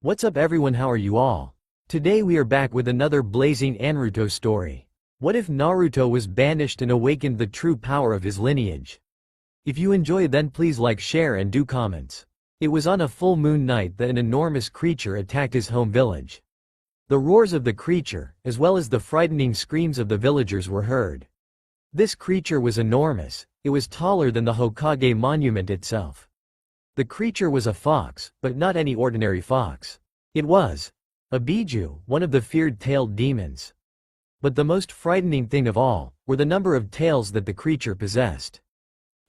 What's up everyone, how are you all? Today we are back with another blazing Naruto story. What if Naruto was banished and awakened the true power of his lineage? If you enjoy then please like, share and do comments. It was on a full moon night that an enormous creature attacked his home village. The roars of the creature, as well as the frightening screams of the villagers were heard. This creature was enormous. It was taller than the Hokage monument itself. The creature was a fox, but not any ordinary fox. It was a Biju, one of the feared tailed demons. But the most frightening thing of all were the number of tails that the creature possessed.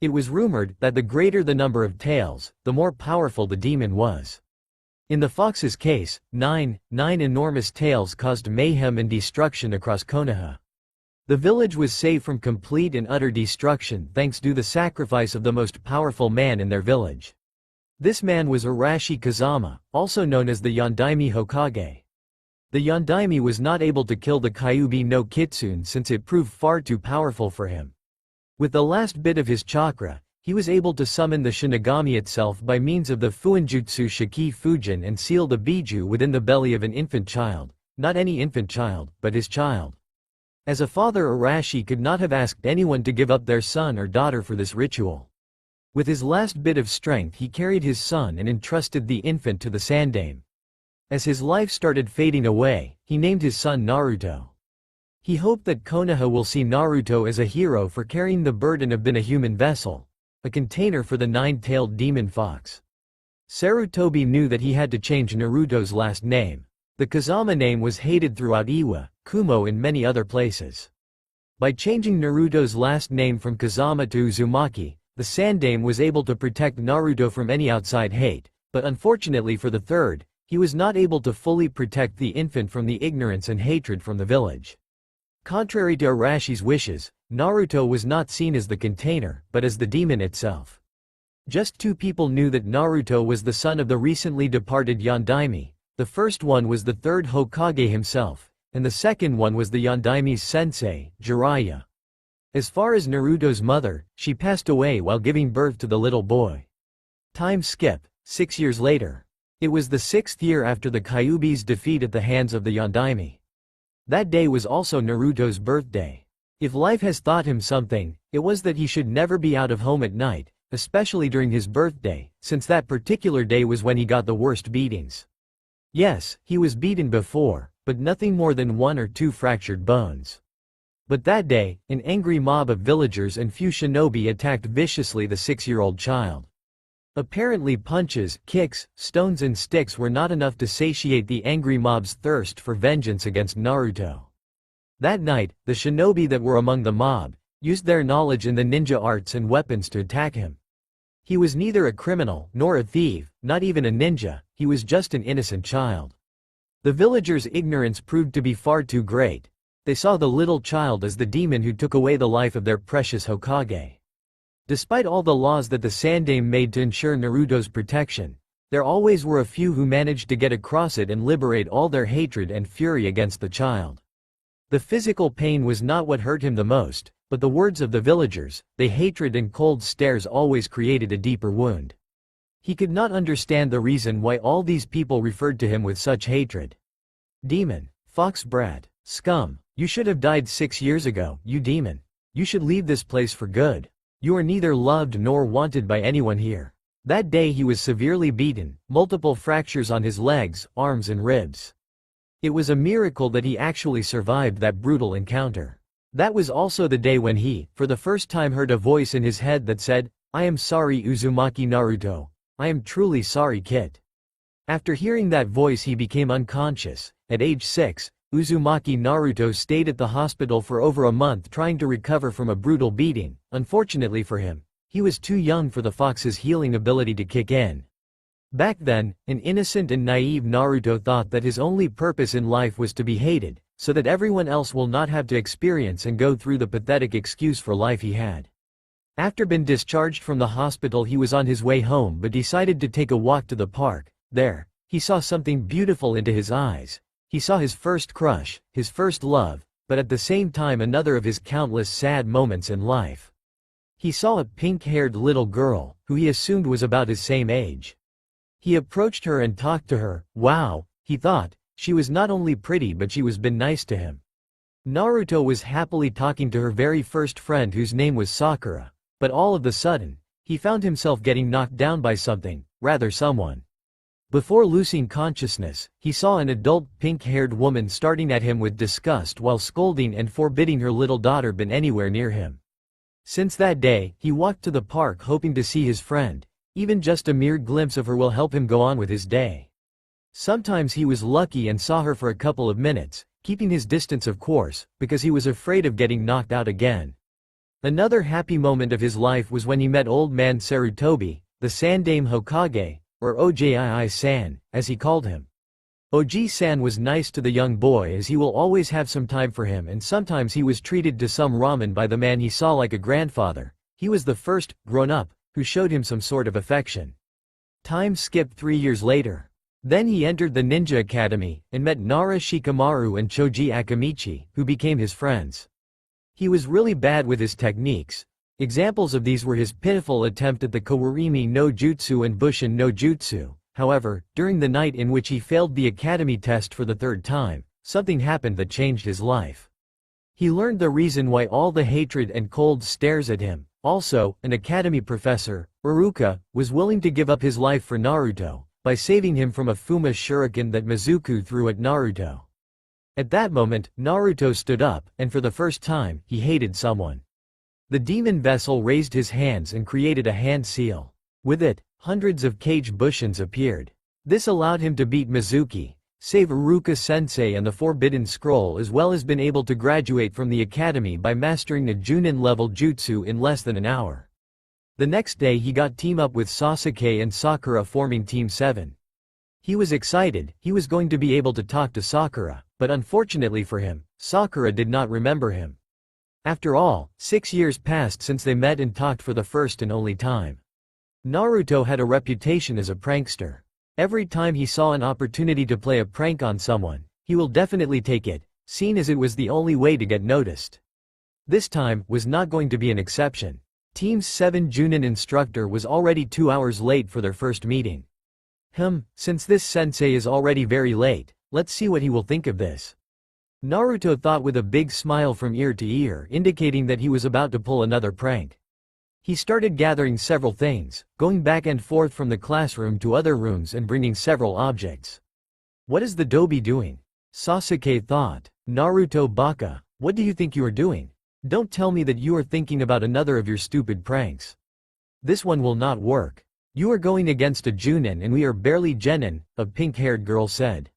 It was rumored that the greater the number of tails, the more powerful the demon was. In the fox's case, nine enormous tails caused mayhem and destruction across Konoha. The village was saved from complete and utter destruction thanks to the sacrifice of the most powerful man in their village. This man was Arashi Kazama, also known as the Yondaime Hokage. The Yondaime was not able to kill the Kyuubi no Kitsune since it proved far too powerful for him. With the last bit of his chakra, he was able to summon the Shinigami itself by means of the Fuinjutsu Shiki Fujin and seal the Biju within the belly of an infant child, not any infant child, but his child. As a father, Arashi could not have asked anyone to give up their son or daughter for this ritual. With his last bit of strength he carried his son and entrusted the infant to the Sandaime. As his life started fading away, he named his son Naruto. He hoped that Konoha will see Naruto as a hero for carrying the burden of being a human vessel, a container for the nine-tailed demon fox. Sarutobi knew that he had to change Naruto's last name. The Kazama name was hated throughout Iwa, Kumo and many other places. By changing Naruto's last name from Kazama to Uzumaki, the Sandaime was able to protect Naruto from any outside hate, but unfortunately for the third, he was not able to fully protect the infant from the ignorance and hatred from the village. Contrary to Arashi's wishes, Naruto was not seen as the container, but as the demon itself. Just two people knew that Naruto was the son of the recently departed Yondaime. The first one was the third Hokage himself, and the second one was the Yondaime's sensei, Jiraiya. As far as Naruto's mother, she passed away while giving birth to the little boy. Time skip, 6 years later. It was the 6th year after the Kyuubi's defeat at the hands of the Yondaime. That day was also Naruto's birthday. If life has taught him something, it was that he should never be out of home at night, especially during his birthday, since that particular day was when he got the worst beatings. Yes, he was beaten before, but nothing more than 1 or 2 fractured bones. But that day, an angry mob of villagers and few shinobi attacked viciously the 6-year-old child. Apparently punches, kicks, stones and sticks were not enough to satiate the angry mob's thirst for vengeance against Naruto. That night, the shinobi that were among the mob used their knowledge in the ninja arts and weapons to attack him. He was neither a criminal nor a thief, not even a ninja, he was just an innocent child. The villagers' ignorance proved to be far too great. They saw the little child as the demon who took away the life of their precious Hokage. Despite all the laws that the Sandaime made to ensure Naruto's protection, there always were a few who managed to get across it and liberate all their hatred and fury against the child. The physical pain was not what hurt him the most, but the words of the villagers, their hatred and cold stares always created a deeper wound. He could not understand the reason why all these people referred to him with such hatred. Demon, fox brat, scum. You should have died 6 years ago, you demon. You should leave this place for good. You are neither loved nor wanted by anyone here. That day he was severely beaten, multiple fractures on his legs, arms and ribs. It was a miracle that he actually survived that brutal encounter. That was also the day when he, for the first time, heard a voice in his head that said, "I am sorry Uzumaki Naruto. I am truly sorry kid." After hearing that voice he became unconscious. At age 6, Uzumaki Naruto stayed at the hospital for over a month trying to recover from a brutal beating. Unfortunately for him, he was too young for the fox's healing ability to kick in. Back then, an innocent and naive Naruto thought that his only purpose in life was to be hated, so that everyone else will not have to experience and go through the pathetic excuse for life he had. After being discharged from the hospital he was on his way home but decided to take a walk to the park. There, he saw something beautiful into his eyes. He saw his first crush, his first love, but at the same time another of his countless sad moments in life. He saw a pink-haired little girl, who he assumed was about his same age. He approached her and talked to her. Wow, he thought, she was not only pretty but she was been nice to him. Naruto was happily talking to her very first friend whose name was Sakura. But all of a sudden, he found himself getting knocked down by something, rather someone. Before losing consciousness, he saw an adult pink-haired woman starting at him with disgust while scolding and forbidding her little daughter been anywhere near him. Since that day, he walked to the park hoping to see his friend. Even just a mere glimpse of her will help him go on with his day. Sometimes he was lucky and saw her for a couple of minutes, keeping his distance of course, because he was afraid of getting knocked out again. Another happy moment of his life was when he met old man Sarutobi, the Sandaime Hokage, or Ojii-san, as he called him. Oji-san was nice to the young boy as he will always have some time for him, and sometimes he was treated to some ramen by the man he saw like a grandfather. He was the first, grown-up, who showed him some sort of affection. Time skipped 3 years later. Then he entered the ninja academy, and met Nara Shikamaru and Choji Akamichi, who became his friends. He was really bad with his techniques. Examples of these were his pitiful attempt at the Kawarimi no Jutsu and Bushin no Jutsu. However, during the night in which he failed the academy test for the 3rd time, something happened that changed his life. He learned the reason why all the hatred and cold stares at him. Also, an academy professor, Iruka, was willing to give up his life for Naruto, by saving him from a Fuma shuriken that Mizuku threw at Naruto. At that moment, Naruto stood up, and for the first time, he hated someone. The demon vessel raised his hands and created a hand seal. With it, hundreds of cage bushins appeared. This allowed him to beat Mizuki, save Iruka-sensei and the Forbidden Scroll, as well as been able to graduate from the academy by mastering a Junin-level jutsu in less than an hour. The next day he got team up with Sasuke and Sakura forming Team 7. He was excited, he was going to be able to talk to Sakura, but unfortunately for him, Sakura did not remember him. After all, 6 years passed since they met and talked for the first and only time. Naruto had a reputation as a prankster. Every time he saw an opportunity to play a prank on someone, he will definitely take it, seeing as it was the only way to get noticed. This time was not going to be an exception. Team 7 Junin instructor was already 2 hours late for their first meeting. Since this sensei is already very late, let's see what he will think of this. Naruto thought with a big smile from ear to ear, indicating that he was about to pull another prank. He started gathering several things, going back and forth from the classroom to other rooms and bringing several objects. What is the Dobi doing? Sasuke thought. Naruto baka, what do you think you are doing? Don't tell me that you are thinking about another of your stupid pranks. This one will not work. You are going against a Junin and we are barely genin, a pink-haired girl said.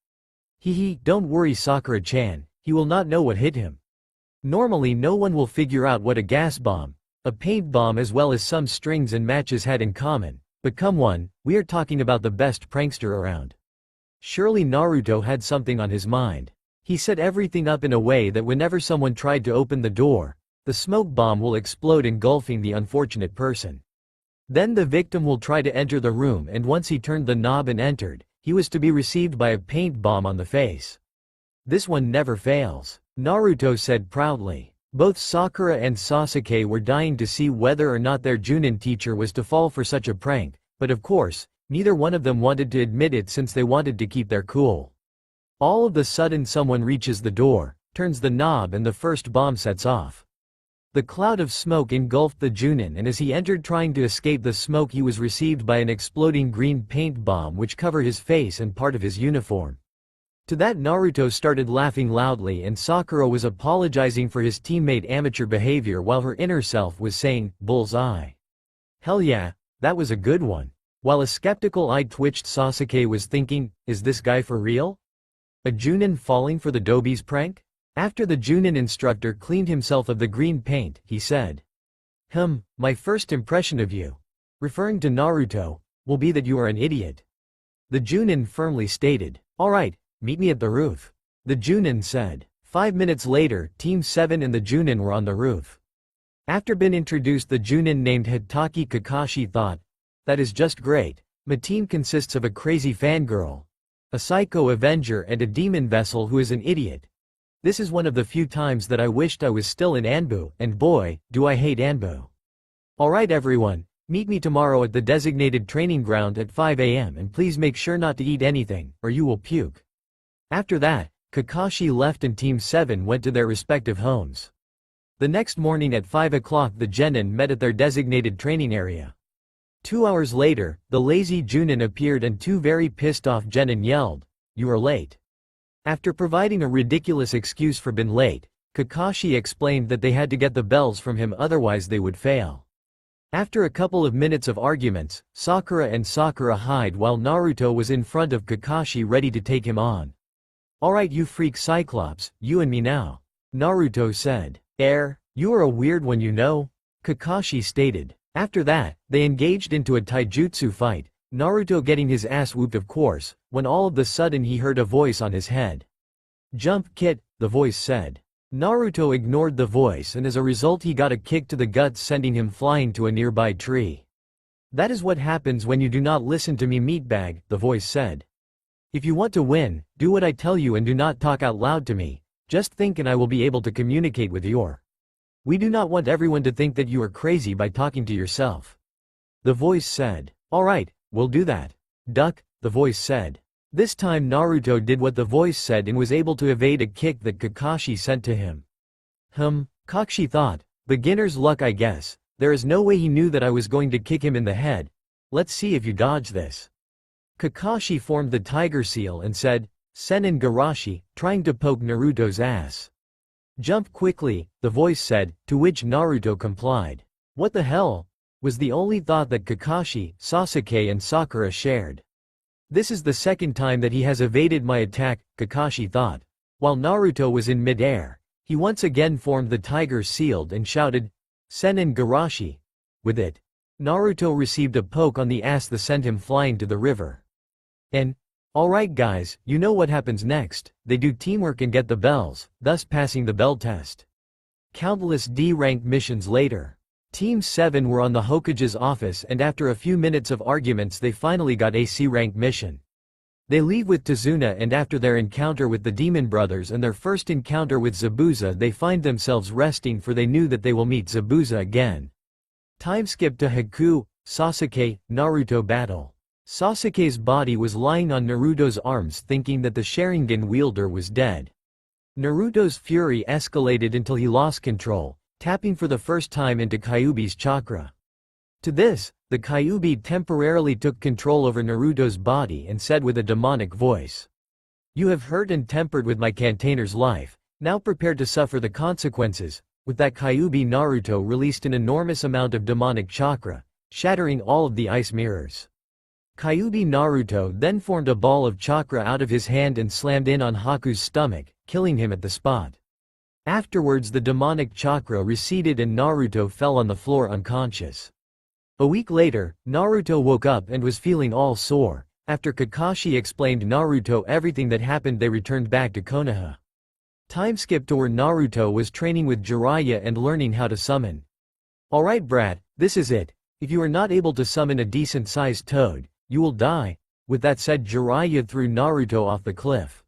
Don't worry Sakura-chan, he will not know what hit him. Normally no one will figure out what a gas bomb, a paint bomb as well as some strings and matches had in common, but come on, we are talking about the best prankster around. Surely Naruto had something on his mind. He set everything up in a way that whenever someone tried to open the door, the smoke bomb will explode engulfing the unfortunate person. Then the victim will try to enter the room, and once he turned the knob and entered, he was to be received by a paint bomb on the face. This one never fails, Naruto said proudly. Both Sakura and Sasuke were dying to see whether or not their Junin teacher was to fall for such a prank, but of course, neither one of them wanted to admit it since they wanted to keep their cool. All of a sudden someone reaches the door, turns the knob and the first bomb sets off. The cloud of smoke engulfed the Junin, and as he entered trying to escape the smoke he was received by an exploding green paint bomb which covered his face and part of his uniform. To that Naruto started laughing loudly and Sakura was apologizing for his teammate amateur behavior while her inner self was saying, bullseye. Hell yeah, that was a good one. While a skeptical eye twitched, Sasuke was thinking, is this guy for real? A Junin falling for the Dobi's prank? After the Junin instructor cleaned himself of the green paint, he said. My first impression of you, referring to Naruto, will be that you are an idiot. The Junin firmly stated, alright, meet me at the roof. The Junin said. 5 minutes later, Team 7 and the Junin were on the roof. After being introduced, the Junin named Hitaki Kakashi thought, that is just great. My team consists of a crazy fangirl, a psycho avenger and a demon vessel who is an idiot. This is one of the few times that I wished I was still in Anbu, and boy, do I hate Anbu. Alright everyone, Meet me tomorrow at the designated training ground at 5 a.m. and please make sure not to eat anything, or you will puke. After that, Kakashi left and Team 7 went to their respective homes. The next morning at 5 o'clock the genin met at their designated training area. 2 hours later, the lazy Junin appeared and two very pissed off genin yelled, "You are late." After providing a ridiculous excuse for being late, Kakashi explained that they had to get the bells from him otherwise they would fail. After a couple of minutes of arguments, Sakura and Sakura hide while Naruto was in front of Kakashi ready to take him on. "Alright you freak Cyclops, you and me now," Naruto said. You are a weird one you know," Kakashi stated. After that, they engaged into a taijutsu fight, Naruto getting his ass whooped of course, when all of a sudden he heard a voice on his head. "Jump Kit," the voice said. Naruto ignored the voice and as a result he got a kick to the guts sending him flying to a nearby tree. "That is what happens when you do not listen to me meatbag," the voice said. "If you want to win, do what I tell you and do not talk out loud to me, just think and I will be able to communicate with you. We do not want everyone to think that you are crazy by talking to yourself." The voice said. "Alright, we'll do that. Duck," the voice said. This time Naruto did what the voice said and was able to evade a kick that Kakashi sent to him. Kakashi thought, beginner's luck I guess, there is no way he knew that I was going to kick him in the head. Let's see if you dodge this. Kakashi formed the tiger seal and said, "Senin Garashi," trying to poke Naruto's ass. "Jump quickly," the voice said, to which Naruto complied. "What the hell?" was the only thought that Kakashi, Sasuke and Sakura shared. "This is the second time that he has evaded my attack," Kakashi thought. While Naruto was in mid-air, he once again formed the tiger sealed and shouted, "Senin Garashi." With it, Naruto received a poke on the ass that sent him flying to the river. Alright guys, you know what happens next, they do teamwork and get the bells, thus passing the bell test. Countless D-rank missions later. Team 7 were on the Hokage's office and after a few minutes of arguments they finally got a C-rank mission. They leave with Tazuna and after their encounter with the Demon Brothers and their first encounter with Zabuza they find themselves resting for they knew that they will meet Zabuza again. Time skip to Haku, Sasuke, Naruto battle. Sasuke's body was lying on Naruto's arms thinking that the Sharingan wielder was dead. Naruto's fury escalated until he lost control, tapping for the first time into Kyuubi's chakra. To this, the Kyuubi temporarily took control over Naruto's body and said with a demonic voice, "You have hurt and tempered with my container's life, now prepare to suffer the consequences." With that Kyuubi Naruto released an enormous amount of demonic chakra, shattering all of the ice mirrors. Kyuubi Naruto then formed a ball of chakra out of his hand and slammed in on Haku's stomach, killing him at the spot. Afterwards the demonic chakra receded and Naruto fell on the floor unconscious. A week later, Naruto woke up and was feeling all sore. After Kakashi explained Naruto everything that happened they returned back to Konoha. Time skip to where Naruto was training with Jiraiya and learning how to summon. "Alright brat, this is it. If you are not able to summon a decent-sized toad, you will die." With that said Jiraiya threw Naruto off the cliff.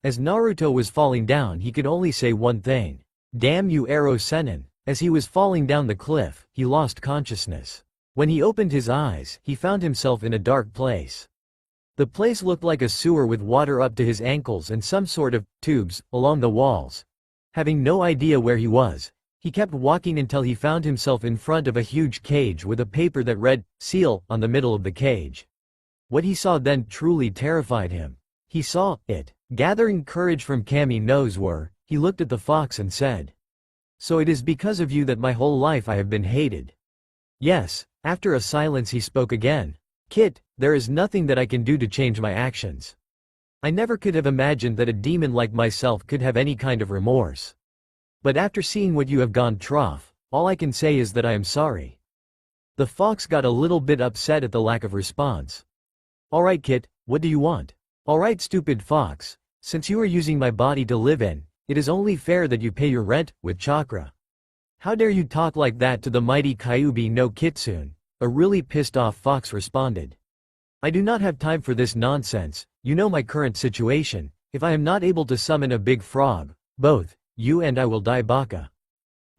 As Naruto was falling down he could only say one thing. "Damn you Arrow Sennin." As he was falling down the cliff, he lost consciousness. When he opened his eyes, he found himself in a dark place. The place looked like a sewer with water up to his ankles and some sort of tubes along the walls. Having no idea where he was, he kept walking until he found himself in front of a huge cage with a paper that read, "Seal," on the middle of the cage. What he saw then truly terrified him. He saw it. Gathering courage from Kami knows where, he looked at the fox and said, "So it is because of you that my whole life I have been hated." Yes, after a silence he spoke again. "Kit, there is nothing that I can do to change my actions. I never could have imagined that a demon like myself could have any kind of remorse. But after seeing what you have gone trough, all I can say is that I am sorry." The fox got a little bit upset at the lack of response. "Alright Kit, what do you want?" "Alright stupid fox, since you are using my body to live in, it is only fair that you pay your rent with chakra." "How dare you talk like that to the mighty Kyuubi no Kitsune?" a really pissed off fox responded. "I do not have time for this nonsense, you know my current situation, if I am not able to summon a big frog, both you and I will die baka."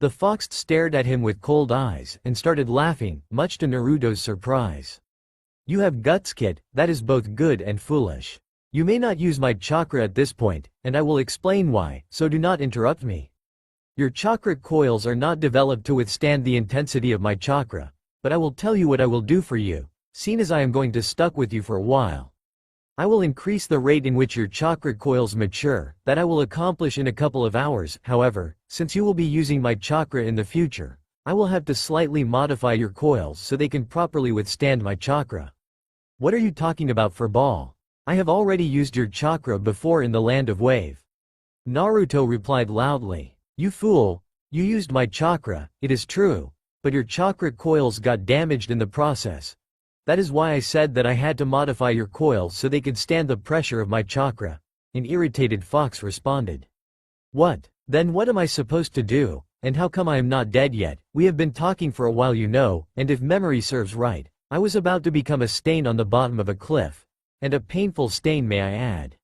The fox stared at him with cold eyes and started laughing, much to Naruto's surprise. You have guts, kid, that is both good and foolish. You may not use my chakra at this point, and I will explain why, so do not interrupt me. Your chakra coils are not developed to withstand the intensity of my chakra, but I will tell you what I will do for you, seeing as I am going to stuck with you for a while. I will increase the rate in which your chakra coils mature, that I will accomplish in a couple of hours. However, since you will be using my chakra in the future, I will have to slightly modify your coils so they can properly withstand my chakra. What are you talking about, for ball? I have already used your chakra before in the land of wave. Naruto replied loudly. You fool, you used my chakra, it is true, but your chakra coils got damaged in the process. That is why I said that I had to modify your coils so they could stand the pressure of my chakra, an irritated fox responded. What? Then what am I supposed to do, and how come I am not dead yet? We have been talking for a while, you know, and if memory serves right, I was about to become a stain on the bottom of a cliff. And a painful stain, may I add.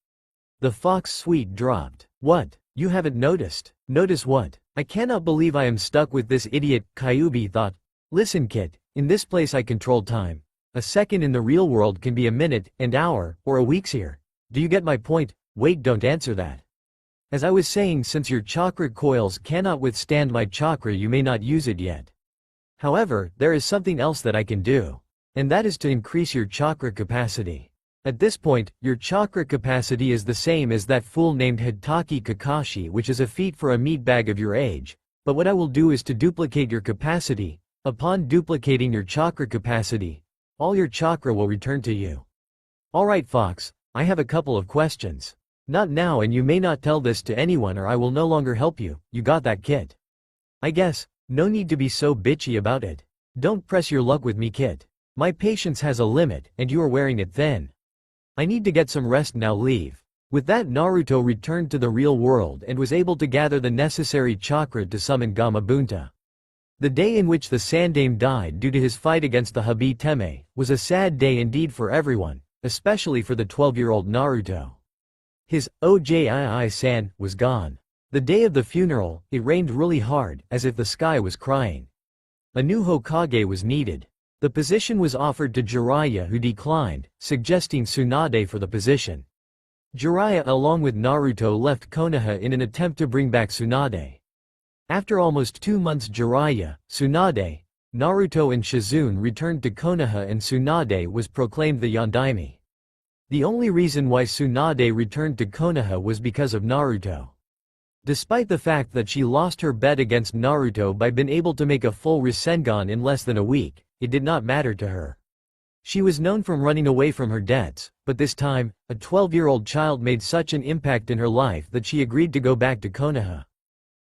The fox's sweet dropped. What? You haven't noticed? Notice what? I cannot believe I am stuck with this idiot, Kyuubi thought. Listen, kid, in this place I control time. A second in the real world can be a minute, an hour, or a week's here. Do you get my point? Wait, don't answer that. As I was saying, since your chakra coils cannot withstand my chakra, you may not use it yet. However, there is something else that I can do. And that is to increase your chakra capacity. At this point, your chakra capacity is the same as that fool named Hitaki Kakashi, which is a feat for a meatbag of your age. But what I will do is to duplicate your capacity. Upon duplicating your chakra capacity, all your chakra will return to you. Alright, Fox, I have a couple of questions. Not now, and you may not tell this to anyone or I will no longer help you. You got that, kid? I guess, no need to be so bitchy about it. Don't press your luck with me, kid. My patience has a limit, and you are wearing it thin. I need to get some rest now, leave. With that, Naruto returned to the real world and was able to gather the necessary chakra to summon Gamabunta. The day in which the Sandaime died due to his fight against the Hibiteme was a sad day indeed for everyone, especially for the 12-year-old Naruto. His Ojii-san was gone. The day of the funeral, it rained really hard, as if the sky was crying. A new Hokage was needed. The position was offered to Jiraiya, who declined, suggesting Tsunade for the position. Jiraiya along with Naruto left Konoha in an attempt to bring back Tsunade. After almost 2 months, Jiraiya, Tsunade, Naruto and Shizune returned to Konoha and Tsunade was proclaimed the Yondaime. The only reason why Tsunade returned to Konoha was because of Naruto. Despite the fact that she lost her bet against Naruto by being able to make a full Rasengan in less than a week, it did not matter to her. She was known from running away from her debts, but this time, a 12-year-old child made such an impact in her life that she agreed to go back to Konoha.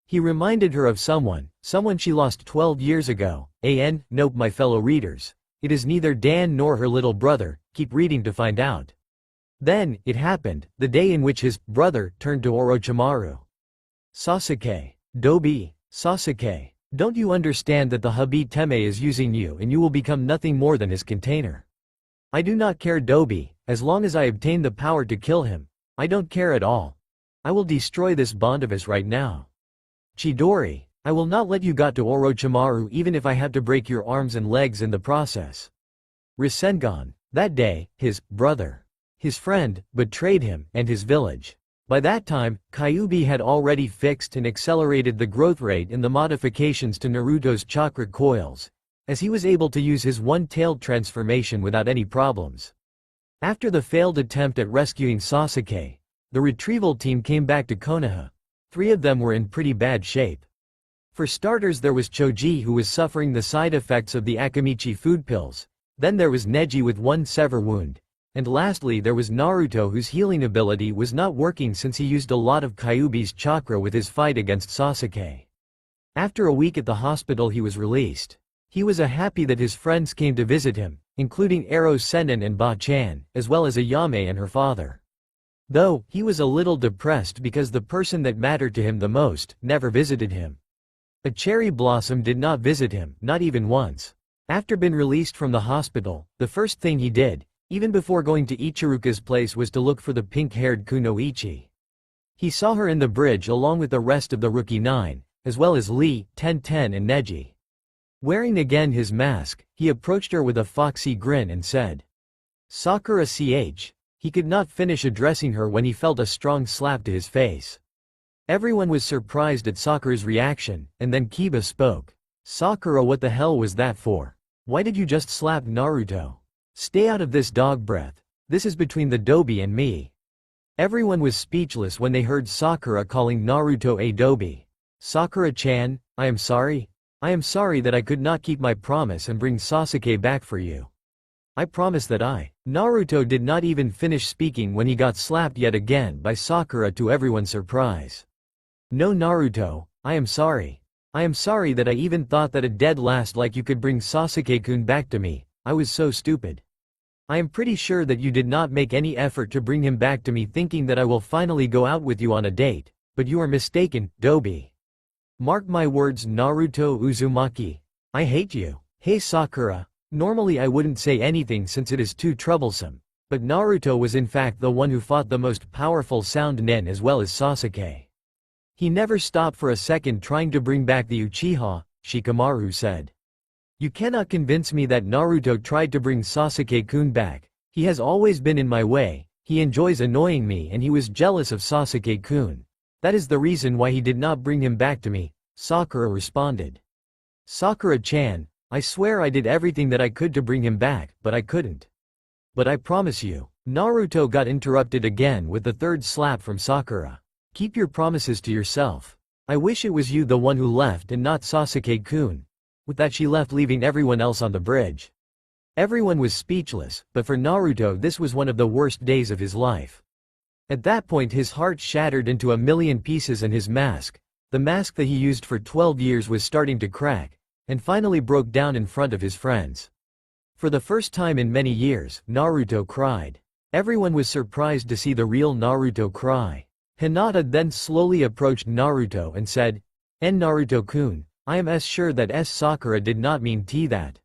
He reminded her of someone she lost 12 years ago. Nope, my fellow readers. It is neither Dan nor her little brother, keep reading to find out. Then, it happened, the day in which his brother turned to Orochimaru. Sasuke. Dobi. Sasuke. Don't you understand that the Hibiteme is using you and you will become nothing more than his container? I do not care, Dobi, as long as I obtain the power to kill him. I don't care at all. I will destroy this bond of us right now. Chidori, I will not let you get to Orochimaru even if I have to break your arms and legs in the process. Rasengan. That day, his brother, his friend, betrayed him and his village. By that time, Kyuubi had already fixed and accelerated the growth rate in the modifications to Naruto's chakra coils, as he was able to use his one-tailed transformation without any problems. After the failed attempt at rescuing Sasuke, the retrieval team came back to Konoha. 3 of them were in pretty bad shape. For starters, there was Choji, who was suffering the side effects of the Akamichi food pills. Then there was Neji with 1 severe wound. And lastly there was Naruto, whose healing ability was not working since he used a lot of Kyuubi's chakra with his fight against Sasuke. After a week at the hospital he was released. He was happy that his friends came to visit him, including Ero Sennin and Ba-chan, as well as Ayame and her father. Though, he was a little depressed because the person that mattered to him the most never visited him. A cherry blossom did not visit him, not even once. After being released from the hospital, the first thing he did, even before going to Ichiruka's place, was to look for the pink-haired Kunoichi. He saw her in the bridge along with the rest of the Rookie 9, as well as Lee, Ten and Neji. Wearing again his mask, he approached her with a foxy grin and said, "Sakura ch." He could not finish addressing her when he felt a strong slap to his face. Everyone was surprised at Sakura's reaction, and then Kiba spoke. "Sakura, what the hell was that for? Why did you just slap Naruto? Stay out of this, dog breath. This is between the Dobi and me." Everyone was speechless when they heard Sakura calling Naruto a Dobi. "Sakura-chan, I am sorry. I am sorry that I could not keep my promise and bring Sasuke back for you. I promise that I." Naruto did not even finish speaking when he got slapped yet again by Sakura, to everyone's surprise. "No, Naruto, I am sorry. I am sorry that I even thought that a dead last like you could bring Sasuke-kun back to me. I was so stupid. I am pretty sure that you did not make any effort to bring him back to me thinking that I will finally go out with you on a date, but you are mistaken, Dobi. Mark my words, Naruto Uzumaki. I hate you." "Hey Sakura, normally I wouldn't say anything since it is too troublesome, but Naruto was in fact the one who fought the most powerful sound nen as well as Sasuke. He never stopped for a second trying to bring back the Uchiha," Shikamaru said. "You cannot convince me that Naruto tried to bring Sasuke-kun back. He has always been in my way, he enjoys annoying me and he was jealous of Sasuke-kun. That is the reason why he did not bring him back to me," Sakura responded. "Sakura-chan, I swear I did everything that I could to bring him back, but I couldn't. But I promise you." Naruto got interrupted again with the third slap from Sakura. "Keep your promises to yourself. I wish it was you the one who left and not Sasuke-kun." With that she left, leaving everyone else on the bridge. Everyone was speechless, but for Naruto this was one of the worst days of his life. At that point his heart shattered into a million pieces and his mask, the mask that he used for 12 years, was starting to crack, and finally broke down in front of his friends. For the first time in many years, Naruto cried. Everyone was surprised to see the real Naruto cry. Hinata then slowly approached Naruto and said, Naruto-kun, I am sure that Sakura did not mean that."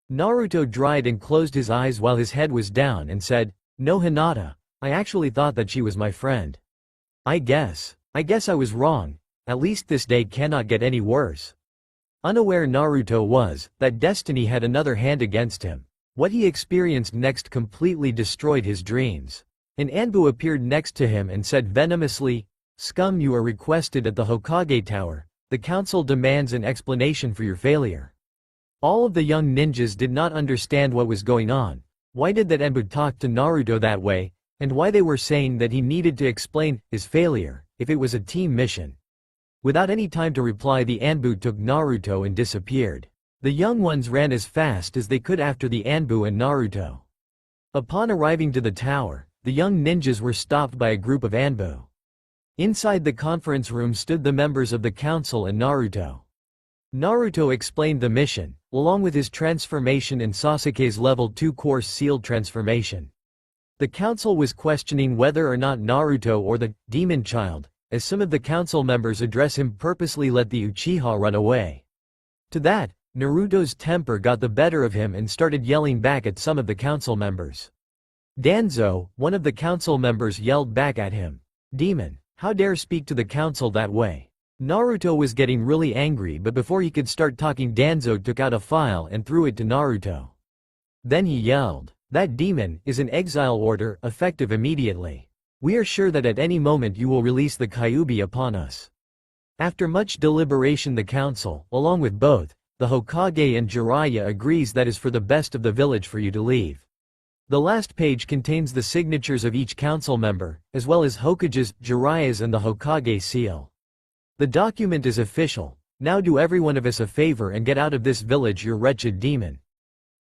Naruto dried and closed his eyes while his head was down and said, "No Hinata, I actually thought that she was my friend. I guess I was wrong, at least this day cannot get any worse." Unaware Naruto was, that destiny had another hand against him. What he experienced next completely destroyed his dreams. An Anbu appeared next to him and said venomously, "Scum, you are requested at the Hokage Tower. The council demands an explanation for your failure." All of the young ninjas did not understand what was going on. Why did that Anbu talk to Naruto that way, and why they were saying that he needed to explain his failure, if it was a team mission. Without any time to reply, the Anbu took Naruto and disappeared. The young ones ran as fast as they could after the Anbu and Naruto. Upon arriving to the tower, the young ninjas were stopped by a group of Anbu. Inside the conference room stood the members of the council and Naruto. Naruto explained the mission, along with his transformation and Sasuke's level 2 course sealed transformation. The council was questioning whether or not Naruto or the demon child, as some of the council members address him, purposely let the Uchiha run away. To that, Naruto's temper got the better of him and started yelling back at some of the council members. Danzo, one of the council members, yelled back at him, "Demon, how dare speak to the council that way?" Naruto was getting really angry, but before he could start talking, Danzo took out a file and threw it to Naruto. Then he yelled, "That demon is an exile order, effective immediately. We are sure that at any moment you will release the Kyuubi upon us." After much deliberation, the council, along with both the Hokage and Jiraiya, agrees that is for the best of the village for you to leave. The last page contains the signatures of each council member, as well as Hokage's, Jiraiya's and the Hokage seal. The document is official. Now do every one of us a favor and get out of this village, you wretched demon.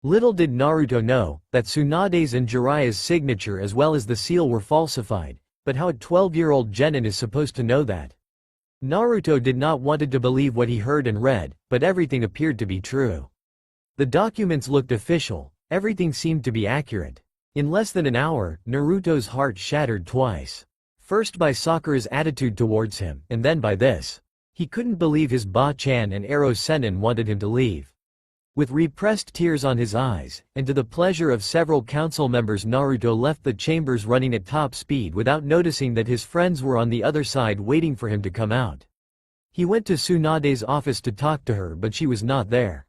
Little did Naruto know that Tsunade's and Jiraiya's signature as well as the seal were falsified, but how a 12-year-old genin is supposed to know that? Naruto did not want to believe what he heard and read, but everything appeared to be true. The documents looked official, everything seemed to be accurate. In less than an hour, Naruto's heart shattered twice. First by Sakura's attitude towards him, and then by this. He couldn't believe his Ba-chan and Ero Sennin wanted him to leave. With repressed tears on his eyes, and to the pleasure of several council members, Naruto left the chambers running at top speed without noticing that his friends were on the other side waiting for him to come out. He went to Tsunade's office to talk to her but she was not there.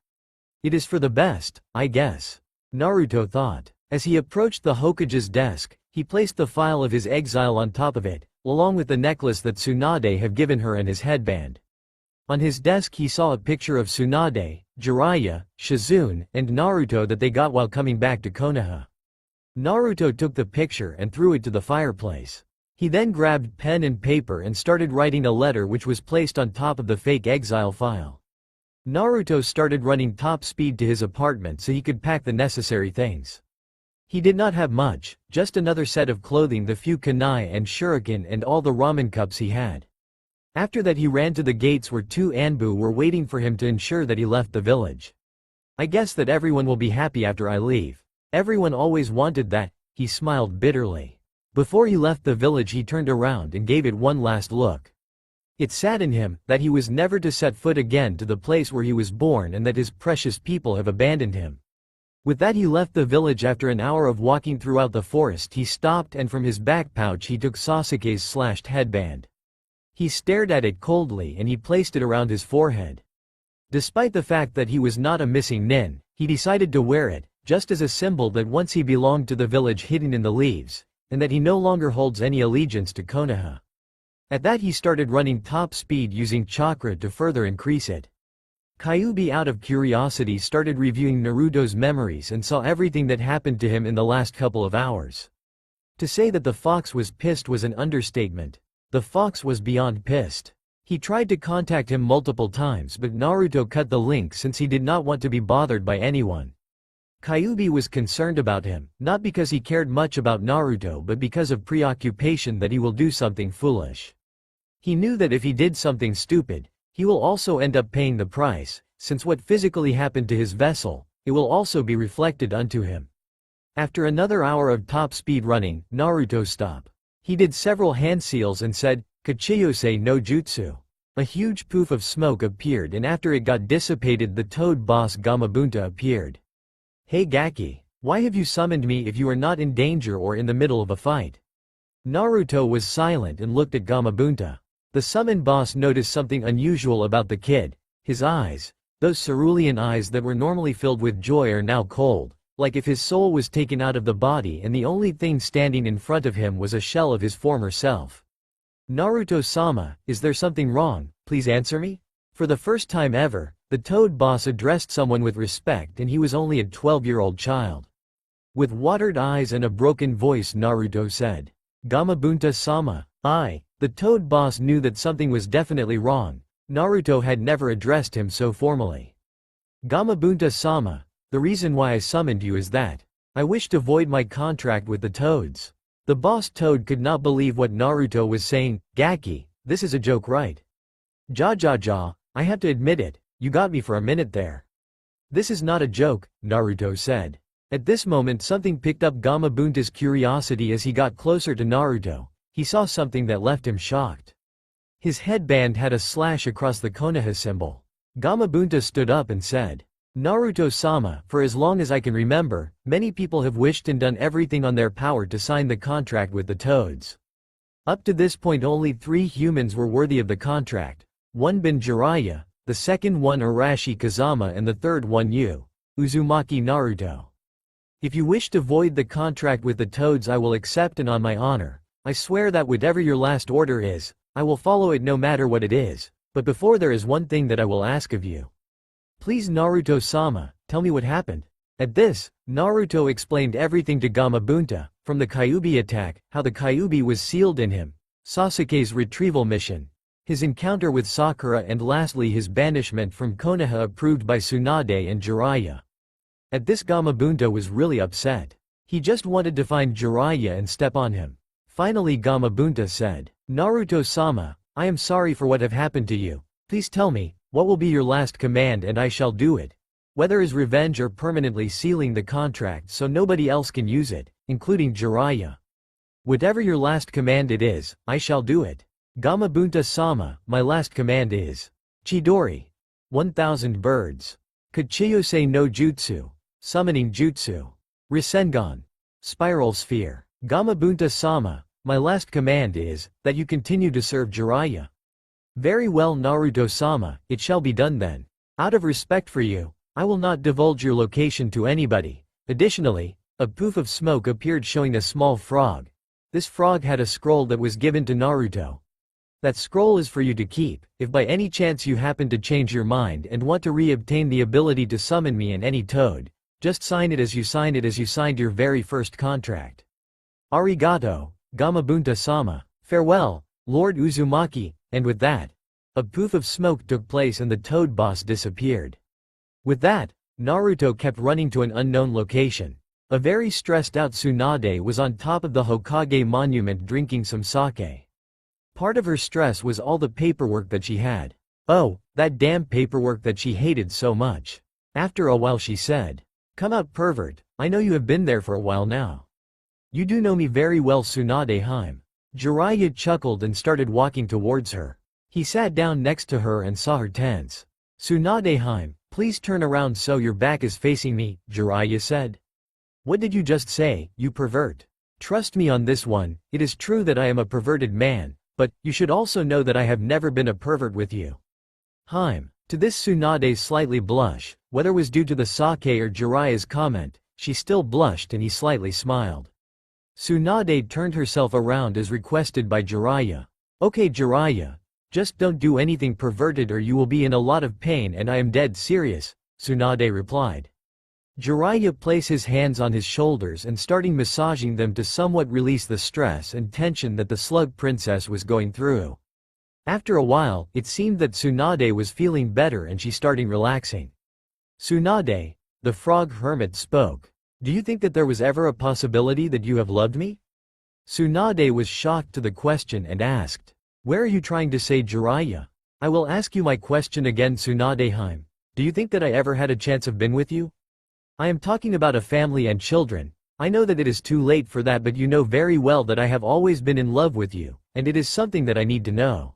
It is for the best, I guess, Naruto thought. As he approached the Hokage's desk, he placed the file of his exile on top of it, along with the necklace that Tsunade had given her and his headband. On his desk he saw a picture of Tsunade, Jiraiya, Shizune, and Naruto that they got while coming back to Konoha. Naruto took the picture and threw it to the fireplace. He then grabbed pen and paper and started writing a letter which was placed on top of the fake exile file. Naruto started running top speed to his apartment so he could pack the necessary things. He did not have much, just another set of clothing, the few kunai and shuriken and all the ramen cups he had. After that he ran to the gates where two Anbu were waiting for him to ensure that he left the village. I guess that everyone will be happy after I leave. Everyone always wanted that, he smiled bitterly. Before he left the village he turned around and gave it one last look. It saddened him that he was never to set foot again to the place where he was born and that his precious people have abandoned him. With that he left the village. After an hour of walking throughout the forest he stopped and from his back pouch he took Sasuke's slashed headband. He stared at it coldly and he placed it around his forehead. Despite the fact that he was not a missing nin, he decided to wear it, just as a symbol that once he belonged to the village hidden in the leaves, and that he no longer holds any allegiance to Konoha. At that he started running top speed using chakra to further increase it. Kyuubi out of curiosity started reviewing Naruto's memories and saw everything that happened to him in the last couple of hours. To say that the fox was pissed was an understatement. The fox was beyond pissed. He tried to contact him multiple times but Naruto cut the link since he did not want to be bothered by anyone. Kyuubi was concerned about him, not because he cared much about Naruto but because of preoccupation that he will do something foolish. He knew that if he did something stupid, he will also end up paying the price, since what physically happened to his vessel, it will also be reflected unto him. After another hour of top speed running, Naruto stopped. He did several hand seals and said, "Kachiyose no jutsu." A huge poof of smoke appeared and after it got dissipated the toad boss Gamabunta appeared. "Hey Gaki, why have you summoned me if you are not in danger or in the middle of a fight?" Naruto was silent and looked at Gamabunta. The summon boss noticed something unusual about the kid. His eyes, those cerulean eyes that were normally filled with joy, are now cold, like if his soul was taken out of the body and the only thing standing in front of him was a shell of his former self. "Naruto-sama, is there something wrong? Please answer me?" For the first time ever, the toad boss addressed someone with respect and he was only a 12-year-old child. With watered eyes and a broken voice Naruto said, "Gamabunta-sama, I." The toad boss knew that something was definitely wrong. Naruto had never addressed him so formally. "Gamabunta-sama, the reason why I summoned you is that I wish to void my contract with the toads." The boss toad could not believe what Naruto was saying. "Gaki, this is a joke, right?" Ja, I have to admit it, you got me for a minute there." "This is not a joke," Naruto said. At this moment something picked up Gamabunta's curiosity. As he got closer to Naruto, he saw something that left him shocked. His headband had a slash across the Konoha symbol. Gamabunta stood up and said, "Naruto-sama, for as long as I can remember, many people have wished and done everything on their power to sign the contract with the toads. Up to this point only 3 humans were worthy of the contract. One been Jiraiya, the second one Arashi Kazama and the third one you, Uzumaki Naruto. If you wish to void the contract with the toads I will accept, and on my honor, I swear that whatever your last order is, I will follow it no matter what it is, but before there is one thing that I will ask of you. Please Naruto-sama, tell me what happened." At this, Naruto explained everything to Gamabunta, from the Kyuubi attack, how the Kyuubi was sealed in him, Sasuke's retrieval mission, his encounter with Sakura, and lastly his banishment from Konoha approved by Tsunade and Jiraiya. At this Gamabunta was really upset. He just wanted to find Jiraiya and step on him. Finally Gamabunta said, "Naruto-sama, I am sorry for what have happened to you. Please tell me, what will be your last command and I shall do it. Whether is revenge or permanently sealing the contract so nobody else can use it, including Jiraiya. Whatever your last command it is, I shall do it." "Gamabunta-sama, my last command is Chidori. 1,000 birds. Kachiyose no jutsu. Summoning jutsu. Rasengan. Spiral sphere. Gamabunta-sama, my last command is that you continue to serve Jiraiya." Very well, Naruto-sama, it shall be done then. Out of respect for you, I will not divulge your location to anybody. Additionally, a poof of smoke appeared showing a small frog. This frog had a scroll that was given to Naruto. That scroll is for you to keep. If by any chance you happen to change your mind and want to re-obtain the ability to summon me in any toad, just sign it as you signed your very first contract. Arigato, Gamabunta-sama. Farewell, Lord Uzumaki. And with that, a poof of smoke took place and the toad boss disappeared. With that, Naruto kept running to an unknown location. A very stressed out Tsunade was on top of the Hokage monument drinking some sake. Part of her stress was all the paperwork that she had. Oh, that damn paperwork that she hated so much. After a while she said, "Come out, pervert, I know you have been there for a while now. You do know me very well, Tsunade-hime." Jiraiya chuckled and started walking towards her. He sat down next to her and saw her tense. "Tsunade-hime, please turn around so your back is facing me," Jiraiya said. "What did you just say, you pervert?" "Trust me on this one, it is true that I am a perverted man, but you should also know that I have never been a pervert with you." "Hime." To this Tsunade slightly blush, whether was due to the sake or Jiraiya's comment, she still blushed and he slightly smiled. Tsunade turned herself around as requested by Jiraiya. "Okay Jiraiya, just don't do anything perverted or you will be in a lot of pain and I am dead serious," Tsunade replied. Jiraiya placed his hands on his shoulders and starting massaging them to somewhat release the stress and tension that the slug princess was going through. After a while, it seemed that Tsunade was feeling better and she starting relaxing. "Tsunade," the frog hermit spoke. "Do you think that there was ever a possibility that you have loved me?" Tsunade was shocked to the question and asked, "Where are you trying to say, Jiraiya?" "I will ask you my question again, Tsunade-hime. Do you think that I ever had a chance of been with you? I am talking about a family and children. I know that it is too late for that, but you know very well that I have always been in love with you, and it is something that I need to know.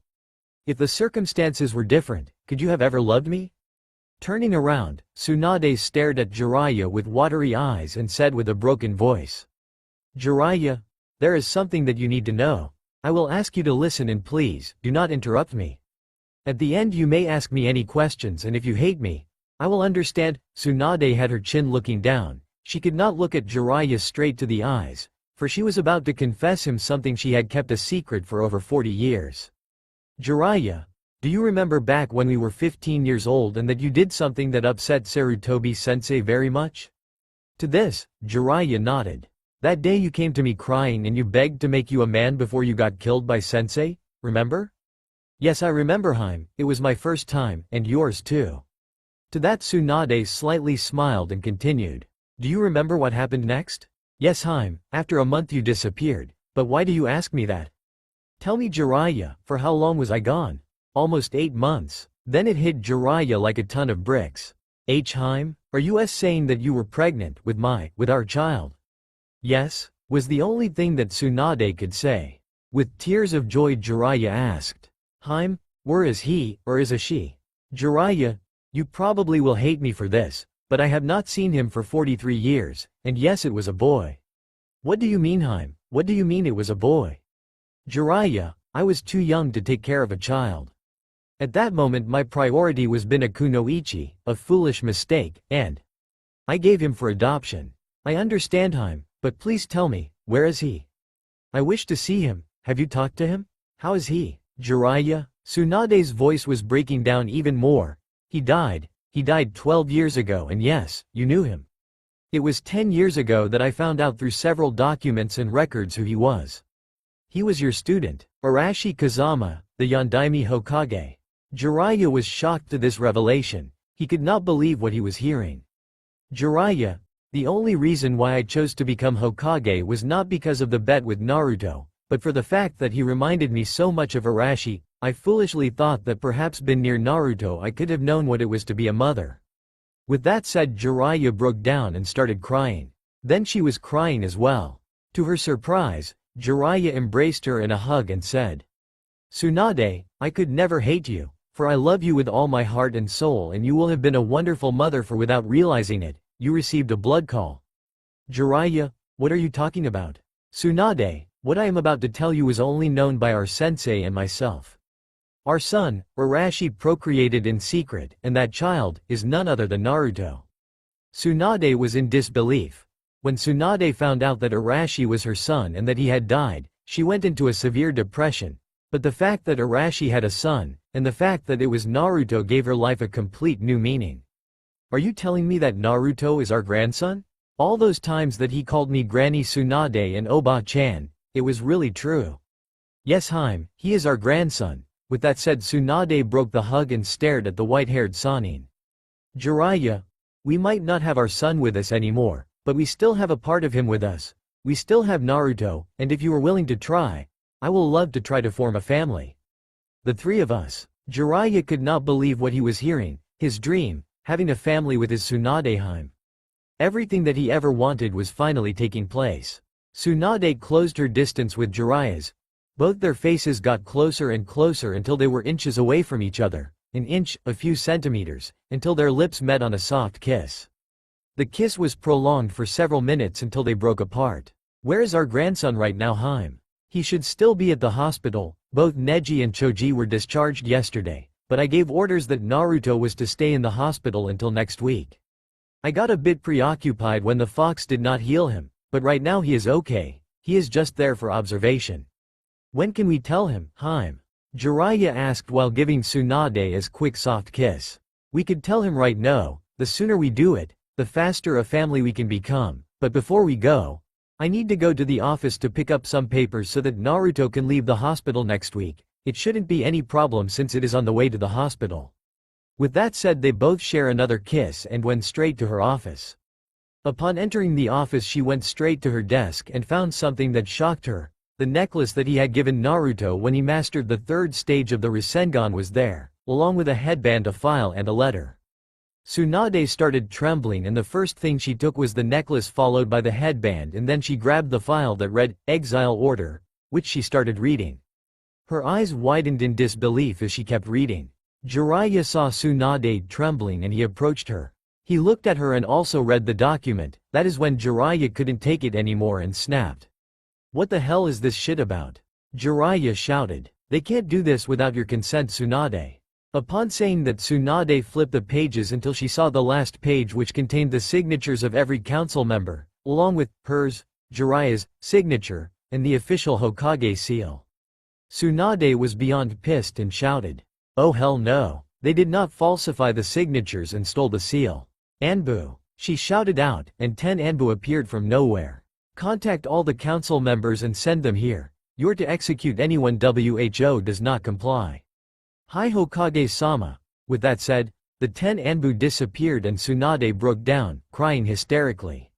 If the circumstances were different, could you have ever loved me?" Turning around, Tsunade stared at Jiraiya with watery eyes and said with a broken voice, "Jiraiya, there is something that you need to know. I will ask you to listen and please, do not interrupt me. At the end you may ask me any questions and if you hate me, I will understand." Tsunade had her chin looking down. She could not look at Jiraiya straight to the eyes, for she was about to confess him something she had kept a secret for over 40 years. "Jiraiya, do you remember back when we were 15 years old and that you did something that upset Sarutobi-sensei very much?" To this, Jiraiya nodded. "That day you came to me crying and you begged to make you a man before you got killed by sensei, remember?" "Yes, I remember, Hime, it was my first time, and yours too." To that Tsunade slightly smiled and continued, "Do you remember what happened next?" "Yes, Hime, after a month you disappeared, but why do you ask me that?" "Tell me, Jiraiya, for how long was I gone?" "Almost 8 months. Then it hit Jiraiya like a ton of bricks. "Hime, are you saying that you were pregnant with our child?" "Yes," was the only thing that Tsunade could say. With tears of joy Jiraiya asked, "Hime, where is he, or is a she?" "Jiraiya, you probably will hate me for this, but I have not seen him for 43 years, and yes, it was a boy." "What do you mean, Hime? What do you mean it was a boy?" "Jiraiya, I was too young to take care of a child. At that moment my priority was Bina Kunoichi, a foolish mistake, and I gave him for adoption." "I understand, Hime, but please tell me, where is he? I wish to see him. Have you talked to him? How is he?" "Jiraiya," Tsunade's voice was breaking down even more. He died 12 years ago, and yes, you knew him. It was 10 years ago that I found out through several documents and records who he was. He was your student, Arashi Kazama, the Yondaime Hokage." Jiraiya was shocked to this revelation. He could not believe what he was hearing. "Jiraiya, the only reason why I chose to become Hokage was not because of the bet with Naruto, but for the fact that he reminded me so much of Arashi. I foolishly thought that perhaps been near Naruto I could have known what it was to be a mother." With that said, Jiraiya broke down and started crying. Then she was crying as well. To her surprise, Jiraiya embraced her in a hug and said, "Tsunade, I could never hate you, for I love you with all my heart and soul, and you will have been a wonderful mother, for without realizing it, you received a blood call." "Jiraiya, what are you talking about?" "Tsunade, what I am about to tell you is only known by our sensei and myself. Our son, Arashi, procreated in secret, and that child is none other than Naruto. Tsunade was in disbelief. When Tsunade found out that Arashi was her son and that he had died, she went into a severe depression. But the fact that Arashi had a son, and the fact that it was Naruto gave her life a complete new meaning. Are you telling me that Naruto is our grandson? All those times that he called me Granny Tsunade and Oba-chan, it was really true. Yes, Haim, he is our grandson. With that said, Tsunade broke the hug and stared at the white-haired Sannin. Jiraiya, we might not have our son with us anymore, but we still have a part of him with us. We still have Naruto, and if you are willing to try, I will love to try to form a family. The three of us. Jiraiya could not believe what he was hearing, his dream, having a family with his Tsunade Haim. Everything that he ever wanted was finally taking place. Tsunade closed her distance with Jiraiya's. Both their faces got closer and closer until they were inches away from each other, an inch, a few centimeters, until their lips met on a soft kiss. The kiss was prolonged for several minutes until they broke apart. Where is our grandson right now, Haim? He should still be at the hospital. Both Neji and Choji were discharged yesterday, but I gave orders that Naruto was to stay in the hospital until next week. I got a bit preoccupied when the fox did not heal him, but right now he is okay. He is just there for observation. When can we tell him, Haim? Jiraiya asked while giving Tsunade a quick soft kiss. We could tell him right now. The sooner we do it, the faster a family we can become. But before we go, I need to go to the office to pick up some papers so that Naruto can leave the hospital next week. It shouldn't be any problem since it is on the way to the hospital. With that said, they both share another kiss and went straight to her office. Upon entering the office, she went straight to her desk and found something that shocked her. The necklace that he had given Naruto when he mastered the third stage of the Rasengan was there, along with a headband, a file, and a letter. Tsunade started trembling, and the first thing she took was the necklace, followed by the headband, and then she grabbed the file that read, Exile Order, which she started reading. Her eyes widened in disbelief as she kept reading. Jiraiya saw Tsunade trembling and he approached her. He looked at her and also read the document. That is when Jiraiya couldn't take it anymore and snapped. What the hell is this shit about? Jiraiya shouted. They can't do this without your consent, Tsunade. Upon saying that, Tsunade flipped the pages until she saw the last page, which contained the signatures of every council member, along with hers, Jiraiya's signature, and the official Hokage seal. Tsunade was beyond pissed and shouted, "Oh hell no. They did not falsify the signatures and stole the seal. Anbu," she shouted out, and 10 Anbu appeared from nowhere. "Contact all the council members and send them here. You're to execute anyone who does not comply." "Hi Hokage-sama." With that said, the 10 Anbu disappeared and Tsunade broke down, crying hysterically.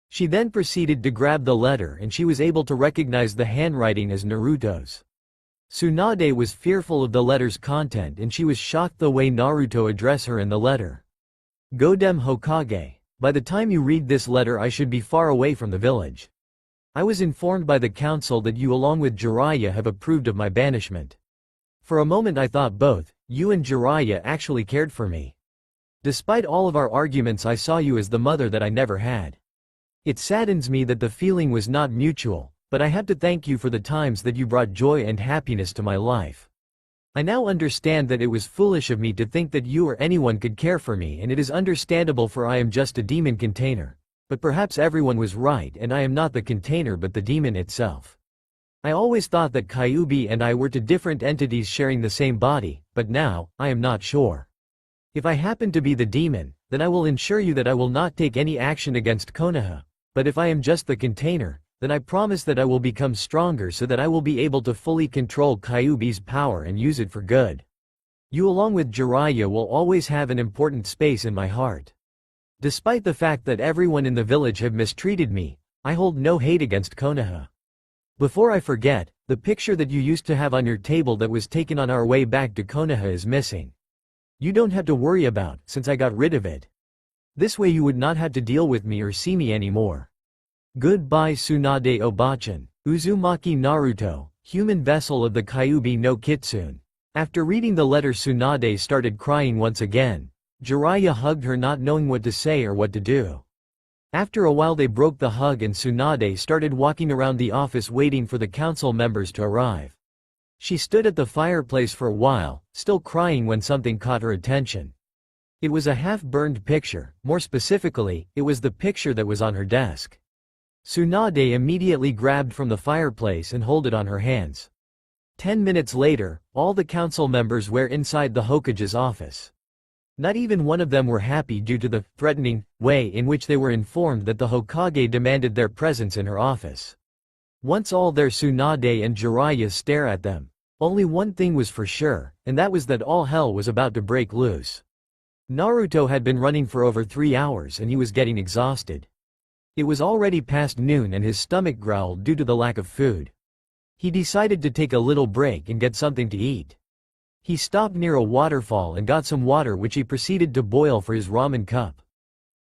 She then proceeded to grab the letter, and she was able to recognize the handwriting as Naruto's. Tsunade was fearful of the letter's content, and she was shocked the way Naruto addressed her in the letter. "Godem Hokage. By the time you read this letter, I should be far away from the village. I was informed by the council that you along with Jiraiya have approved of my banishment. For a moment I thought both you and Jiraiya actually cared for me. Despite all of our arguments, I saw you as the mother that I never had. It saddens me that the feeling was not mutual, but I have to thank you for the times that you brought joy and happiness to my life. I now understand that it was foolish of me to think that you or anyone could care for me, and it is understandable, for I am just a demon container. But perhaps everyone was right and I am not the container but the demon itself. I always thought that Kyuubi and I were two different entities sharing the same body, but now, I am not sure. If I happen to be the demon, then I will ensure you that I will not take any action against Konoha. But if I am just the container, then I promise that I will become stronger so that I will be able to fully control Kyuubi's power and use it for good. You along with Jiraiya will always have an important space in my heart. Despite the fact that everyone in the village have mistreated me, I hold no hate against Konoha. Before I forget, the picture that you used to have on your table that was taken on our way back to Konoha is missing. You don't have to worry about, since I got rid of it. This way you would not have to deal with me or see me anymore. Goodbye Tsunade Obachan, Uzumaki Naruto, human vessel of the Kyuubi no Kitsune. After reading the letter, Tsunade started crying once again. Jiraiya hugged her, not knowing what to say or what to do. After a while they broke the hug and Tsunade started walking around the office waiting for the council members to arrive. She stood at the fireplace for a while, still crying when something caught her attention. It was a half-burned picture, more specifically, it was the picture that was on her desk. Tsunade immediately grabbed from the fireplace and held it on her hands. 10 minutes later, all the council members were inside the Hokage's office. Not even one of them were happy due to the threatening way in which they were informed that the Hokage demanded their presence in her office. Once all there, Tsunade and Jiraiya stare at them. Only one thing was for sure, and that was that all hell was about to break loose. Naruto had been running for over 3 hours and he was getting exhausted. It was already past noon and his stomach growled due to the lack of food. He decided to take a little break and get something to eat. He stopped near a waterfall and got some water which he proceeded to boil for his ramen cup.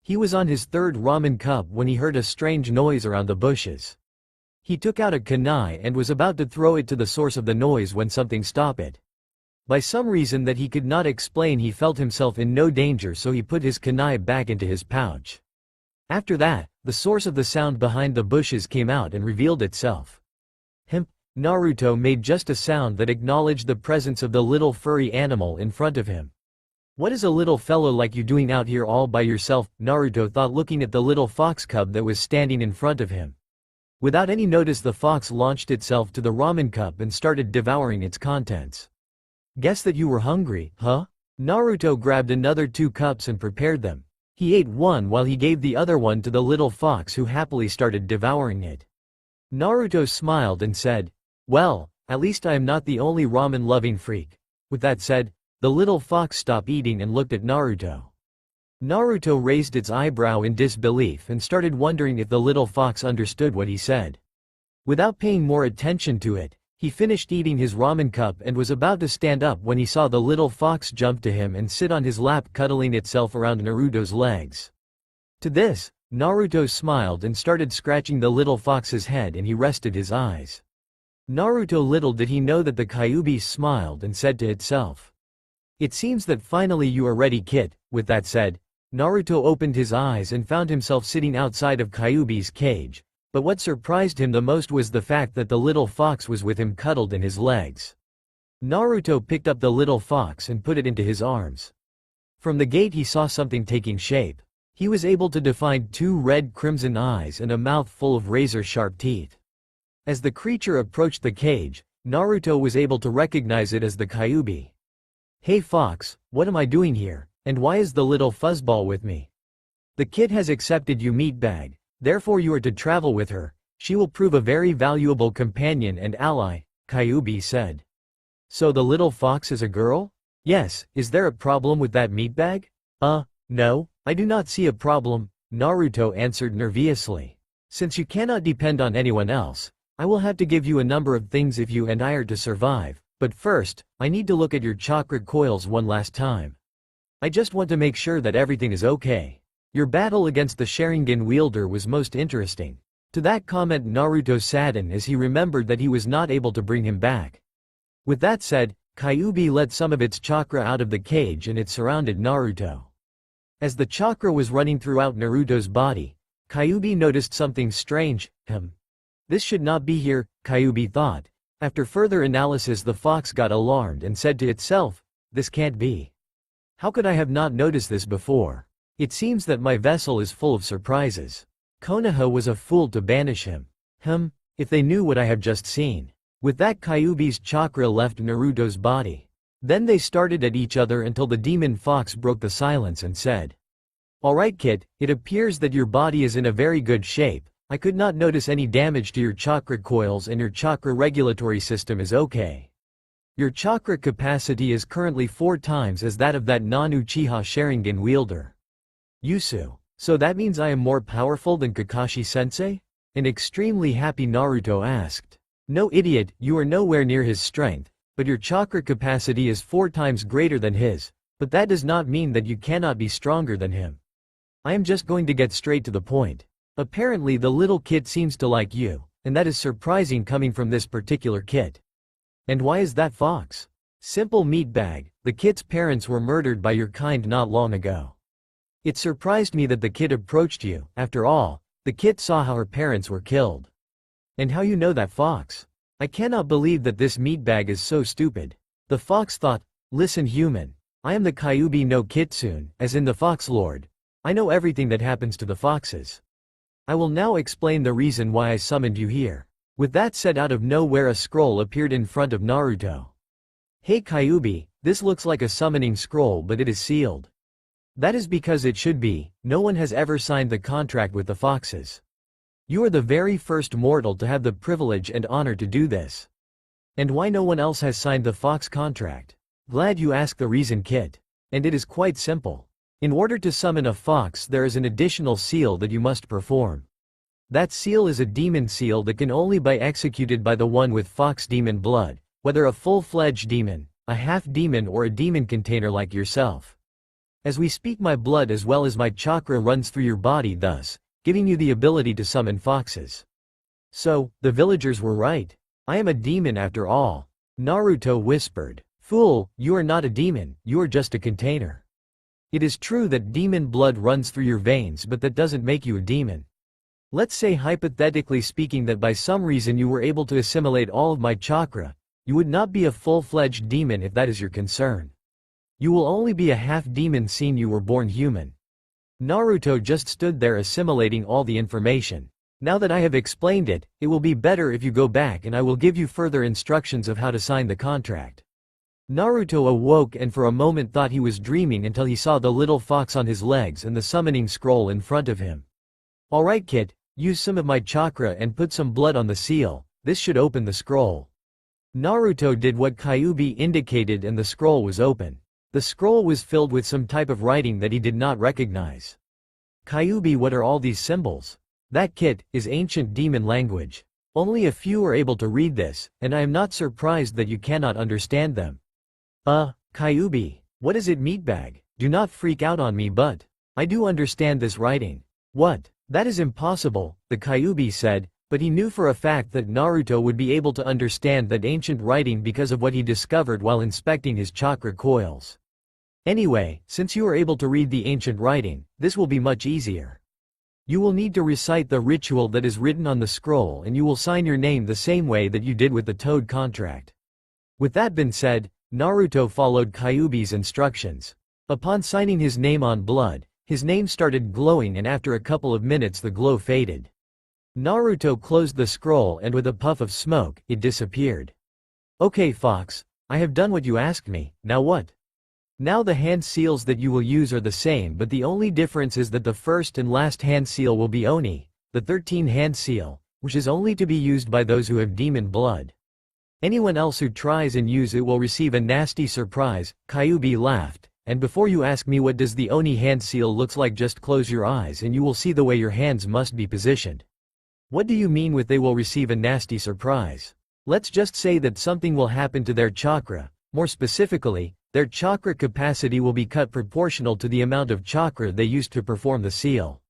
He was on his 3rd ramen cup when he heard a strange noise around the bushes. He took out a kunai and was about to throw it to the source of the noise when something stopped it. By some reason that he could not explain, he felt himself in no danger, so he put his kunai back into his pouch. After that, the source of the sound behind the bushes came out and revealed itself. Naruto made just a sound that acknowledged the presence of the little furry animal in front of him. "What is a little fellow like you doing out here all by yourself?" Naruto thought, looking at the little fox cub that was standing in front of him. Without any notice, the fox launched itself to the ramen cup and started devouring its contents. "Guess that you were hungry, huh?" Naruto grabbed another 2 cups and prepared them. He ate one while he gave the other one to the little fox, who happily started devouring it. Naruto smiled and said, "Well, at least I am not the only ramen-loving freak." With that said, the little fox stopped eating and looked at Naruto. Naruto raised its eyebrow in disbelief and started wondering if the little fox understood what he said. Without paying more attention to it, he finished eating his ramen cup and was about to stand up when he saw the little fox jump to him and sit on his lap, cuddling itself around Naruto's legs. To this, Naruto smiled and started scratching the little fox's head, and he rested his eyes. Naruto, little did he know that the Kyuubi smiled and said to itself, "It seems that finally you are ready, kid." With that said, Naruto opened his eyes and found himself sitting outside of Kyuubi's cage, but what surprised him the most was the fact that the little fox was with him, cuddled in his legs. Naruto picked up the little fox and put it into his arms. From the gate he saw something taking shape. He was able to define 2 red-crimson eyes and a mouth full of razor-sharp teeth. As the creature approached the cage, Naruto was able to recognize it as the Kyuubi. "Hey fox, what am I doing here, and why is the little fuzzball with me?" "The kid has accepted you, meatbag, therefore you are to travel with her. She will prove a very valuable companion and ally," Kyuubi said. "So the little fox is a girl?" "Yes, is there a problem with that, meatbag?" No, I do not see a problem," Naruto answered nervously. "Since you cannot depend on anyone else, I will have to give you a number of things if you and I are to survive, but first, I need to look at your chakra coils one last time. I just want to make sure that everything is okay. Your battle against the Sharingan wielder was most interesting." To that comment, Naruto saddened as he remembered that he was not able to bring him back. With that said, Kyuubi let some of its chakra out of the cage and it surrounded Naruto. As the chakra was running throughout Naruto's body, Kyuubi noticed something strange. This should not be here, Kyuubi thought. After further analysis, the fox got alarmed and said to itself, "This can't be. How could I have not noticed this before? It seems that my vessel is full of surprises. Konoha was a fool to banish him. If they knew what I have just seen." With that, Kyuubi's chakra left Naruto's body. Then they started at each other until the demon fox broke the silence and said, "Alright kid, it appears that your body is in a very good shape. I could not notice any damage to your chakra coils and your chakra regulatory system is okay. Your chakra capacity is currently 4 times as that of that non-Uchiha Sharingan wielder. Yusu. So that means I am more powerful than Kakashi-sensei?" An extremely happy Naruto asked. "No, idiot, you are nowhere near his strength, but your chakra capacity is 4 times greater than his, but that does not mean that you cannot be stronger than him. I am just going to get straight to the point. Apparently the little kid seems to like you, and that is surprising coming from this particular kid." "And why is that, fox?" "Simple, meatbag, the kid's parents were murdered by your kind not long ago. It surprised me that the kid approached you. After all, the kid saw how her parents were killed." "And how you know that, fox?" I cannot believe that this meatbag is so stupid. The fox thought, listen human. I am the Kyuubi no Kitsune, as in the Fox Lord. I know everything that happens to the foxes. I will now explain the reason why I summoned you here. With that said, out of nowhere a scroll appeared in front of Naruto. Hey Kyuubi, this looks like a summoning scroll but it is sealed. That is because it should be. No one has ever signed the contract with the foxes. You are the very first mortal to have the privilege and honor to do this. And why no one else has signed the fox contract? Glad you asked the reason, Kit. And it is quite simple. In order to summon a fox there is an additional seal that you must perform. That seal is a demon seal that can only be executed by the one with fox demon blood, whether a full-fledged demon, a half-demon or a demon container like yourself. As we speak, my blood as well as my chakra runs through your body, thus giving you the ability to summon foxes. So, the villagers were right. I am a demon after all. Naruto whispered. Fool, you are not a demon, you are just a container. It is true that demon blood runs through your veins, but that doesn't make you a demon. Let's say hypothetically speaking that by some reason you were able to assimilate all of my chakra, you would not be a full-fledged demon if that is your concern. You will only be a half-demon since you were born human. Naruto just stood there assimilating all the information. Now that I have explained it, it will be better if you go back and I will give you further instructions of how to sign the contract. Naruto awoke and for a moment thought he was dreaming until he saw the little fox on his legs and the summoning scroll in front of him. Alright Kit, use some of my chakra and put some blood on the seal, this should open the scroll. Naruto did what Kyuubi indicated and the scroll was open. The scroll was filled with some type of writing that he did not recognize. Kyuubi, what are all these symbols? That, Kit, is ancient demon language. Only a few are able to read this, and I am not surprised that you cannot understand them. Kyuubi, what is it, meatbag? Do not freak out on me, but I do understand this writing. What? That is impossible, the Kyuubi said, but he knew for a fact that Naruto would be able to understand that ancient writing because of what he discovered while inspecting his chakra coils. Anyway, since you are able to read the ancient writing, this will be much easier. You will need to recite the ritual that is written on the scroll and you will sign your name the same way that you did with the Toad contract. With that been said, Naruto followed Kyuubi's instructions. Upon signing his name on blood, his name started glowing and after a couple of minutes the glow faded. Naruto closed the scroll and with a puff of smoke, it disappeared. Okay Fox, I have done what you asked me, now what? Now the hand seals that you will use are the same, but the only difference is that the first and last hand seal will be Oni, the 13th hand seal, which is only to be used by those who have demon blood. Anyone else who tries and use it will receive a nasty surprise. Kyuubi laughed, and before you ask me what does the Oni hand seal looks like, just close your eyes and you will see the way your hands must be positioned. What do you mean with they will receive a nasty surprise? Let's just say that something will happen to their chakra, more specifically, their chakra capacity will be cut proportional to the amount of chakra they used to perform the seal.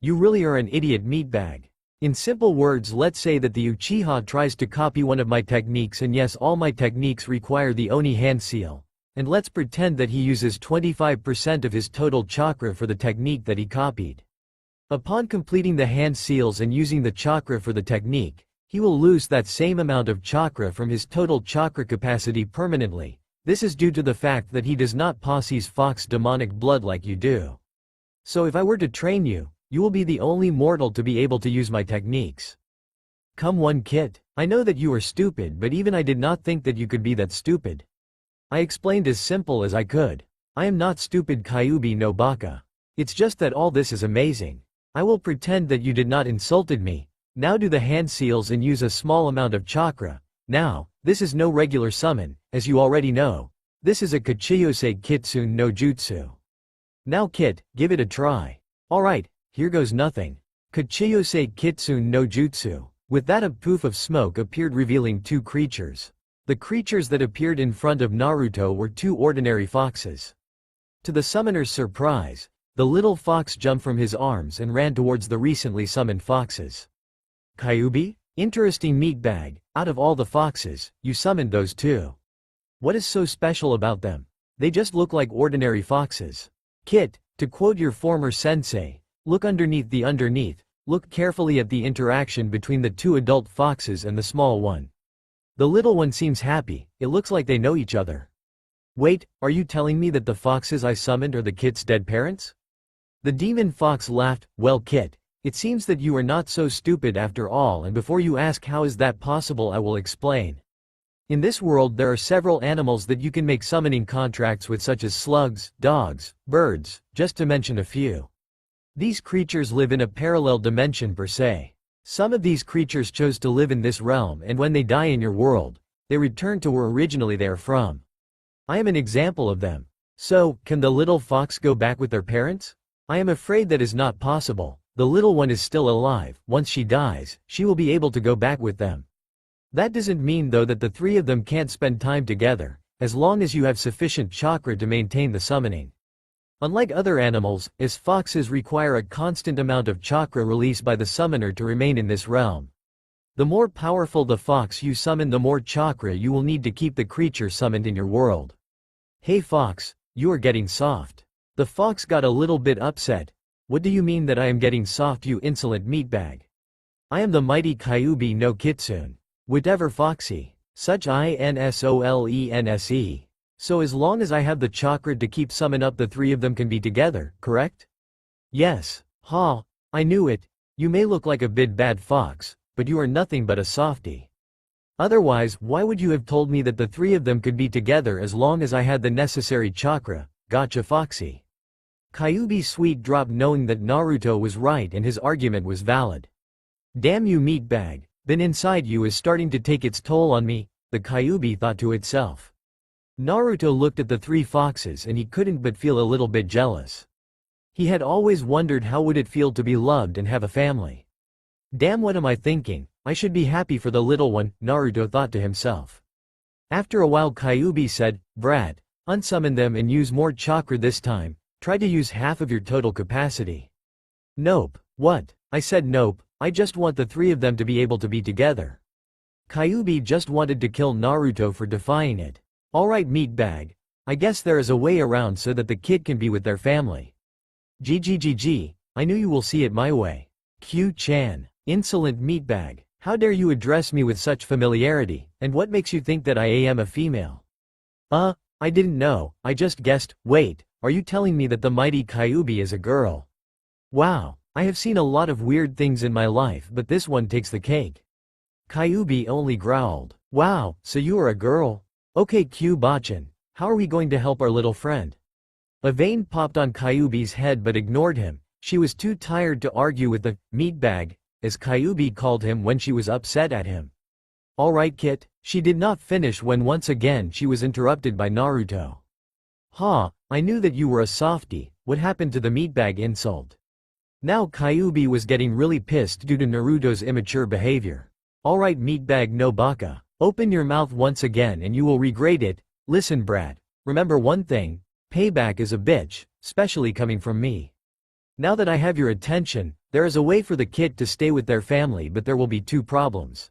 You really are an idiot, meatbag. In simple words, let's say that the Uchiha tries to copy one of my techniques, and yes, all my techniques require the Oni hand seal, and let's pretend that he uses 25% of his total chakra for the technique that he copied. Upon completing the hand seals and using the chakra for the technique, he will lose that same amount of chakra from his total chakra capacity permanently. This is due to the fact that he does not possess fox demonic blood like you do. So if I were to train you, you will be the only mortal to be able to use my techniques. Come on, Kit. I know that you are stupid, but even I did not think that you could be that stupid. I explained as simple as I could. I am not stupid, Kyuubi no Baka. It's just that all this is amazing. I will pretend that you did not insulted me. Now do the hand seals and use a small amount of chakra. Now, this is no regular summon, as you already know. This is a Kachiyose Kitsune no Jutsu. Now Kit, give it a try. Alright, here goes nothing. Kachiyose Kitsune no Jutsu. With that a poof of smoke appeared revealing two creatures. The creatures that appeared in front of Naruto were two ordinary foxes. To the summoner's surprise, the little fox jumped from his arms and ran towards the recently summoned foxes. Kyuubi? Interesting, meatbag. Out of all the foxes, you summoned those two. What is so special about them? They just look like ordinary foxes. Kit, to quote your former sensei, look underneath the underneath, look carefully at the interaction between the two adult foxes and the small one. The little one seems happy, it looks like they know each other. Wait, are you telling me that the foxes I summoned are the kit's dead parents? The demon fox laughed. Well kit, it seems that you are not so stupid after all, and before you ask how is that possible I will explain. In this world there are several animals that you can make summoning contracts with, such as slugs, dogs, birds, just to mention a few. These creatures live in a parallel dimension per se. Some of these creatures chose to live in this realm, and when they die in your world, they return to where originally they are from. I am an example of them. So, can the little fox go back with their parents? I am afraid that is not possible. The little one is still alive. Once she dies, she will be able to go back with them. That doesn't mean though that the three of them can't spend time together, as long as you have sufficient chakra to maintain the summoning. Unlike other animals, as foxes require a constant amount of chakra released by the summoner to remain in this realm. The more powerful the fox you summon, the more chakra you will need to keep the creature summoned in your world. Hey fox, you are getting soft. The fox got a little bit upset. What do you mean that I am getting soft, you insolent meatbag? I am the mighty Kyuubi no Kitsune. Whatever foxy. Such insolense. So as long as I have the chakra to keep summon up, the three of them can be together, correct? Yes. Ha, I knew it. You may look like a bit bad fox, but you are nothing but a softie. Otherwise, why would you have told me that the three of them could be together as long as I had the necessary chakra? Gotcha foxy. Kyuubi's sweet dropped, knowing that Naruto was right and his argument was valid. Damn you meatbag, then inside you is starting to take its toll on me, the Kyuubi thought to itself. Naruto looked at the three foxes and he couldn't but feel a little bit jealous. He had always wondered how would it feel to be loved and have a family. Damn, what am I thinking? I should be happy for the little one, Naruto thought to himself. After a while Kyuubi said, Brad, unsummon them and use more chakra this time. Try to use half of your total capacity. Nope. What? I said nope, I just want the three of them to be able to be together. Kyuubi just wanted to kill Naruto for defying it. Alright meatbag, I guess there is a way around so that the kid can be with their family. GGGG, I knew you will see it my way. Q-chan, insolent meatbag, how dare you address me with such familiarity, and what makes you think that I am a female? I didn't know, I just guessed. Wait, are you telling me that the mighty Kyuubi is a girl? Wow, I have seen a lot of weird things in my life, but this one takes the cake. Kyuubi only growled. Wow, so you are a girl? Okay Q-bachan, how are we going to help our little friend? A vein popped on Kyuubi's head but ignored him. She was too tired to argue with the meatbag, as Kyuubi called him when she was upset at him. Alright kit, she did not finish when once again she was interrupted by Naruto. Ha, I knew that you were a softie, what happened to the meatbag insult? Now Kyuubi was getting really pissed due to Naruto's immature behavior. Alright meatbag no baka. Open your mouth once again and you will regret it. Listen Brad, remember one thing, payback is a bitch, especially coming from me. Now that I have your attention, there is a way for the kid to stay with their family, but there will be two problems.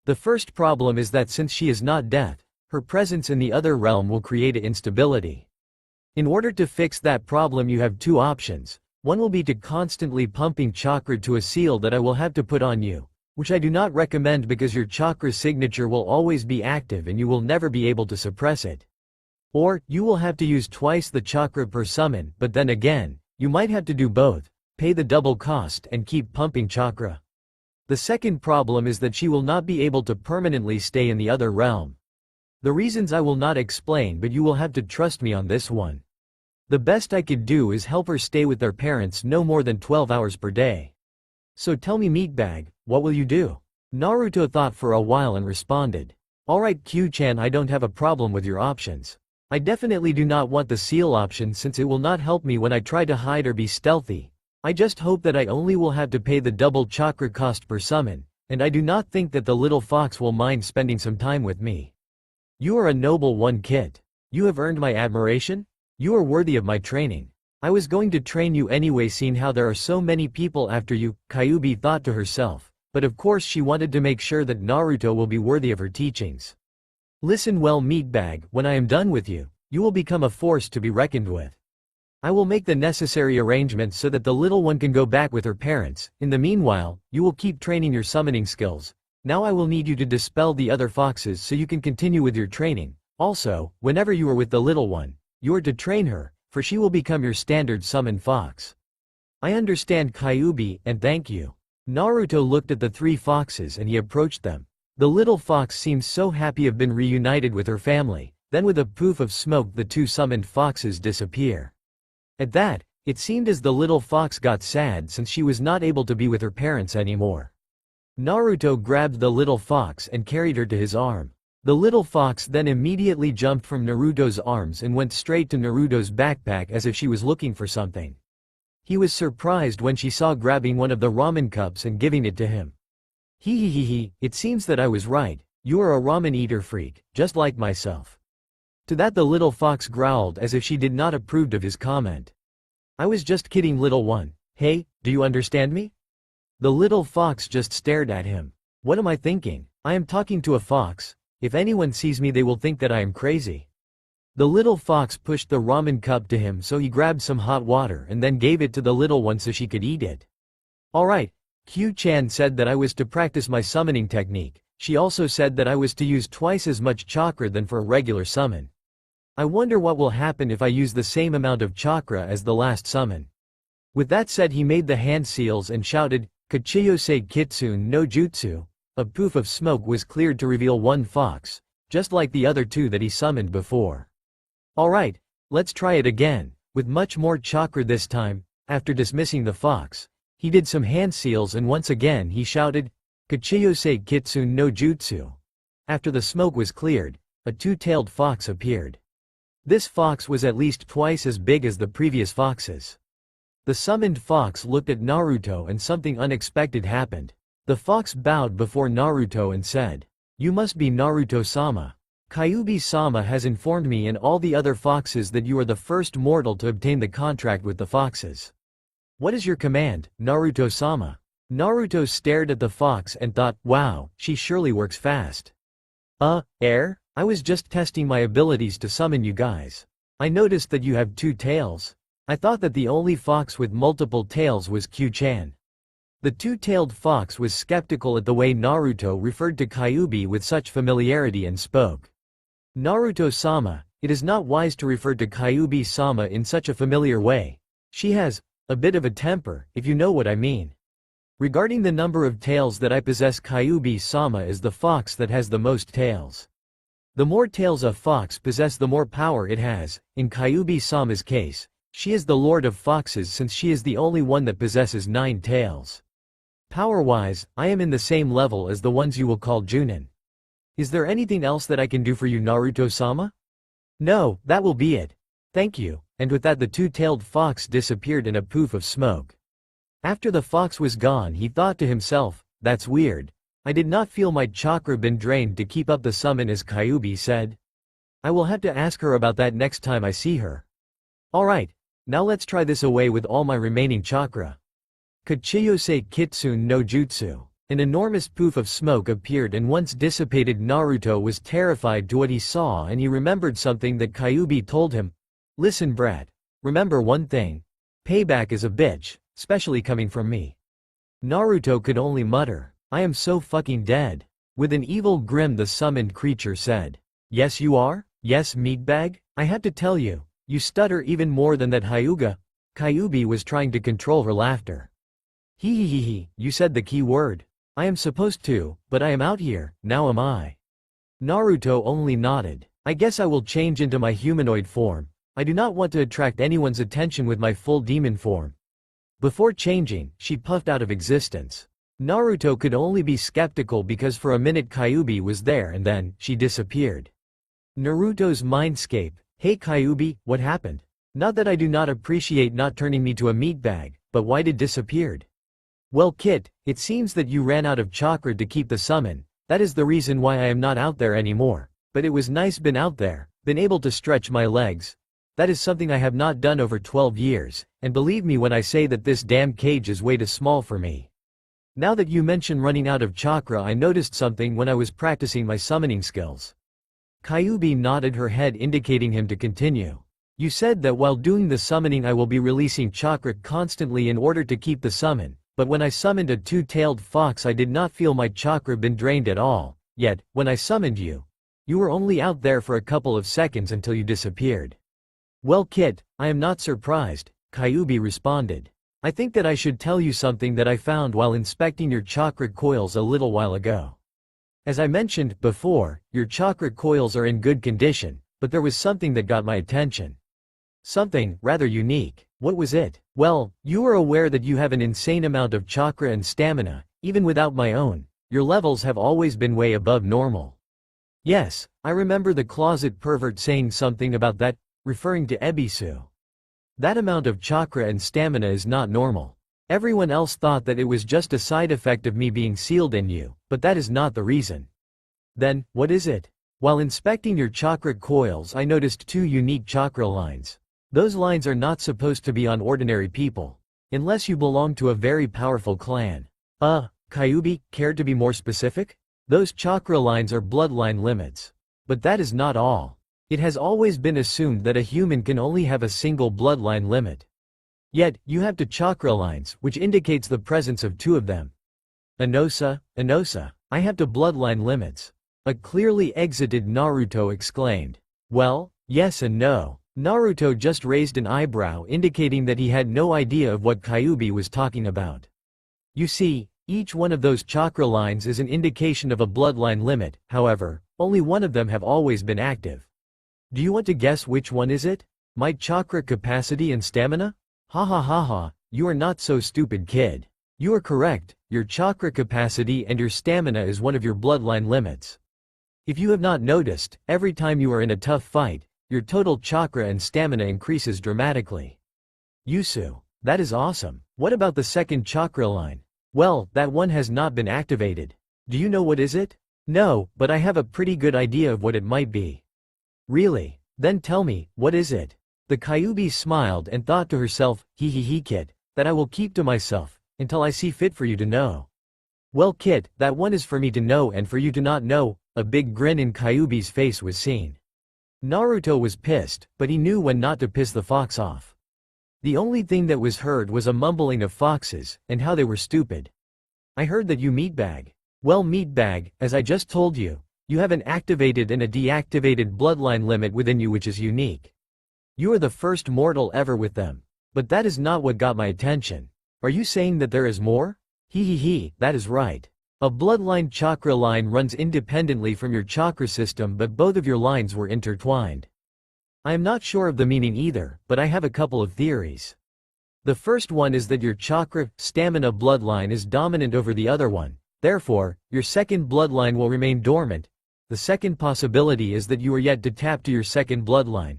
The first problem is that since she is not death, her presence in the other realm will create instability. In order to fix that problem you have two options. One will be to constantly pumping chakra to a seal that I will have to put on you, which I do not recommend because your chakra signature will always be active and you will never be able to suppress it. Or, you will have to use twice the chakra per summon, but then again, you might have to do both, pay the double cost and keep pumping chakra. The second problem is that she will not be able to permanently stay in the other realm. The reasons I will not explain, but you will have to trust me on this one. The best I could do is help her stay with their parents no more than 12 hours per day. So tell me meatbag, what will you do? Naruto thought for a while and responded. Alright Q-chan, I don't have a problem with your options. I definitely do not want the seal option since it will not help me when I try to hide or be stealthy. I just hope that I only will have to pay the double chakra cost per summon, and I do not think that the little fox will mind spending some time with me. You are a noble one kid. You have earned my admiration? You are worthy of my training. I was going to train you anyway, seeing how there are so many people after you, Kyuubi thought to herself, but of course she wanted to make sure that Naruto will be worthy of her teachings. Listen well meatbag, when I am done with you, you will become a force to be reckoned with. I will make the necessary arrangements so that the little one can go back with her parents. In the meanwhile, you will keep training your summoning skills. Now I will need you to dispel the other foxes so you can continue with your training. Also, whenever you are with the little one, you are to train her, for she will become your standard summon fox. I understand, Kyuubi, and thank you. Naruto looked at the three foxes and he approached them. The little fox seemed so happy to have been reunited with her family, then with a poof of smoke the two summoned foxes disappear. At that, it seemed as the little fox got sad since she was not able to be with her parents anymore. Naruto grabbed the little fox and carried her to his arm. The little fox then immediately jumped from Naruto's arms and went straight to Naruto's backpack as if she was looking for something. He was surprised when she saw grabbing one of the ramen cups and giving it to him. He, it seems that I was right, you are a ramen eater freak, just like myself. To that the little fox growled as if she did not approve of his comment. I was just kidding, little one. Hey, do you understand me? The little fox just stared at him. What am I thinking? I am talking to a fox. If anyone sees me they will think that I am crazy. The little fox pushed the ramen cup to him, so he grabbed some hot water and then gave it to the little one so she could eat it. Alright, Q-chan said that I was to practice my summoning technique. She also said that I was to use twice as much chakra than for a regular summon. I wonder what will happen if I use the same amount of chakra as the last summon. With that said, he made the hand seals and shouted, Kachiyose Kitsune no Jutsu. A poof of smoke was cleared to reveal one fox, just like the other two that he summoned before. Alright, let's try it again, with much more chakra this time. After dismissing the fox, he did some hand seals and once again he shouted, Kachiyose Kitsune no Jutsu. After the smoke was cleared, a two-tailed fox appeared. This fox was at least twice as big as the previous foxes. The summoned fox looked at Naruto and something unexpected happened. The fox bowed before Naruto and said, You must be Naruto-sama. Kyuubi-sama has informed me and all the other foxes that you are the first mortal to obtain the contract with the foxes. What is your command, Naruto-sama? Naruto stared at the fox and thought, wow, she surely works fast. Air? I was just testing my abilities to summon you guys. I noticed that you have two tails. I thought that the only fox with multiple tails was Q-chan. The two-tailed fox was skeptical at the way Naruto referred to Kyuubi with such familiarity and spoke. Naruto-sama, it is not wise to refer to Kyuubi-sama in such a familiar way. She has a bit of a temper, if you know what I mean. Regarding the number of tails that I possess, Kyuubi-sama is the fox that has the most tails. The more tails a fox possesses, the more power it has. In Kyuubi-sama's case, she is the lord of foxes since she is the only one that possesses 9 tails. Power-wise, I am in the same level as the ones you will call Junin. Is there anything else that I can do for you, Naruto-sama? No, that will be it. Thank you. And with that the two-tailed fox disappeared in a poof of smoke. After the fox was gone, he thought to himself, that's weird. I did not feel my chakra been drained to keep up the summon as Kyuubi said. I will have to ask her about that next time I see her. Alright, now let's try this away with all my remaining chakra. Kachiyose Kitsune no Jutsu. An enormous poof of smoke appeared and once dissipated. Naruto was terrified to what he saw and he remembered something that Kyuubi told him. Listen brat. Remember one thing. Payback is a bitch, especially coming from me. Naruto could only mutter, I am so fucking dead. With an evil grin the summoned creature said. Yes you are? Yes meatbag? I had to tell you. You stutter even more than that Hyuga. Kyuubi was trying to control her laughter. He, you said the key word. I am supposed to, but I am out here, now am I. Naruto only nodded. I guess I will change into my humanoid form. I do not want to attract anyone's attention with my full demon form. Before changing, she puffed out of existence. Naruto could only be skeptical because for a minute Kyuubi was there and then, she disappeared. Naruto's mindscape. Hey Kyuubi, what happened? Not that I do not appreciate not turning me to a meatbag, but why did disappeared? Well Kit, it seems that you ran out of chakra to keep the summon. That is the reason why I am not out there anymore. But it was nice been out there, been able to stretch my legs. That is something I have not done over 12 years, and believe me when I say that this damn cage is way too small for me. Now that you mention running out of chakra, I noticed something when I was practicing my summoning skills. Kyuubi nodded her head indicating him to continue. You said that while doing the summoning I will be releasing chakra constantly in order to keep the summon, but when I summoned a two-tailed fox I did not feel my chakra been drained at all, yet, when I summoned you, you were only out there for a couple of seconds until you disappeared. Well Kit, I am not surprised, Kyuubi responded. I think that I should tell you something that I found while inspecting your chakra coils a little while ago. As I mentioned before, your chakra coils are in good condition, but there was something that got my attention. Something rather unique. What was it? Well, you are aware that you have an insane amount of chakra and stamina, even without my own. Your levels have always been way above normal. Yes, I remember the closet pervert saying something about that, referring to Ebisu. That amount of chakra and stamina is not normal. Everyone else thought that it was just a side effect of me being sealed in you, but that is not the reason. Then, what is it? While inspecting your chakra coils I noticed two unique chakra lines. Those lines are not supposed to be on ordinary people. Unless you belong to a very powerful clan. Kyuubi, care to be more specific? Those chakra lines are bloodline limits. But that is not all. It has always been assumed that a human can only have a single bloodline limit. Yet, you have two chakra lines, which indicates the presence of two of them. Inosa, I have two bloodline limits. A clearly exited Naruto exclaimed. Well, yes and no. Naruto just raised an eyebrow indicating that he had no idea of what Kyuubi was talking about. You see, each one of those chakra lines is an indication of a bloodline limit, however, only one of them have always been active. Do you want to guess which one is it? My chakra capacity and stamina? Ha ha ha ha, you are not so stupid kid. You are correct, your chakra capacity and your stamina is one of your bloodline limits. If you have not noticed, every time you are in a tough fight, your total chakra and stamina increases dramatically. Yusu, that is awesome. What about the second chakra line? Well, that one has not been activated. Do you know what is it? No, but I have a pretty good idea of what it might be. Really? Then tell me, what is it? The Kyuubi smiled and thought to herself, Kid, that I will keep to myself, until I see fit for you to know. Well Kid, that one is for me to know and for you to not know. A big grin in Kyuubi's face was seen. Naruto was pissed, but he knew when not to piss the fox off. The only thing that was heard was a mumbling of foxes, and how they were stupid. I heard that you meatbag. Well meatbag, as I just told you, you have an activated and a deactivated bloodline limit within you which is unique. You are the first mortal ever with them. But that is not what got my attention. Are you saying that there is more? That is right. A bloodline chakra line runs independently from your chakra system, but both of your lines were intertwined. I am not sure of the meaning either, but I have a couple of theories. The first one is that your chakra, stamina bloodline is dominant over the other one, therefore, your second bloodline will remain dormant. The second possibility is that you are yet to tap to your second bloodline.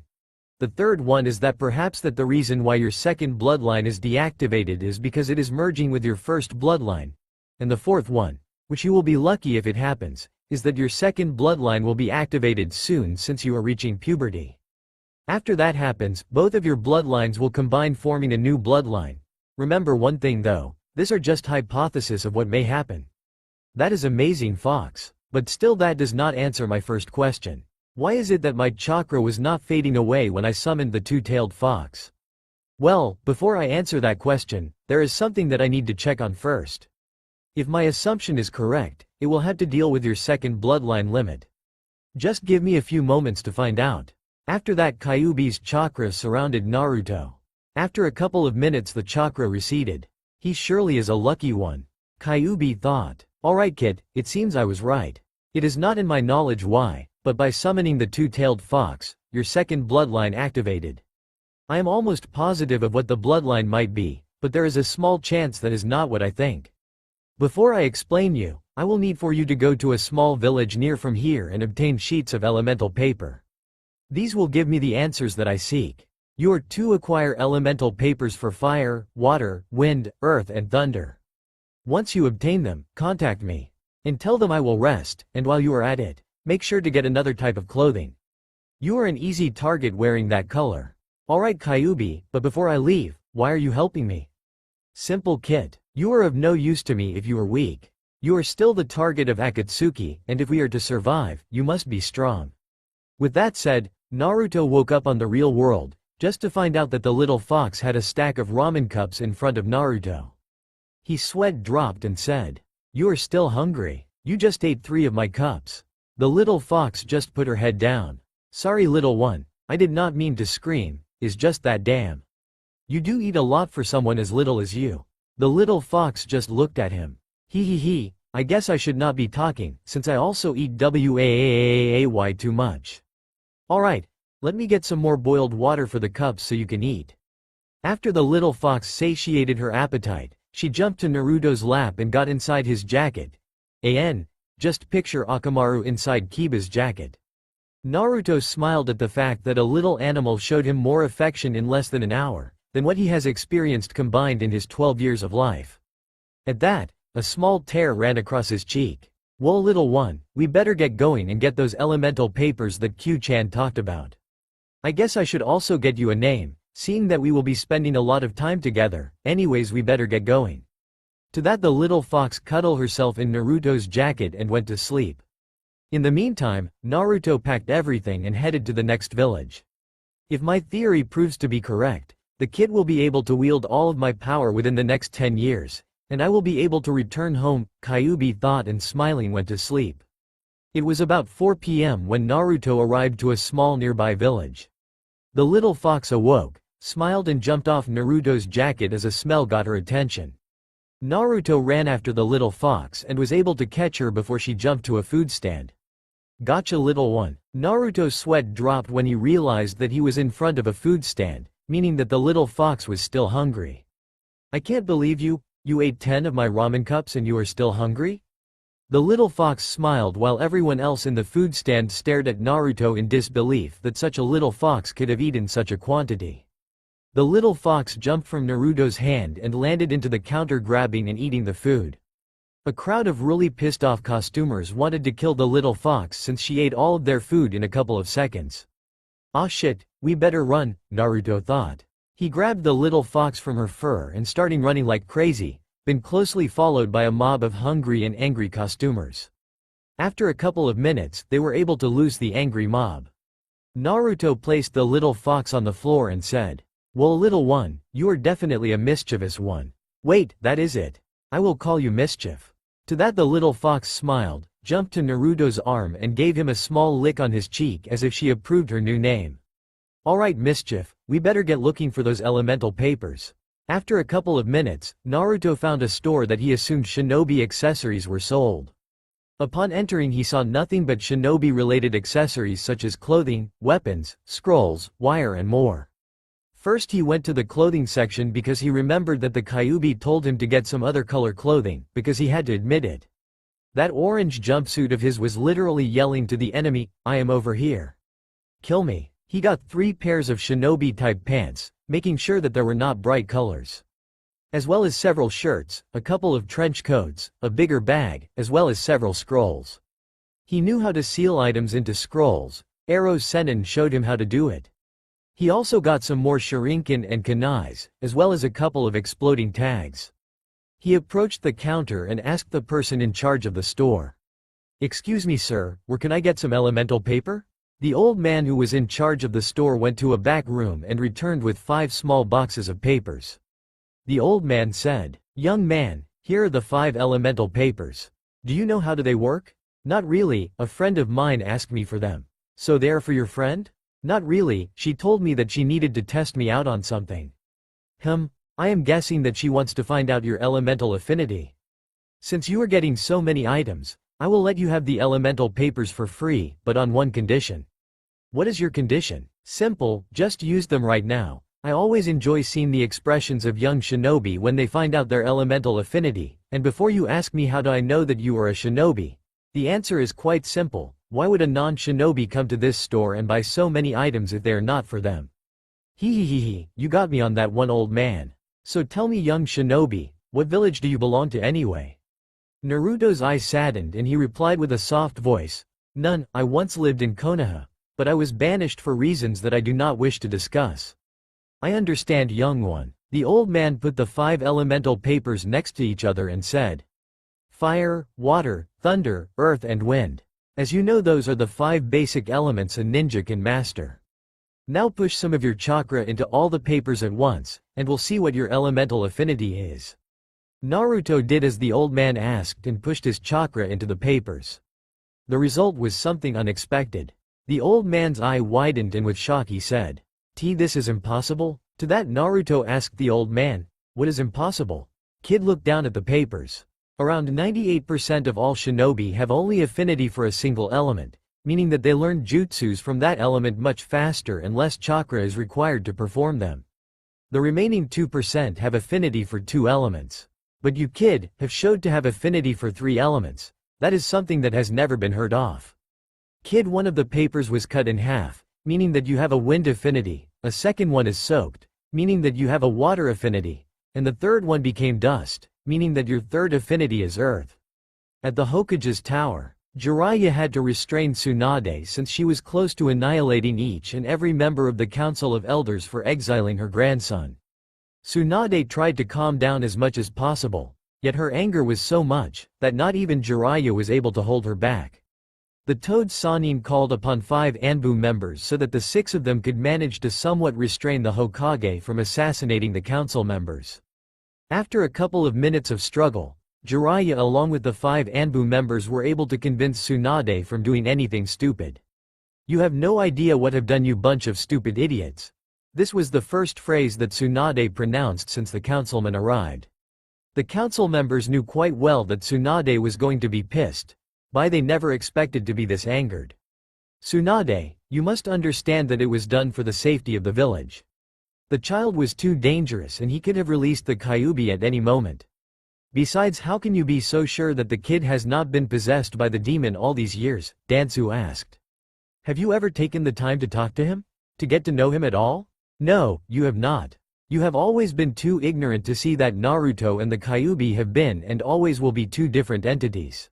The third one is that perhaps that the reason why your second bloodline is deactivated is because it is merging with your first bloodline. And the fourth one, which you will be lucky if it happens, is that your second bloodline will be activated soon since you are reaching puberty. After that happens, both of your bloodlines will combine forming a new bloodline. Remember one thing though, these are just hypotheses of what may happen. That is amazing Fox, but still that does not answer my first question. Why is it that my chakra was not fading away when I summoned the two-tailed fox? Well, before I answer that question, there is something that I need to check on first. If my assumption is correct, it will have to deal with your second bloodline limit. Just give me a few moments to find out. After that Kyuubi's chakra surrounded Naruto. After a couple of minutes the chakra receded. He surely is a lucky one. Kyuubi thought. Alright kid, it seems I was right. It is not in my knowledge why, but by summoning the two-tailed fox, your second bloodline activated. I am almost positive of what the bloodline might be, but there is a small chance that is not what I think. Before I explain you, I will need for you to go to a small village near from here and obtain sheets of elemental paper. These will give me the answers that I seek. You are to acquire elemental papers for fire, water, wind, earth and thunder. Once you obtain them, contact me. And tell them I will rest, and while you are at it, make sure to get another type of clothing. You are an easy target wearing that color. Alright Kyuubi, but before I leave, why are you helping me? Simple kid. You are of no use to me if you are weak. You are still the target of Akatsuki, and if we are to survive, you must be strong. With that said, Naruto woke up on the real world, just to find out that the little fox had a stack of ramen cups in front of Naruto. His sweat dropped and said, "You are still hungry. You just ate 3 of my cups." The little fox just put her head down. "Sorry little one, I did not mean to scream, it's just that damn. You do eat a lot for someone as little as you." The little fox just looked at him. He, I guess I should not be talking, since I also eat way too much. Alright, let me get some more boiled water for the cups so you can eat. After the little fox satiated her appetite, she jumped to Naruto's lap and got inside his jacket. Just picture Akamaru inside Kiba's jacket. Naruto smiled at the fact that a little animal showed him more affection in less than an hour than what he has experienced combined in his 12 years of life. At that, a small tear ran across his cheek. "Whoa little one, we better get going and get those elemental papers that Q-chan talked about. I guess I should also get you a name, seeing that we will be spending a lot of time together, anyways we better get going." To that the little fox cuddled herself in Naruto's jacket and went to sleep. In the meantime, Naruto packed everything and headed to the next village. If my theory proves to be correct, the kid will be able to wield all of my power within the next 10 years, and I will be able to return home, Kyuubi thought and smiling went to sleep. It was about 4 p.m. when Naruto arrived to a small nearby village. The little fox awoke, smiled and jumped off Naruto's jacket as a smell got her attention. Naruto ran after the little fox and was able to catch her before she jumped to a food stand. "Gotcha little one." Naruto's sweat dropped when he realized that he was in front of a food stand, meaning that the little fox was still hungry. "I can't believe you ate 10 of my ramen cups and you are still hungry?" The little fox smiled while everyone else in the food stand stared at Naruto in disbelief that such a little fox could have eaten such a quantity. The little fox jumped from Naruto's hand and landed into the counter grabbing and eating the food. A crowd of really pissed off costumers wanted to kill the little fox since she ate all of their food in a couple of seconds. "Aw shit, we better run," Naruto thought. He grabbed the little fox from her fur and started running like crazy, been closely followed by a mob of hungry and angry costumers. After a couple of minutes, they were able to lose the angry mob. Naruto placed the little fox on the floor and said, "Well little one, you are definitely a mischievous one. Wait, that is it. I will call you Mischief." To that the little fox smiled, jumped to Naruto's arm and gave him a small lick on his cheek as if she approved her new name. "Alright Mischief, we better get looking for those elemental papers." After a couple of minutes, Naruto found a store that he assumed shinobi accessories were sold. Upon entering he saw nothing but shinobi-related accessories such as clothing, weapons, scrolls, wire and more. First he went to the clothing section because he remembered that the Kyuubi told him to get some other color clothing, because he had to admit it. That orange jumpsuit of his was literally yelling to the enemy, "I am over here. Kill me." He got 3 pairs of shinobi-type pants, making sure that there were not bright colors. As well as several shirts, a couple of trench coats, a bigger bag, as well as several scrolls. He knew how to seal items into scrolls. Arrow Sennin showed him how to do it. He also got some more shuriken and kunais, as well as a couple of exploding tags. He approached the counter and asked the person in charge of the store, "Excuse me sir, where can I get some elemental paper?" The old man who was in charge of the store went to a back room and returned with 5 small boxes of papers. The old man said, "Young man, here are the 5 elemental papers. Do you know how do they work?" "Not really, a friend of mine asked me for them." "So they are for your friend?" "Not really, she told me that she needed to test me out on something." I am guessing that she wants to find out your elemental affinity. Since you are getting so many items, I will let you have the elemental papers for free, but on one condition." "What is your condition?" "Simple, just use them right now. I always enjoy seeing the expressions of young shinobi when they find out their elemental affinity, and before you ask me how do I know that you are a shinobi, the answer is quite simple. Why would a non-shinobi come to this store and buy so many items if they are not for them?" He, you got me on that one old man. So tell me young shinobi, what village do you belong to anyway? Naruto's eyes saddened and he replied with a soft voice, "None, I once lived in Konoha, but I was banished for reasons that I do not wish to discuss." "I understand young one." The old man put the 5 elemental papers next to each other and said, "Fire, water, thunder, earth and wind. As you know those are the 5 basic elements a ninja can master. Now push some of your chakra into all the papers at once, and we'll see what your elemental affinity is." Naruto did as the old man asked and pushed his chakra into the papers. The result was something unexpected. The old man's eye widened and with shock he said, This is impossible?" To that Naruto asked the old man, "What is impossible?" Kid looked down at the papers. Around 98% of all shinobi have only affinity for a single element, meaning that they learn jutsus from that element much faster and less chakra is required to perform them. The remaining 2% have affinity for 2 elements. But you, kid, have showed to have affinity for 3 elements. That is something that has never been heard of. Kid, one of the papers was cut in half, meaning that you have a wind affinity, a second one is soaked, meaning that you have a water affinity, and the third one became dust, meaning that your third affinity is earth. At the Hokage's tower, Jiraiya had to restrain Tsunade since she was close to annihilating each and every member of the Council of Elders for exiling her grandson. Tsunade tried to calm down as much as possible, yet her anger was so much that not even Jiraiya was able to hold her back. The Toad Sannin called upon 5 Anbu members so that the 6 of them could manage to somewhat restrain the Hokage from assassinating the council members. After a couple of minutes of struggle, Jiraiya along with the 5 Anbu members were able to convince Tsunade from doing anything stupid. "You have no idea what have done, you bunch of stupid idiots." This was the first phrase that Tsunade pronounced since the councilman arrived. The council members knew quite well that Tsunade was going to be pissed. They never expected to be this angered. "Tsunade, you must understand that it was done for the safety of the village. The child was too dangerous and he could have released the Kyuubi at any moment. Besides, how can you be so sure that the kid has not been possessed by the demon all these years?" Dansu asked. "Have you ever taken the time to talk to him? To get to know him at all?" "No, you have not. You have always been too ignorant to see that Naruto and the Kyuubi have been and always will be 2 different entities.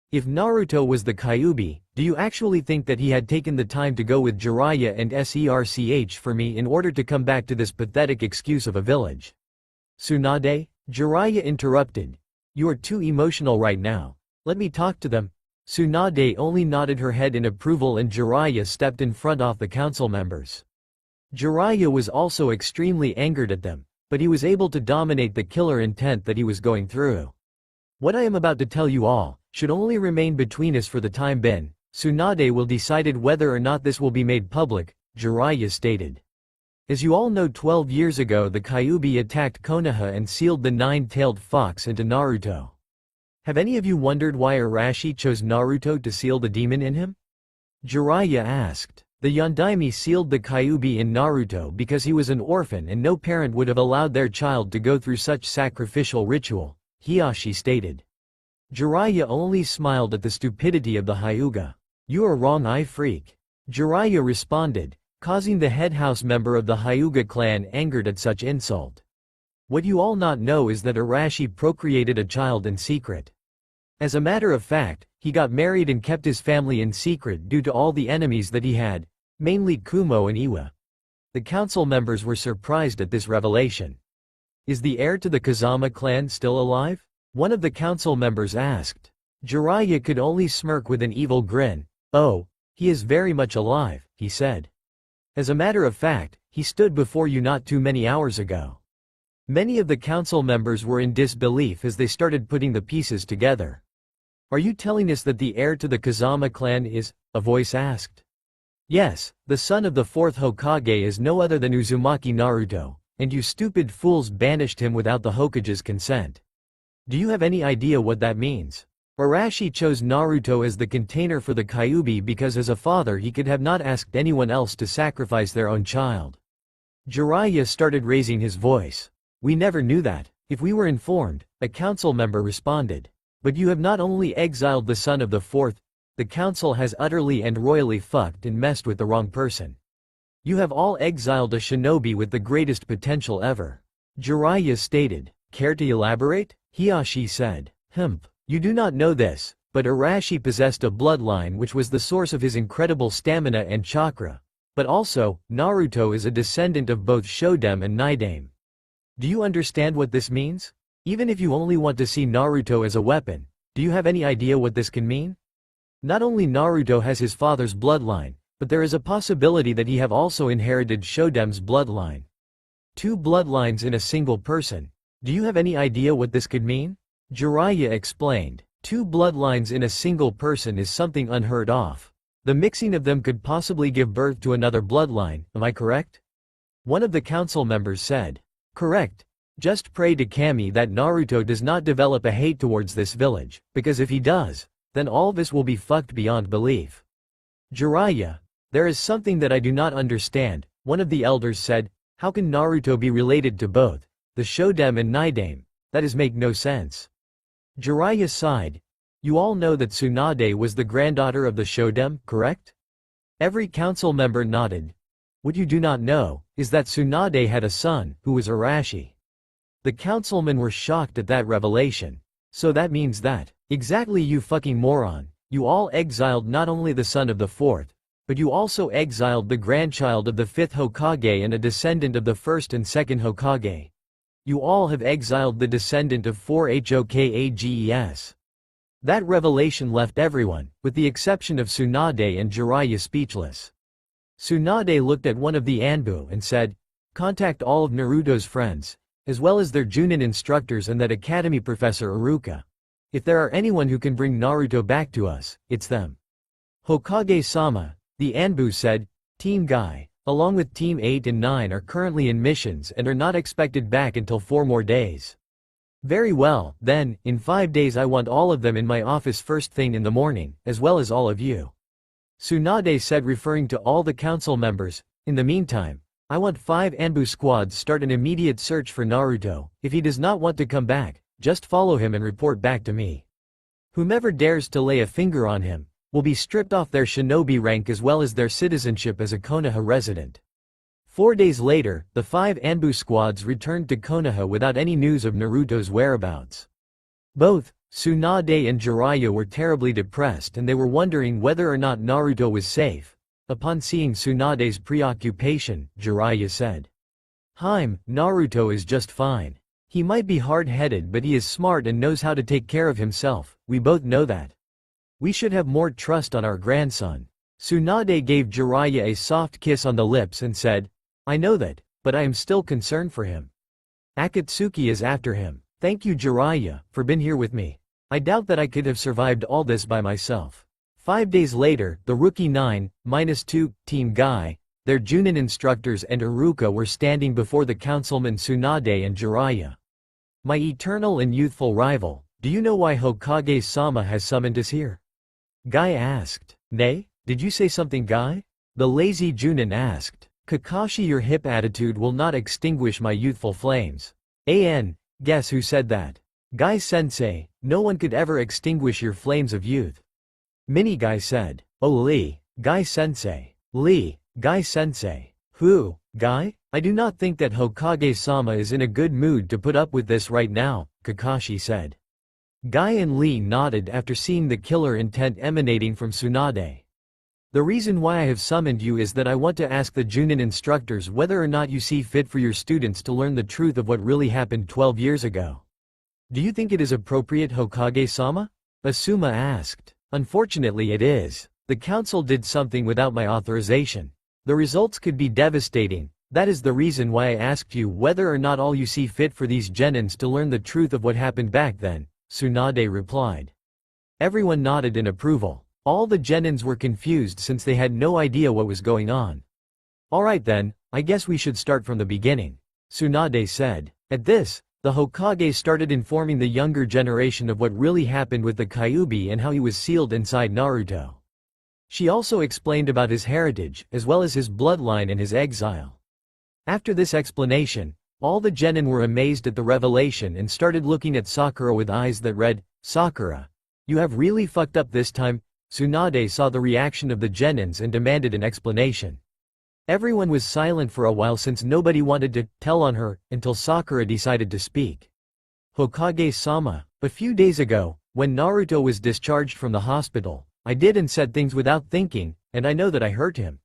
If Naruto was the Kyuubi, do you actually think that he had taken the time to go with Jiraiya and Serch for me in order to come back to this pathetic excuse of a village?" "Tsunade," Jiraiya interrupted, "you are too emotional right now. Let me talk to them." Tsunade only nodded her head in approval and Jiraiya stepped in front of the council members. Jiraiya was also extremely angered at them, but he was able to dominate the killer intent that he was going through. "What I am about to tell you all should only remain between us for the time being. Tsunade will decide whether or not this will be made public," Jiraiya stated. "As you all know, 12 years ago the Kyuubi attacked Konoha and sealed the 9-tailed fox into Naruto. Have any of you wondered why Arashi chose Naruto to seal the demon in him?" Jiraiya asked. "The Yondaime sealed the Kyuubi in Naruto because he was an orphan and no parent would have allowed their child to go through such sacrificial ritual," Hiashi stated. Jiraiya only smiled at the stupidity of the Hyuga. "You are wrong, eye freak," Jiraiya responded, causing the head house member of the Hyuga clan angered at such insult. "What you all not know is that Arashi procreated a child in secret. As a matter of fact, he got married and kept his family in secret due to all the enemies that he had, mainly Kumo and Iwa." The council members were surprised at this revelation. "Is the heir to the Kazama clan still alive?" one of the council members asked. Jiraiya could only smirk with an evil grin. "Oh, he is very much alive," he said. "As a matter of fact, he stood before you not too many hours ago." Many of the council members were in disbelief as they started putting the pieces together. "Are you telling us that the heir to the Kazama clan is?" a voice asked. "Yes, the son of the 4th Hokage is no other than Uzumaki Naruto, and you stupid fools banished him without the Hokage's consent. Do you have any idea what that means? Arashi chose Naruto as the container for the Kyuubi because as a father he could have not asked anyone else to sacrifice their own child." Jiraiya started raising his voice. "We never knew that. If we were informed," a council member responded. "But you have not only exiled the son of the 4th, the council has utterly and royally fucked and messed with the wrong person. You have all exiled a shinobi with the greatest potential ever," Jiraiya stated. "Care to elaborate?" Hiashi said. You do not know this, but Arashi possessed a bloodline which was the source of his incredible stamina and chakra. But also, Naruto is a descendant of both Shodem and Nidame. Do you understand what this means? Even if you only want to see Naruto as a weapon, do you have any idea what this can mean? Not only Naruto has his father's bloodline, but there is a possibility that he have also inherited Shodem's bloodline. 2 bloodlines in a single person. Do you have any idea what this could mean? Jiraiya explained. 2 bloodlines in a single person is something unheard of. The mixing of them could possibly give birth to another bloodline, am I correct? One of the council members said. Correct. Just pray to Kami that Naruto does not develop a hate towards this village, because if he does, then all of us will be fucked beyond belief. Jiraiya, there is something that I do not understand, one of the elders said. How can Naruto be related to both the Shodem and Nidame? That is make no sense. Jiraiya sighed. You all know that Tsunade was the granddaughter of the Shodem, correct? Every council member nodded. What you do not know is that Tsunade had a son, who was Arashi. The councilmen were shocked at that revelation. So that means that, exactly you fucking moron, you all exiled not only the son of the 4th, but you also exiled the grandchild of the 5th Hokage and a descendant of the 1st and 2nd Hokage. You all have exiled the descendant of 4 Hokages. That revelation left everyone, with the exception of Tsunade and Jiraiya, speechless. Tsunade looked at one of the Anbu and said, contact all of Naruto's friends, as well as their Junin instructors and that academy professor Iruka. If there are anyone who can bring Naruto back to us, it's them. Hokage-sama, the Anbu said, Team Guy, along with Team 8 and 9 are currently in missions and are not expected back until 4 more days. Very well, then, in 5 days I want all of them in my office first thing in the morning, as well as all of you. Tsunade said, referring to all the council members. In the meantime, I want 5 Anbu squads start an immediate search for Naruto. If he does not want to come back, just follow him and report back to me. Whomever dares to lay a finger on him will be stripped off their shinobi rank as well as their citizenship as a Konoha resident. 4 days later, the 5 Anbu squads returned to Konoha without any news of Naruto's whereabouts. Both Tsunade and Jiraiya were terribly depressed and they were wondering whether or not Naruto was safe. Upon seeing Tsunade's preoccupation, Jiraiya said, Naruto is just fine. He might be hard-headed but he is smart and knows how to take care of himself, we both know that. We should have more trust on our grandson. Tsunade gave Jiraiya a soft kiss on the lips and said, I know that, but I am still concerned for him. Akatsuki is after him. Thank you Jiraiya, for being here with me. I doubt that I could have survived all this by myself. 5 days later, the rookie 9-2, Team Guy, their Junin instructors and Iruka were standing before the councilmen Tsunade and Jiraiya. My eternal and youthful rival, do you know why Hokage-sama has summoned us here? Guy asked. Nay? Did you say something Guy? The lazy Junin asked. Kakashi, your hip attitude will not extinguish my youthful flames. Guess who said that? Guy-sensei, no one could ever extinguish your flames of youth. Mini Guy said. Oh Lee, Guy-sensei. Lee, Guy-sensei. Who? Guy? I do not think that Hokage-sama is in a good mood to put up with this right now, Kakashi said. Guy and Lee nodded after seeing the killer intent emanating from Tsunade. The reason why I have summoned you is that I want to ask the Junin instructors whether or not you see fit for your students to learn the truth of what really happened 12 years ago. Do you think it is appropriate, Hokage-sama? Asuma asked. Unfortunately it is. The council did something without my authorization. The results could be devastating. That is the reason why I asked you whether or not all you see fit for these genins to learn the truth of what happened back then, Tsunade replied. Everyone nodded in approval. All the genins were confused since they had no idea what was going on. Alright then, I guess we should start from the beginning, Tsunade said. At this, the Hokage started informing the younger generation of what really happened with the Kyuubi and how he was sealed inside Naruto. She also explained about his heritage, as well as his bloodline and his exile. After this explanation, all the genin were amazed at the revelation and started looking at Sakura with eyes that read, Sakura, you have really fucked up this time. Tsunade saw the reaction of the genins and demanded an explanation. Everyone was silent for a while since nobody wanted to tell on her until Sakura decided to speak. Hokage-sama, a few days ago, when Naruto was discharged from the hospital, I did and said things without thinking, and I know that I hurt him.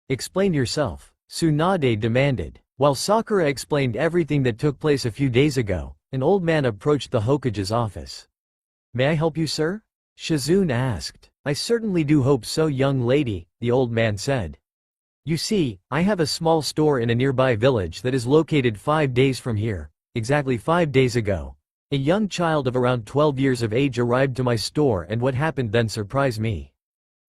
Explain yourself, Tsunade demanded. While Sakura explained everything that took place a few days ago, an old man approached the Hokage's office. May I help you, sir? Shizune asked. I certainly do hope so, young lady, the old man said. You see, I have a small store in a nearby village that is located 5 days from here. exactly 5 days ago. A young child of around 12 years of age arrived to my store and what happened then surprised me.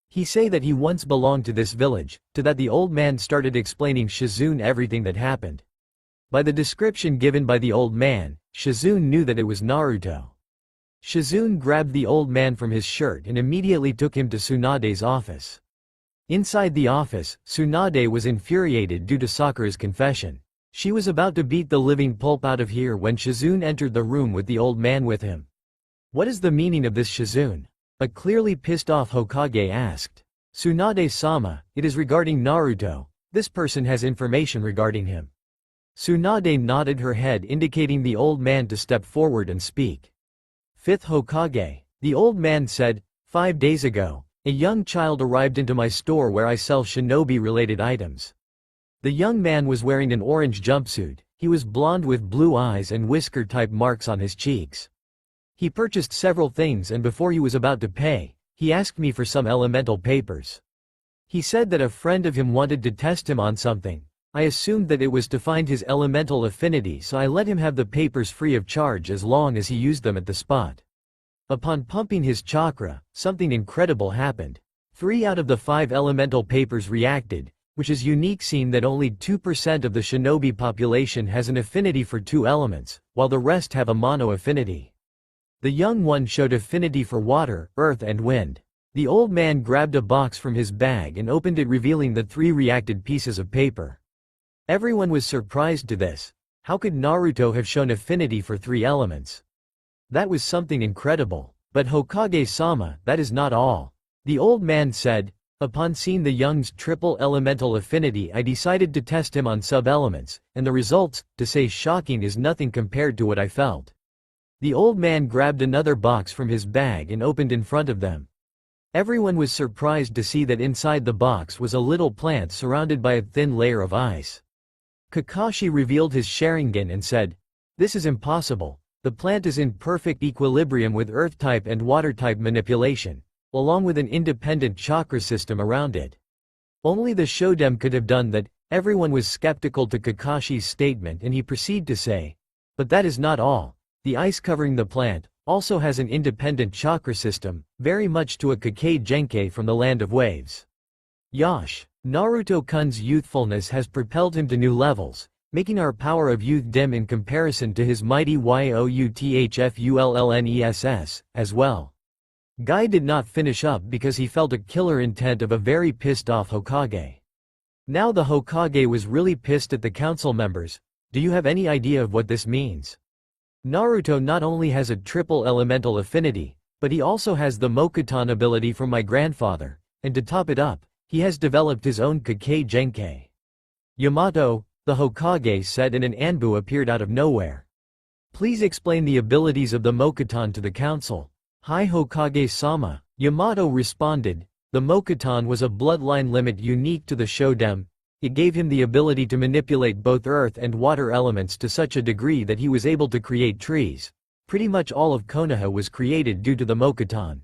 He say that he once belonged to this village, to that the old man started explaining Shizune everything that happened. By the description given by the old man, Shizune knew that it was Naruto. Shizune grabbed the old man from his shirt and immediately took him to Tsunade's office. Inside the office, Tsunade was infuriated due to Sakura's confession. She was about to beat the living pulp out of here when Shizune entered the room with the old man with him. What is the meaning of this, Shizune? A clearly pissed off Hokage asked. Tsunade-sama, it is regarding Naruto. This person has information regarding him. Tsunade nodded her head indicating the old man to step forward and speak. Fifth Hokage. The old man said, 5 days ago, a young child arrived into my store where I sell shinobi-related items. The young man was wearing an orange jumpsuit, he was blonde with blue eyes and whisker-type marks on his cheeks. He purchased several things and before he was about to pay, he asked me for some elemental papers. He said that a friend of him wanted to test him on something. I assumed that it was to find his elemental affinity, so I let him have the papers free of charge as long as he used them at the spot. Upon pumping his chakra, something incredible happened. 3 out of the 5 elemental papers reacted, which is unique seeing that only 2% of the shinobi population has an affinity for 2 elements, while the rest have a mono affinity. The young one showed affinity for water, earth and wind. The old man grabbed a box from his bag and opened it revealing the 3 reacted pieces of paper. Everyone was surprised to this. How could Naruto have shown affinity for 3 elements? That was something incredible. But Hokage-sama, that is not all. The old man said, upon seeing the young's triple elemental affinity I decided to test him on sub-elements, and the results, to say shocking is nothing compared to what I felt. The old man grabbed another box from his bag and opened in front of them. Everyone was surprised to see that inside the box was a little plant surrounded by a thin layer of ice. Kakashi revealed his Sharingan and said, "This is impossible. The plant is in perfect equilibrium with earth-type and water-type manipulation, along with an independent chakra system around it. Only the Shoden could have done that." Everyone was skeptical to Kakashi's statement and he proceeded to say, "But that is not all. The ice covering the plant also has an independent chakra system, very much to a Kage Genkai from the Land of Waves." Yash, Naruto-kun's youthfulness has propelled him to new levels, making our power of youth dim in comparison to his mighty Youthfullness as well. Guy did not finish up because he felt a killer intent of a very pissed off Hokage. Now the Hokage was really pissed at the council members. Do you have any idea of what this means? Naruto not only has a triple elemental affinity, but he also has the Mokuton ability from my grandfather, and to top it up, he has developed his own Kage Genkai. Yamato, the Hokage said and an Anbu appeared out of nowhere. Please explain the abilities of the Mokuton to the council. Hi Hokage-sama, Yamato responded. The Mokuton was a bloodline limit unique to the Shoden. It gave him the ability to manipulate both earth and water elements to such a degree that he was able to create trees. Pretty much all of Konoha was created due to the Mokuton.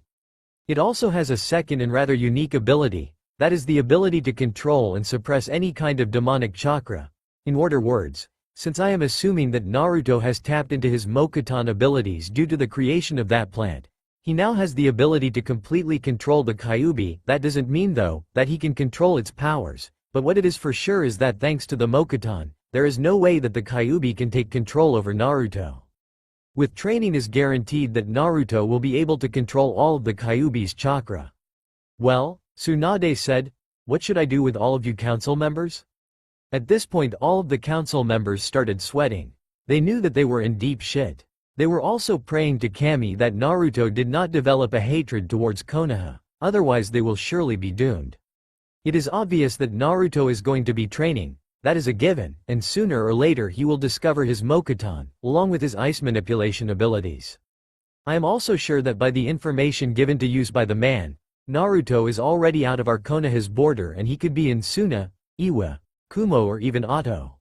It also has a second and rather unique ability, that is the ability to control and suppress any kind of demonic chakra. In other words, since I am assuming that Naruto has tapped into his Mokuton abilities due to the creation of that plant, he now has the ability to completely control the Kyuubi. That doesn't mean though, that he can control its powers, but what it is for sure is that thanks to the Mokuton, there is no way that the Kyuubi can take control over Naruto. With training is guaranteed that Naruto will be able to control all of the Kyuubi's chakra. Well, Tsunade said, what should I do with all of you council members? At this point all of the council members started sweating. They knew that they were in deep shit. They were also praying to Kami that Naruto did not develop a hatred towards Konoha, otherwise they will surely be doomed. It is obvious that Naruto is going to be training, that is a given, and sooner or later he will discover his Mokuton, along with his ice manipulation abilities. I am also sure that by the information given to use by the man, Naruto is already out of our Konoha's border and he could be in Suna, Iwa, Kumo or even Oto.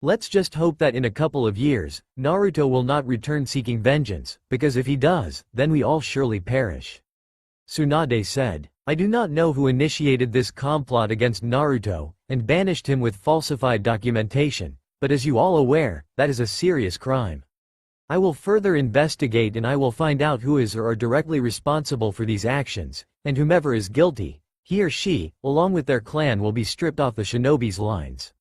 Let's just hope that in a couple of years, Naruto will not return seeking vengeance, because if he does, then we all surely perish. Tsunade said, I do not know who initiated this complot against Naruto, and banished him with falsified documentation, but as you all aware, that is a serious crime. I will further investigate and I will find out who is or are directly responsible for these actions, and whomever is guilty, he or she, along with their clan will be stripped off the shinobi's lines.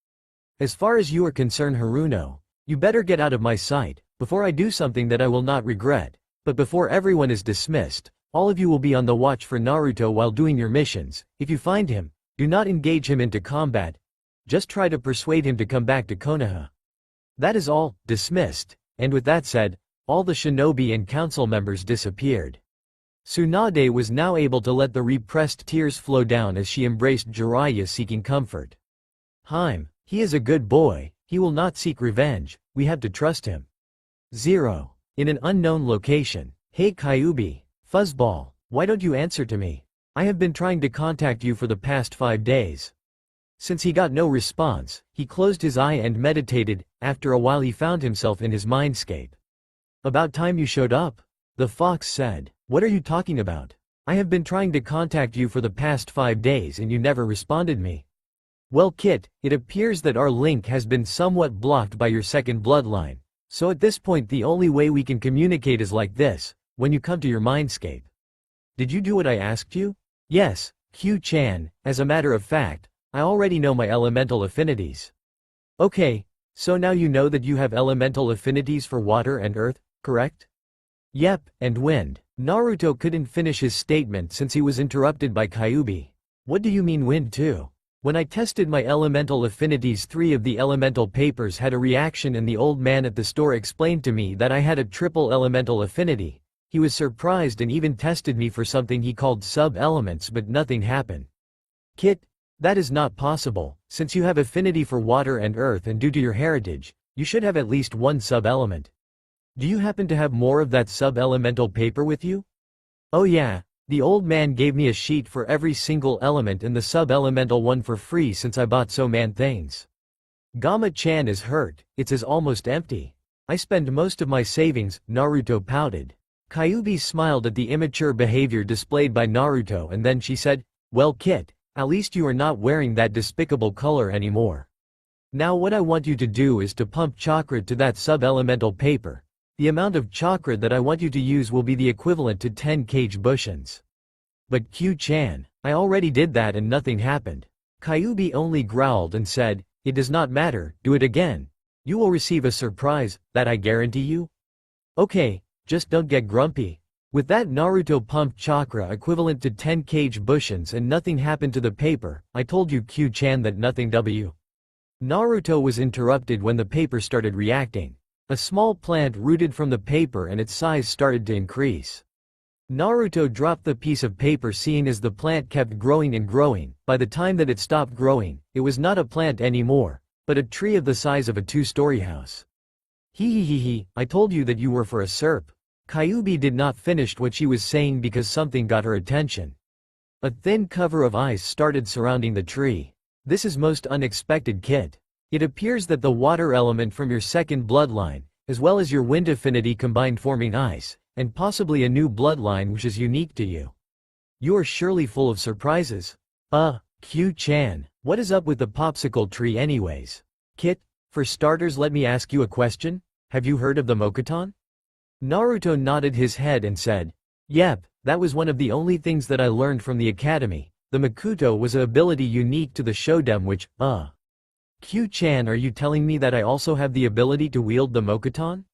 As far as you are concerned, Haruno, you better get out of my sight, before I do something that I will not regret, but before everyone is dismissed, all of you will be on the watch for Naruto while doing your missions. If you find him, do not engage him into combat, just try to persuade him to come back to Konoha. That is all. Dismissed. And with that said, all the shinobi and council members disappeared. Tsunade was now able to let the repressed tears flow down as she embraced Jiraiya, seeking comfort. He is a good boy, he will not seek revenge, we have to trust him. 0. In an unknown location. Hey Kyuubi, Fuzzball, why don't you answer to me? I have been trying to contact you for the past 5 days. Since he got no response, he closed his eye and meditated. After a while he found himself in his mindscape. About time you showed up, the fox said. What are you talking about? I have been trying to contact you for the past 5 days and you never responded me. Well Kit, it appears that our link has been somewhat blocked by your second bloodline, so at this point the only way we can communicate is like this, when you come to your mindscape. Did you do what I asked you? Yes, Q-chan, as a matter of fact, I already know my elemental affinities. Okay, so now you know that you have elemental affinities for water and earth, correct? Yep, and wind. Naruto couldn't finish his statement since he was interrupted by Kyuubi. What do you mean wind too? When I tested my elemental affinities, 3 of the elemental papers had a reaction and the old man at the store explained to me that I had a triple elemental affinity. He was surprised and even tested me for something he called sub-elements, but nothing happened. Kit, that is not possible, since you have affinity for water and earth and due to your heritage, you should have at least one sub-element. Do you happen to have more of that sub-elemental paper with you? Oh yeah, the old man gave me a sheet for every single element and the sub-elemental one for free since I bought so many things. Gamma-chan is hurt, it's almost empty. I spend most of my savings, Naruto pouted. Kyuubi smiled at the immature behavior displayed by Naruto and then she said, well Kit, at least you are not wearing that despicable color anymore. Now what I want you to do is to pump chakra to that sub-elemental paper. The amount of chakra that I want you to use will be the equivalent to 10 kg bushins. But Q-chan, I already did that and nothing happened. Kyuubi only growled and said, it does not matter, do it again. You will receive a surprise, that I guarantee you. Okay, just don't get grumpy. With that Naruto pumped chakra equivalent to 10 kg bushins and nothing happened to the paper. I told you Q-chan that nothing w. Naruto was interrupted when the paper started reacting. A small plant rooted from the paper and its size started to increase. Naruto dropped the piece of paper seeing as the plant kept growing and growing. By the time that it stopped growing, it was not a plant anymore, but a tree of the size of a 2-story house. Hee, I told you that you were for a SERP. Kyuubi did not finish what she was saying because something got her attention. A thin cover of ice started surrounding the tree. This is most unexpected, Kit. It appears that the water element from your second bloodline, as well as your wind affinity combined forming ice, and possibly a new bloodline which is unique to you. You are surely full of surprises. Q-chan, what is up with the popsicle tree anyways? Kit, for starters let me ask you a question, have you heard of the Mokuton? Naruto nodded his head and said, yep, that was one of the only things that I learned from the academy. The Makuto was an ability unique to the Shoden which, Q-chan, are you telling me that I also have the ability to wield the Mokuton?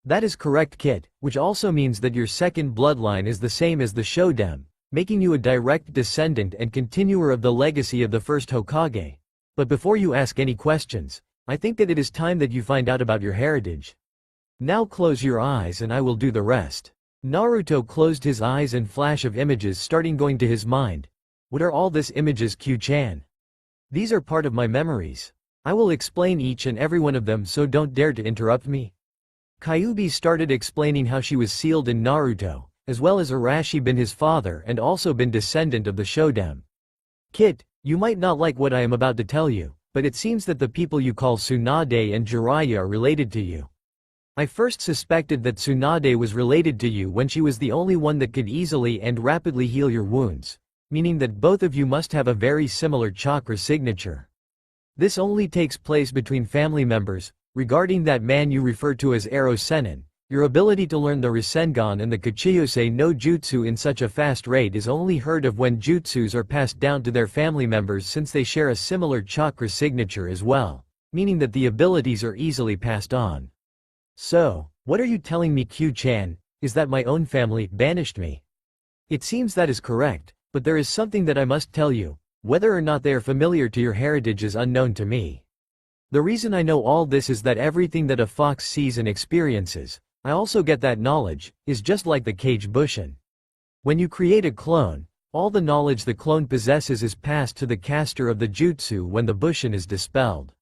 That is correct, Kit, which also means that your second bloodline is the same as the Shoden, making you a direct descendant and continuer of the legacy of the first Hokage. But before you ask any questions, I think that it is time that you find out about your heritage. Now close your eyes and I will do the rest. Naruto closed his eyes and flash of images starting going to his mind. What are all these images, Q-chan? These are part of my memories. I will explain each and every one of them, so don't dare to interrupt me. Kyuubi started explaining how she was sealed in Naruto, as well as Arashi been his father and also been descendant of the Shoden. Kit, you might not like what I am about to tell you, but it seems that the people you call Tsunade and Jiraiya are related to you. I first suspected that Tsunade was related to you when she was the only one that could easily and rapidly heal your wounds, meaning that both of you must have a very similar chakra signature. This only takes place between family members. Regarding that man you refer to as Ero Sennin, your ability to learn the Rasengan and the Kuchiyose no Jutsu in such a fast rate is only heard of when jutsus are passed down to their family members, since they share a similar chakra signature as well, meaning that the abilities are easily passed on. So, what are you telling me, Q-chan, is that my own family banished me? It seems that is correct, but there is something that I must tell you. Whether or not they are familiar to your heritage is unknown to me. The reason I know all this is that everything that a fox sees and experiences, I also get that knowledge, is just like the cage bushin. When you create a clone, all the knowledge the clone possesses is passed to the caster of the jutsu when the bushin is dispelled.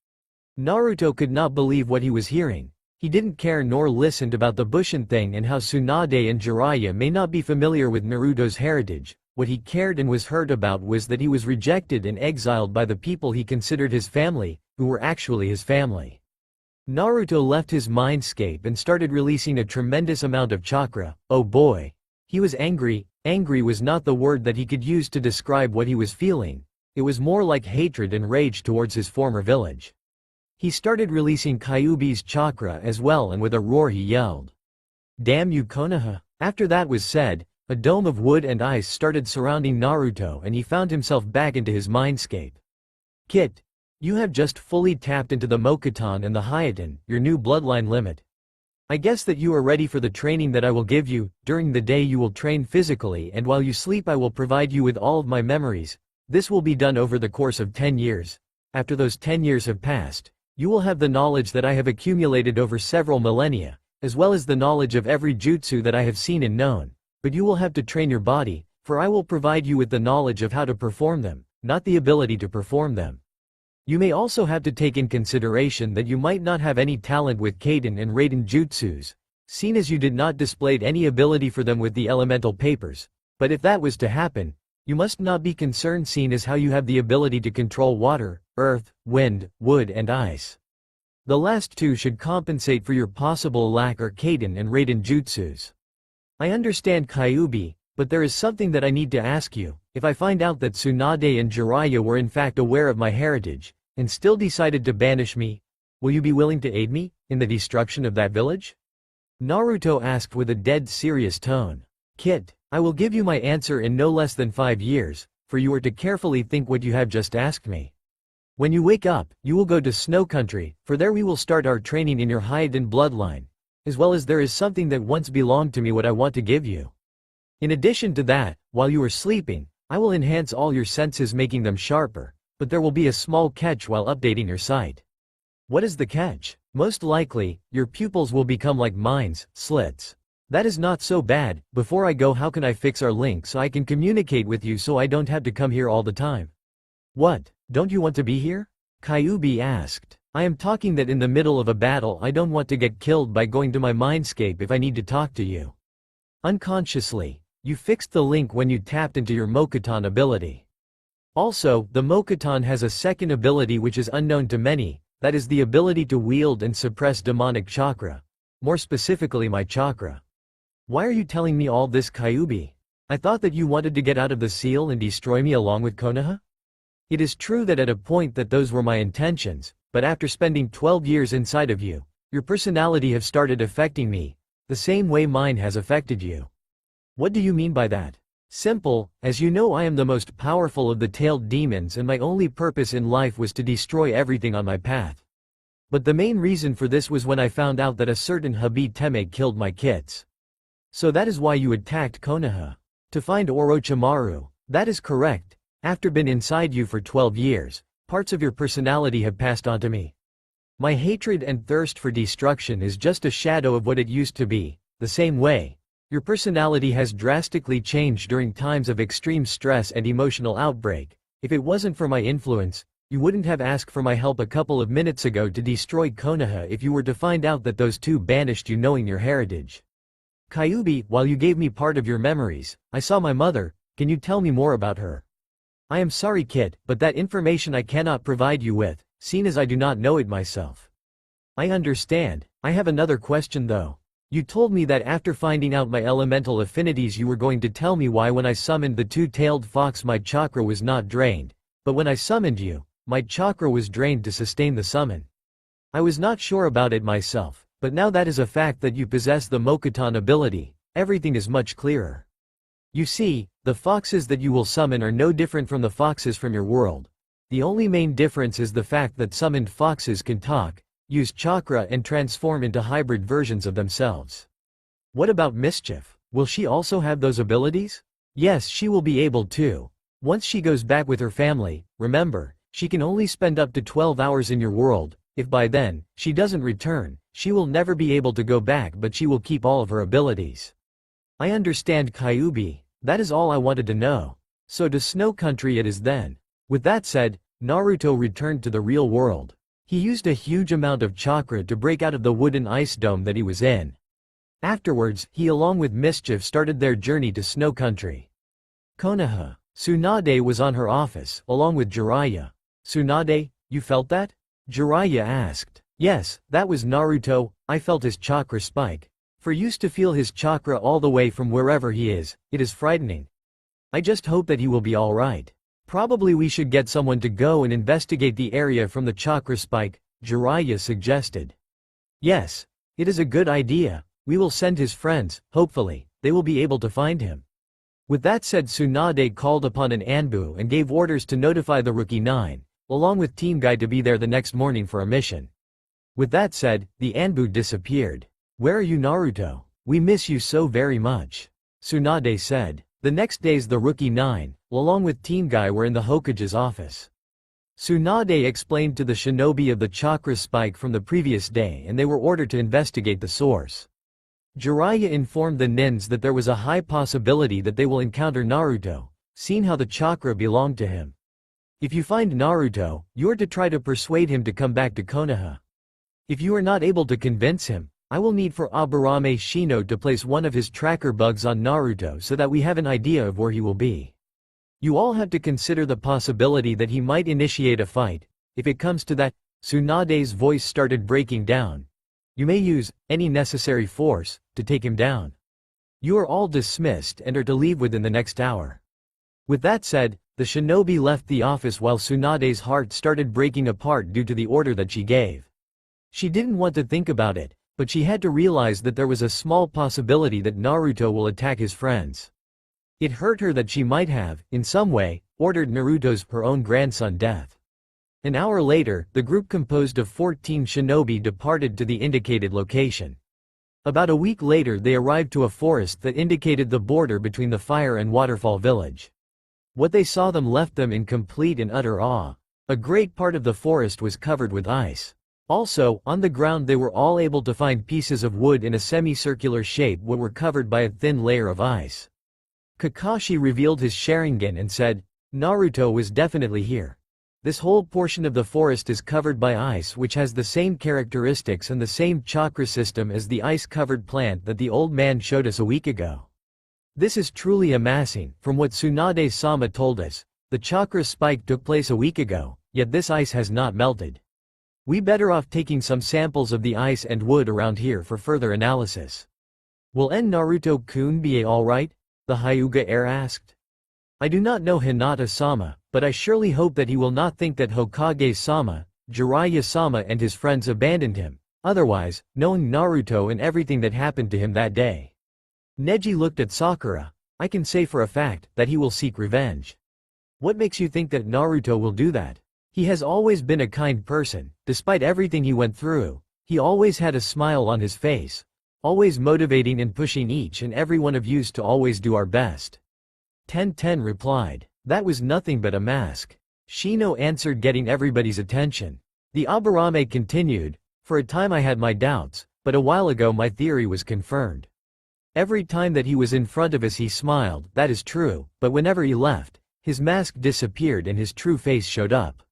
Naruto could not believe what he was hearing. He didn't care nor listened about the bushin thing and how Tsunade and Jiraiya may not be familiar with Naruto's heritage. What he cared and was hurt about was that he was rejected and exiled by the people he considered his family, who were actually his family. Naruto left his mindscape and started releasing a tremendous amount of chakra. Oh boy. He was angry. Angry was not the word that he could use to describe what he was feeling. It was more like hatred and rage towards his former village. He started releasing Kyuubi's chakra as well, and with a roar he yelled, "Damn you, Konoha!" After that was said, a dome of wood and ice started surrounding Naruto and he found himself back into his mindscape. Kit, you have just fully tapped into the Mokuton and the Hyaden, your new bloodline limit. I guess that you are ready for the training that I will give you. During the day you will train physically, and while you sleep I will provide you with all of my memories. This will be done over the course of 10 years. After those 10 years have passed, you will have the knowledge that I have accumulated over several millennia, as well as the knowledge of every jutsu that I have seen and known. But you will have to train your body, for I will provide you with the knowledge of how to perform them, not the ability to perform them. You may also have to take in consideration that you might not have any talent with Kaden and Raiden jutsus, seeing as you did not display any ability for them with the elemental papers. But if that was to happen, you must not be concerned, seeing as how you have the ability to control water, earth, wind, wood and ice. The last two should compensate for your possible lack or Kaden and Raiden jutsus. I understand, Kyuubi, but there is something that I need to ask you. If I find out that Tsunade and Jiraiya were in fact aware of my heritage, and still decided to banish me, will you be willing to aid me in the destruction of that village? Naruto asked with a dead serious tone. Kit, I will give you my answer in no less than 5 years, for you are to carefully think what you have just asked me. When you wake up, you will go to Snow Country, for there we will start our training in your Hyaden bloodline. As well as there is something that once belonged to me what I want to give you. In addition to that, while you are sleeping, I will enhance all your senses, making them sharper, but there will be a small catch while updating your sight. What is the catch? Most likely, your pupils will become like mines, slits. That is not so bad. Before I go, how can I fix our link so I can communicate with you so I don't have to come here all the time? What, don't you want to be here? Kyuubi asked. I am talking that in the middle of a battle I don't want to get killed by going to my mindscape if I need to talk to you. Unconsciously, you fixed the link when you tapped into your Mokuton ability. Also, the Mokuton has a second ability which is unknown to many, that is the ability to wield and suppress demonic chakra. More specifically my chakra. Why are you telling me all this, Kyuubi? I thought that you wanted to get out of the seal and destroy me along with Konoha? It is true that at a point that those were my intentions, but after spending 12 years inside of you, your personality have started affecting me, the same way mine has affected you. What do you mean by that? Simple, as you know I am the most powerful of the tailed demons and my only purpose in life was to destroy everything on my path. But the main reason for this was when I found out that a certain Habiteme killed my kits. So that is why you attacked Konoha. To find Orochimaru, that is correct. After been inside you for 12 years, parts of your personality have passed on to me. My hatred and thirst for destruction is just a shadow of what it used to be. The same way, your personality has drastically changed during times of extreme stress and emotional outbreak. If it wasn't for my influence, you wouldn't have asked for my help a couple of minutes ago to destroy Konoha if you were to find out that those two banished you knowing your heritage. Kyuubi, while you gave me part of your memories, I saw my mother. Can you tell me more about her? I am sorry, Kit, but that information I cannot provide you with, seeing as I do not know it myself. I understand. I have another question though. You told me that after finding out my elemental affinities you were going to tell me why when I summoned the two-tailed fox my chakra was not drained, but when I summoned you, my chakra was drained to sustain the summon. I was not sure about it myself, but now that is a fact that you possess the Mokuton ability, everything is much clearer. You see, the foxes that you will summon are no different from the foxes from your world. The only main difference is the fact that summoned foxes can talk, use chakra and transform into hybrid versions of themselves. What about Mischief? Will she also have those abilities? Yes, she will be able to. Once she goes back with her family, remember, she can only spend up to 12 hours in your world. If by then, she doesn't return, she will never be able to go back, but she will keep all of her abilities. I understand, Kyuubi, that is all I wanted to know. So to Snow Country it is then. With that said, Naruto returned to the real world. He used a huge amount of chakra to break out of the wooden ice dome that he was in. Afterwards, he along with Mischief started their journey to Snow Country. Konoha. Tsunade was on her office, along with Jiraiya. Tsunade, you felt that? Jiraiya asked. Yes, that was Naruto, I felt his chakra spike. For used to feel his chakra all the way from wherever he is, it is frightening. I just hope that he will be alright. Probably we should get someone to go and investigate the area from the chakra spike, Jiraiya suggested. Yes, it is a good idea, we will send his friends, hopefully, they will be able to find him. With that said, Tsunade called upon an Anbu and gave orders to notify the Rookie 9, along with Team Guy to be there the next morning for a mission. With that said, the Anbu disappeared. Where are you, Naruto? We miss you so very much. Tsunade said. The next days the Rookie 9, along with Team Guy, were in the Hokage's office. Tsunade explained to the shinobi of the chakra spike from the previous day and they were ordered to investigate the source. Jiraiya informed the nins that there was a high possibility that they will encounter Naruto, seeing how the chakra belonged to him. If you find Naruto, you are to try to persuade him to come back to Konoha. If you are not able to convince him, I will need for Aburame Shino to place one of his tracker bugs on Naruto so that we have an idea of where he will be. You all have to consider the possibility that he might initiate a fight. If it comes to that, Tsunade's voice started breaking down. You may use any necessary force to take him down. You are all dismissed and are to leave within the next hour. With that said, the shinobi left the office while Tsunade's heart started breaking apart due to the order that she gave. She didn't want to think about it, but she had to realize that there was a small possibility that Naruto will attack his friends. It hurt her that she might have, in some way, ordered Naruto's her own grandson death. An hour later, the group composed of 14 shinobi departed to the indicated location. About a week later they arrived to a forest that indicated the border between the Fire and Waterfall village. What they saw them left them in complete and utter awe. A great part of the forest was covered with ice. Also, on the ground they were all able to find pieces of wood in a semicircular shape that were covered by a thin layer of ice. Kakashi revealed his Sharingan and said, Naruto was definitely here. This whole portion of the forest is covered by ice which has the same characteristics and the same chakra system as the ice-covered plant that the old man showed us a week ago. This is truly amassing. From what Tsunade-sama told us, the chakra spike took place a week ago, yet this ice has not melted. We better off taking some samples of the ice and wood around here for further analysis. Will Naruto-kun be alright? The Hyuga heir asked. I do not know Hinata-sama, but I surely hope that he will not think that Hokage-sama, Jiraiya-sama and his friends abandoned him. Otherwise, knowing Naruto and everything that happened to him that day. Neji looked at Sakura. I can say for a fact that he will seek revenge. What makes you think that Naruto will do that? He has always been a kind person. Despite everything he went through, he always had a smile on his face, always motivating and pushing each and every one of you to always do our best. Ten replied. That was nothing but a mask. Shino answered, getting everybody's attention. The Aburame continued, for a time I had my doubts, but a while ago my theory was confirmed. Every time that he was in front of us he smiled, that is true, but whenever he left, his mask disappeared and his true face showed up.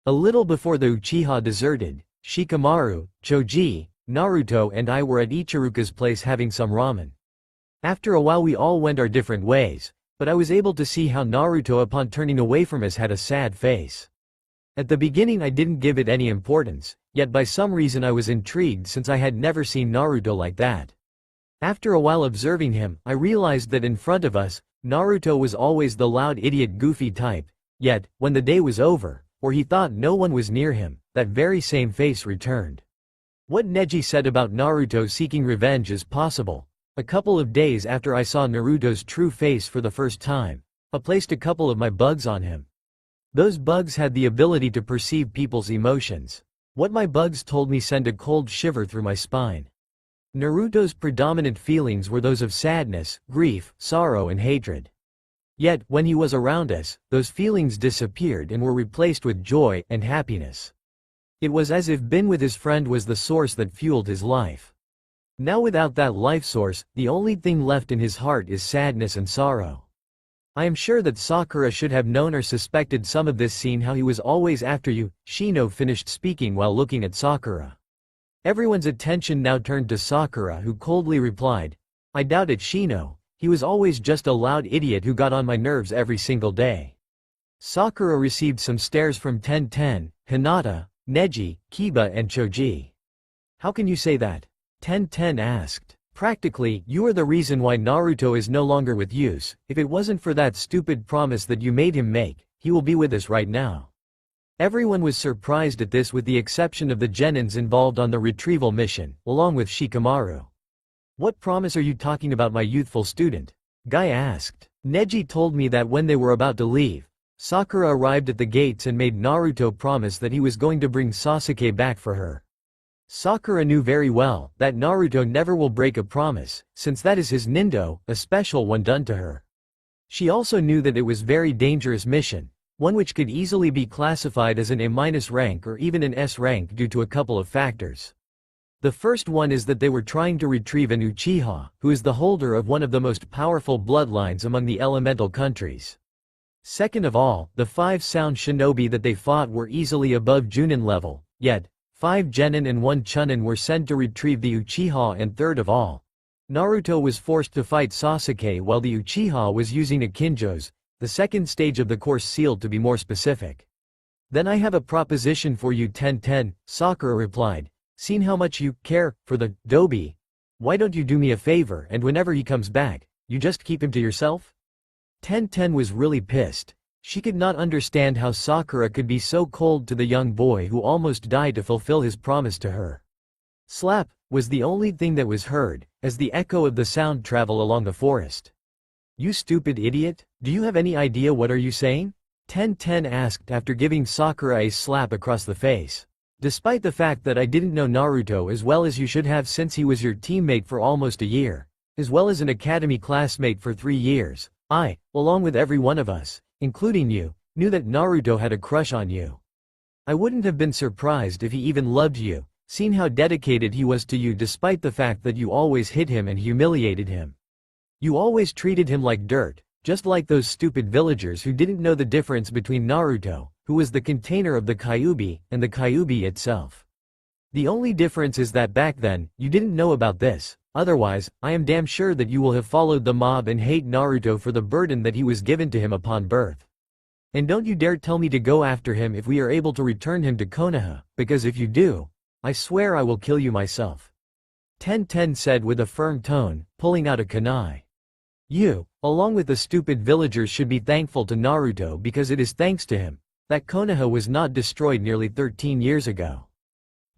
A little before the Uchiha deserted, Shikamaru, Choji, Naruto and I were at Ichiruka's place having some ramen. After a while we all went our different ways, but I was able to see how Naruto upon turning away from us had a sad face. At the beginning I didn't give it any importance, yet by some reason I was intrigued since I had never seen Naruto like that. After a while observing him, I realized that in front of us, Naruto was always the loud idiot goofy type, yet, when the day was over, or he thought no one was near him, that very same face returned. What Neji said about Naruto seeking revenge is possible. A couple of days after I saw Naruto's true face for the first time, I placed a couple of my bugs on him. Those bugs had the ability to perceive people's emotions. What my bugs told me sent a cold shiver through my spine. Naruto's predominant feelings were those of sadness, grief, sorrow and hatred. Yet, when he was around us, those feelings disappeared and were replaced with joy and happiness. It was as if being with his friend was the source that fueled his life. Now without that life source, the only thing left in his heart is sadness and sorrow. I am sure that Sakura should have known or suspected some of this, seeing how he was always after you. Shino finished speaking while looking at Sakura. Everyone's attention now turned to Sakura, who coldly replied, "I doubt it, Shino. He was always just a loud idiot who got on my nerves every single day." Sakura received some stares from Tenten, Hinata, Neji, Kiba and Choji. "How can you say that?" Tenten asked. "Practically, you are the reason why Naruto is no longer with you. If it wasn't for that stupid promise that you made him make, he will be with us right now." Everyone was surprised at this with the exception of the genins involved on the retrieval mission, along with Shikamaru. "What promise are you talking about, my youthful student?" Guy asked. "Neji told me that when they were about to leave, Sakura arrived at the gates and made Naruto promise that he was going to bring Sasuke back for her." Sakura knew very well that Naruto never will break a promise, since that is his nindo, a special one done to her. She also knew that it was very dangerous mission, one which could easily be classified as an A- rank or even an S rank due to a couple of factors. The first one is that they were trying to retrieve an Uchiha, who is the holder of one of the most powerful bloodlines among the elemental countries. Second of all, the 5 sound shinobi that they fought were easily above Junin level, yet 5 genin and 1 chunin were sent to retrieve the Uchiha, and third of all, Naruto was forced to fight Sasuke while the Uchiha was using a Kinjos, the second stage of the course sealed to be more specific. "Then I have a proposition for you, Tenten," Sakura replied. "Seeing how much you care for the Dobi, why don't you do me a favor and whenever he comes back, you just keep him to yourself?" Tenten was really pissed. She could not understand how Sakura could be so cold to the young boy who almost died to fulfill his promise to her. Slap was the only thing that was heard, as the echo of the sound traveled along the forest. "You stupid idiot, do you have any idea what are you saying?" Tenten asked after giving Sakura a slap across the face. "Despite the fact that I didn't know Naruto as well as you should have, since he was your teammate for almost a year, as well as an academy classmate for 3 years, I, along with every one of us, including you, knew that Naruto had a crush on you. I wouldn't have been surprised if he even loved you, seeing how dedicated he was to you despite the fact that you always hit him and humiliated him. You always treated him like dirt, just like those stupid villagers who didn't know the difference between Naruto, who was the container of the Kyuubi, and the Kyuubi itself. The only difference is that back then, you didn't know about this. Otherwise, I am damn sure that you will have followed the mob and hate Naruto for the burden that he was given to him upon birth. And don't you dare tell me to go after him if we are able to return him to Konoha, because if you do, I swear I will kill you myself." Tenten said with a firm tone, pulling out a kunai. "You, along with the stupid villagers, should be thankful to Naruto because it is thanks to him that Konoha was not destroyed nearly 13 years ago."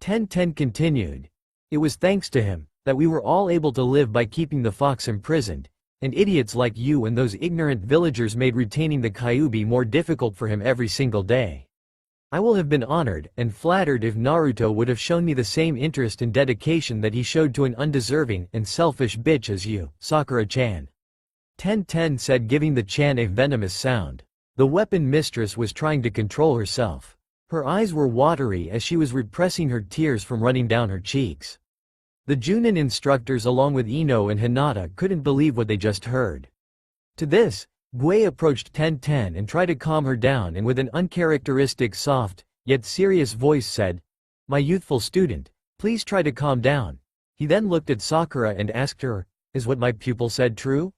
Tenten continued. "It was thanks to him that we were all able to live by keeping the fox imprisoned, and idiots like you and those ignorant villagers made retaining the Kyuubi more difficult for him every single day. I will have been honored and flattered if Naruto would have shown me the same interest and dedication that he showed to an undeserving and selfish bitch as you, Sakura-chan." Tenten said, giving the chan a venomous sound. The weapon mistress was trying to control herself. Her eyes were watery as she was repressing her tears from running down her cheeks. The Junin instructors along with Ino and Hinata couldn't believe what they just heard. To this, Gue approached Tenten and tried to calm her down, and with an uncharacteristic soft, yet serious voice said, "My youthful student, please try to calm down." He then looked at Sakura and asked her, "Is what my pupil said true?"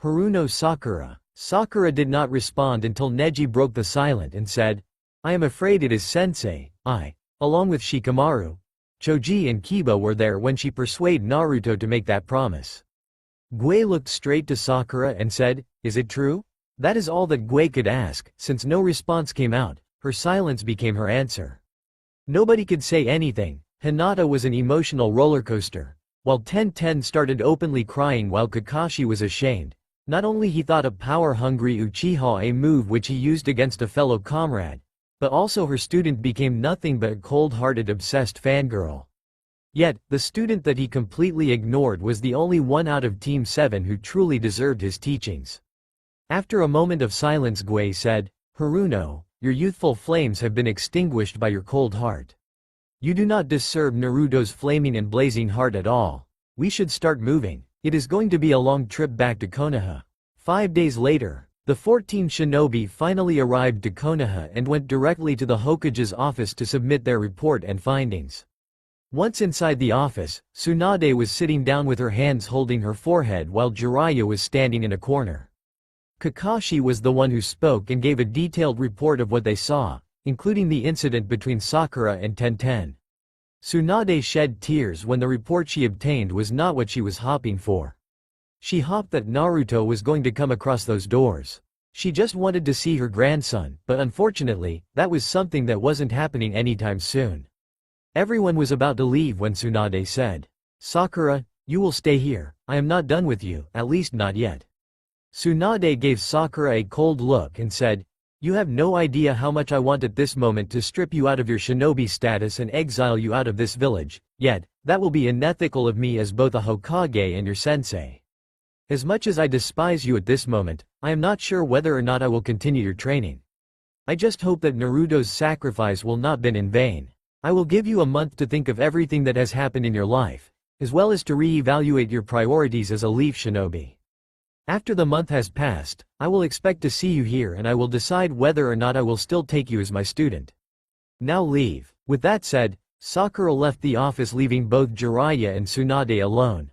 Haruno Sakura. Sakura did not respond until Neji broke the silence and said, "I am afraid it is sensei. I, along with Shikamaru, Choji and Kiba were there when she persuaded Naruto to make that promise." Gue looked straight to Sakura and said, "Is it true?" That is all that Gue could ask, since no response came out, Her silence became her answer. Nobody could say anything. Hinata was an emotional roller coaster. While Ten started openly crying while Kakashi was ashamed. Not only he thought a power-hungry Uchiha a move which he used against a fellow comrade, but also her student became nothing but a cold-hearted obsessed fangirl. Yet, the student that he completely ignored was the only one out of Team 7 who truly deserved his teachings. After a moment of silence, Gue said, "Haruno, your youthful flames have been extinguished by your cold heart. You do not deserve Naruto's flaming and blazing heart at all. We should start moving. It is going to be a long trip back to Konoha." 5 days later, the 14 shinobi finally arrived to Konoha and went directly to the Hokage's office to submit their report and findings. Once inside the office, Tsunade was sitting down with her hands holding her forehead while Jiraiya was standing in a corner. Kakashi was the one who spoke and gave a detailed report of what they saw, including the incident between Sakura and Tenten. Tsunade shed tears when the report she obtained was not what she was hoping for. She hoped that Naruto was going to come across those doors. She just wanted to see her grandson, but unfortunately, that was something that wasn't happening anytime soon. Everyone was about to leave when Tsunade said, "Sakura, you will stay here. I am not done with you, at least not yet." Tsunade gave Sakura a cold look and said, "You have no idea how much I want at this moment to strip you out of your shinobi status and exile you out of this village, yet, that will be unethical of me as both a Hokage and your sensei. As much as I despise you at this moment, I am not sure whether or not I will continue your training. I just hope that Naruto's sacrifice will not been in vain. I will give you a month to think of everything that has happened in your life, as well as to re-evaluate your priorities as a Leaf Shinobi. After the month has passed, I will expect to see you here and I will decide whether or not I will still take you as my student. Now leave." With that said, Sakura left the office leaving both Jiraiya and Tsunade alone.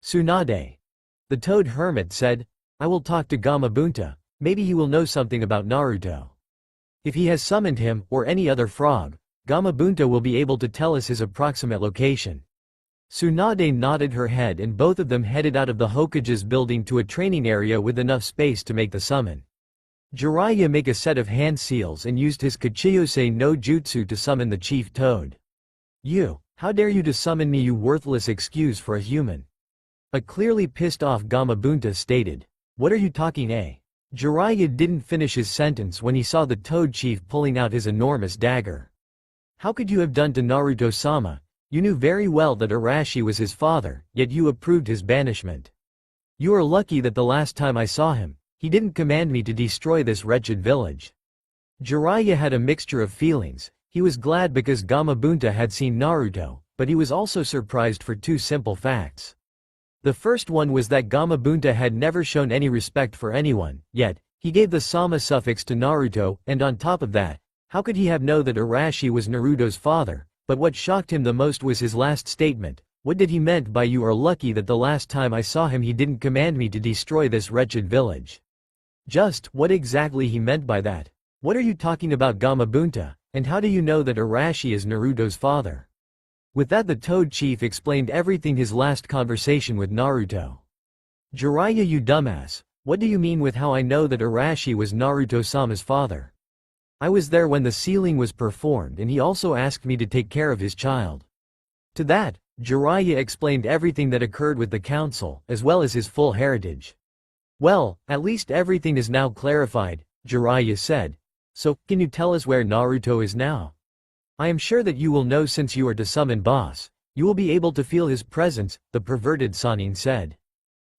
"Tsunade," the Toad Hermit said, "I will talk to Gamabunta, maybe he will know something about Naruto. If he has summoned him, or any other frog, Gamabunta will be able to tell us his approximate location." Tsunade nodded her head and both of them headed out of the Hokage's building to a training area with enough space to make the summon. Jiraiya made a set of hand seals and used his Kachiyose no Jutsu to summon the Chief Toad. "You, how dare you to summon me, you worthless excuse for a human?" A clearly pissed off Gamabunta stated. "What are you talking eh?" Jiraiya didn't finish his sentence when he saw the Toad Chief pulling out his enormous dagger. "How could you have done to Naruto-sama? You knew very well that Arashi was his father, yet you approved his banishment. You are lucky that the last time I saw him, he didn't command me to destroy this wretched village." Jiraiya had a mixture of feelings. He was glad because Gamabunta had seen Naruto, but he was also surprised for two simple facts. The first one was that Gamabunta had never shown any respect for anyone, yet, he gave the Sama suffix to Naruto, and on top of that, how could he have known that Arashi was Naruto's father? But what shocked him the most was his last statement. What did he meant by "you are lucky that the last time I saw him he didn't command me to destroy this wretched village"? Just what exactly he meant by that? What are you talking about, Gamabunta, and how do you know that Arashi is Naruto's father? With that, the Toad Chief explained everything, his last conversation with Naruto. "Jiraiya, you dumbass, what do you mean with how I know that Arashi was Naruto-sama's father? I was there when the sealing was performed and he also asked me to take care of his child." To that, Jiraiya explained everything that occurred with the council, as well as his full heritage. "Well, at least everything is now clarified," Jiraiya said. "So, can you tell us where Naruto is now? I am sure that you will know since you are to summon boss. You will be able to feel his presence," the perverted Sannin said.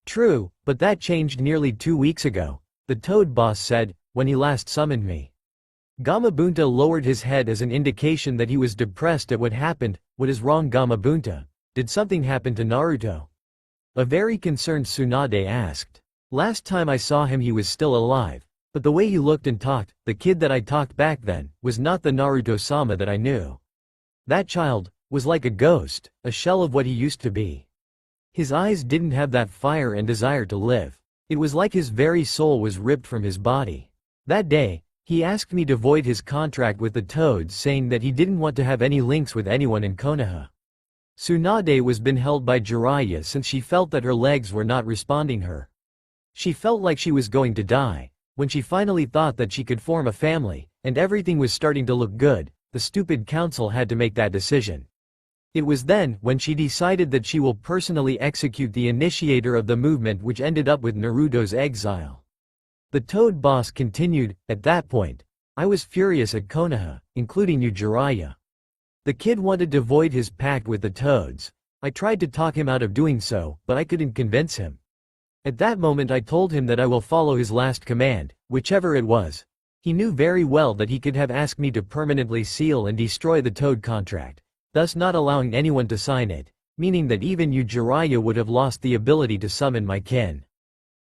"True, but that changed nearly 2 weeks ago," the Toad boss said, "when he last summoned me." Gamabunta lowered his head as an indication that he was depressed at what happened. "What is wrong, Gamabunta? Did something happen to Naruto?" A very concerned Tsunade asked. "Last time I saw him he was still alive, but the way he looked and talked, the kid that I talked back then, was not the Naruto-sama that I knew. That child was like a ghost, a shell of what he used to be. His eyes didn't have that fire and desire to live. It was like his very soul was ripped from his body. That day, he asked me to void his contract with the Toads, saying that he didn't want to have any links with anyone in Konoha." Tsunade was been held by Jiraiya since she felt that her legs were not responding her. She felt like she was going to die. When she finally thought that she could form a family, and everything was starting to look good, the stupid council had to make that decision. It was then when she decided that she will personally execute the initiator of the movement, which ended up with Naruto's exile. The Toad boss continued. At that point, I was furious at Konoha, including you Jiraiya. The kid wanted to void his pact with the Toads. I tried to talk him out of doing so, but I couldn't convince him. At that moment I told him that I will follow his last command, whichever it was. He knew very well that he could have asked me to permanently seal and destroy the Toad contract, thus not allowing anyone to sign it, meaning that even you Jiraiya would have lost the ability to summon my kin.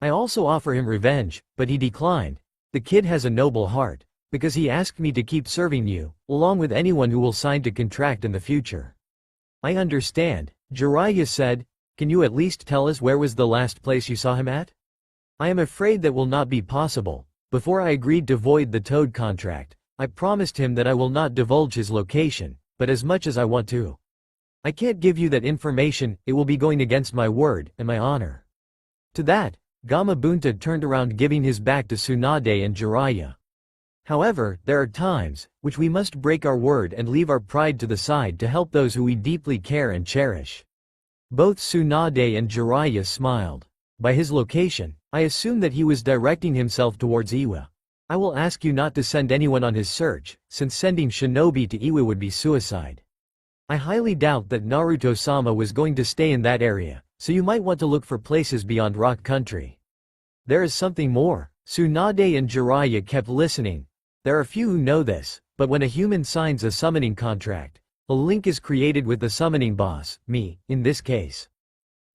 I also offer him revenge, but he declined. The kid has a noble heart, because he asked me to keep serving you, along with anyone who will sign to contract in the future. I understand, Jiraiya said. Can you at least tell us where was the last place you saw him at? I am afraid that will not be possible. Before I agreed to void the Toad contract, I promised him that I will not divulge his location, but as much as I want to, I can't give you that information. It will be going against my word and my honor. To that, Gamabunta turned around, giving his back to Tsunade and Jiraiya. However, there are times which we must break our word and leave our pride to the side to help those who we deeply care and cherish. Both Tsunade and Jiraiya smiled. By his location, I assume that he was directing himself towards Iwa. I will ask you not to send anyone on his search, since sending shinobi to Iwa would be suicide. I highly doubt that Naruto-sama was going to stay in that area, so you might want to look for places beyond Rock Country. There is something more. Tsunade and Jiraiya kept listening. There are few who know this, but when a human signs a summoning contract, a link is created with the summoning boss, me, in this case.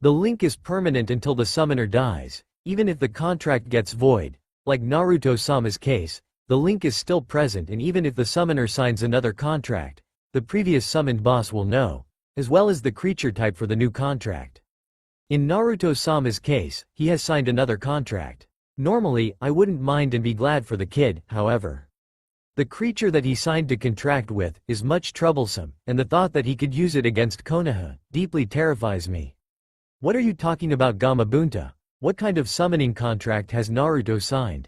The link is permanent until the summoner dies, even if the contract gets void. Like Naruto-sama's case, the link is still present, and even if the summoner signs another contract, the previous summoned boss will know, as well as the creature type for the new contract. In Naruto-sama's case, he has signed another contract. Normally, I wouldn't mind and be glad for the kid, however. The creature that he signed to contract with is much troublesome, and the thought that he could use it against Konoha deeply terrifies me. What are you talking about, Gamabunta? What kind of summoning contract has Naruto signed?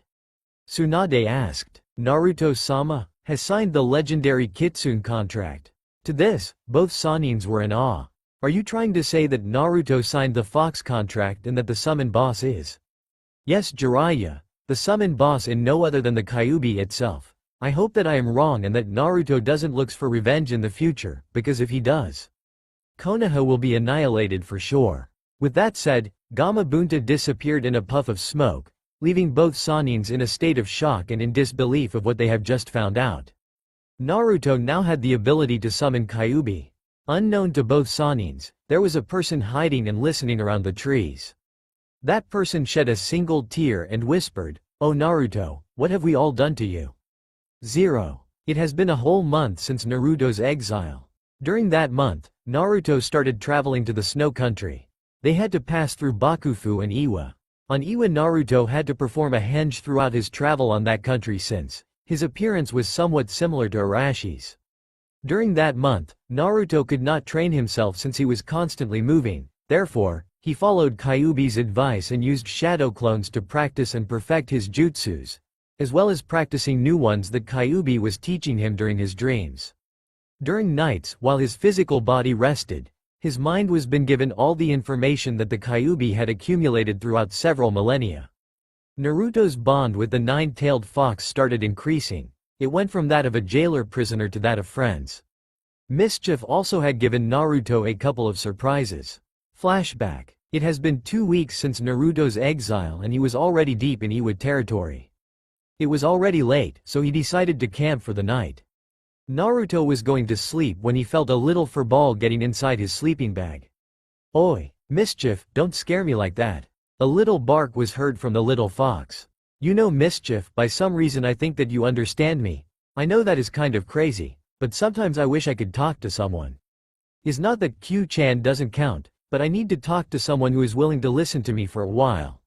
Tsunade asked. Naruto-sama has signed the legendary Kitsune contract. To this, both Sanins were in awe. Are you trying to say that Naruto signed the Fox contract and that the summon boss is? Yes, Jiraiya, the summon boss and no other than the Kyuubi itself. I hope that I am wrong and that Naruto doesn't look for revenge in the future, because if he does, Konoha will be annihilated for sure. With that said, Gamabunta disappeared in a puff of smoke, leaving both Sanins in a state of shock and in disbelief of what they have just found out. Naruto now had the ability to summon Kyuubi. Unknown to both Sanins, there was a person hiding and listening around the trees. That person shed a single tear and whispered, "Oh Naruto, what have we all done to you?" 0. It has been a whole month since Naruto's exile. During that month, Naruto started traveling to the snow country. They had to pass through Bakufu and Iwa. On Iwa, Naruto had to perform a henge throughout his travel on that country since his appearance was somewhat similar to Arashi's. During that month, Naruto could not train himself since he was constantly moving. Therefore, he followed Kyuubi's advice and used shadow clones to practice and perfect his jutsus, as well as practicing new ones that Kyuubi was teaching him during his dreams. During nights, while his physical body rested, his mind was been given all the information that the Kyuubi had accumulated throughout several millennia. Naruto's bond with the nine-tailed fox started increasing. It went from that of a jailer prisoner to that of friends. Mischief also had given Naruto a couple of surprises. Flashback. It has been 2 weeks since Naruto's exile and he was already deep in Iwa territory. It was already late, so he decided to camp for the night. Naruto was going to sleep when he felt a little furball getting inside his sleeping bag. "Oi, Mischief, don't scare me like that." A little bark was heard from the little fox. "You know Mischief, by some reason I think that you understand me. I know that is kind of crazy, but sometimes I wish I could talk to someone. It's not that Q-chan doesn't count, but I need to talk to someone who is willing to listen to me for a while.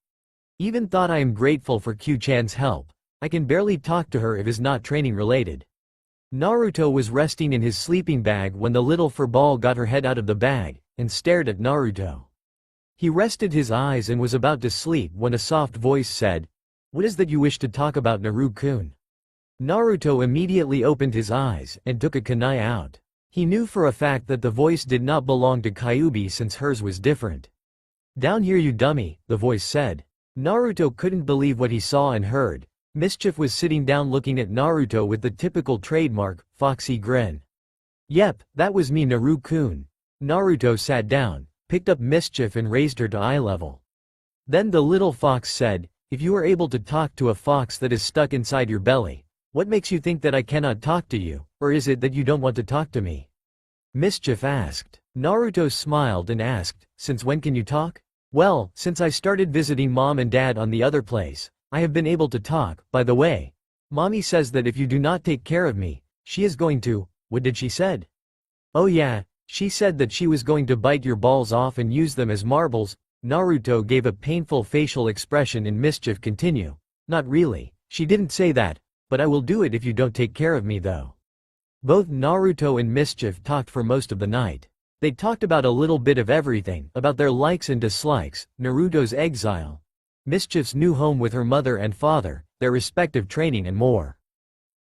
Even thought I am grateful for Q-chan's help. I can barely talk to her if it's not training related." Naruto was resting in his sleeping bag when the little furball got her head out of the bag and stared at Naruto. He rested his eyes and was about to sleep when a soft voice said, "What is that you wish to talk about, Naru-kun?" Naruto immediately opened his eyes and took a kunai out. He knew for a fact that the voice did not belong to Kyuubi since hers was different. "Down here you dummy," the voice said. Naruto couldn't believe what he saw and heard. Mischief was sitting down looking at Naruto with the typical trademark, foxy grin. "Yep, that was me, Naru-kun." Naruto sat down, picked up Mischief and raised her to eye level. Then the little fox said, "If you are able to talk to a fox that is stuck inside your belly, what makes you think that I cannot talk to you, or is it that you don't want to talk to me?" Mischief asked. Naruto smiled and asked, "Since when can you talk?" "Well, since I started visiting mom and dad on the other place, I have been able to talk. By the way, mommy says that if you do not take care of me, she is going to—" "What did she said?" "Oh yeah, she said that she was going to bite your balls off and use them as marbles." Naruto gave a painful facial expression and Mischief continue. "Not really, she didn't say that, but I will do it if you don't take care of me though." Both Naruto and Mischief talked for most of the night. They talked about a little bit of everything, about their likes and dislikes, Naruto's exile, Mischief's new home with her mother and father, their respective training and more.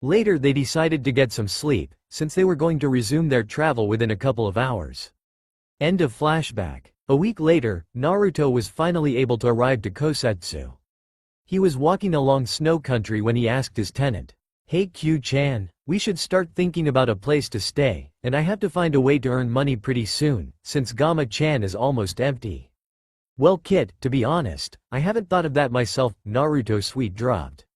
Later they decided to get some sleep, since they were going to resume their travel within a couple of hours. End of flashback. A week later, Naruto was finally able to arrive to Kosetsu. He was walking along Snow Country when he asked his tenant, "Hey Q-chan, we should start thinking about a place to stay, and I have to find a way to earn money pretty soon, since Gamma-chan is almost empty." "Well Kit, to be honest, I haven't thought of that myself," Naruto sweet dropped.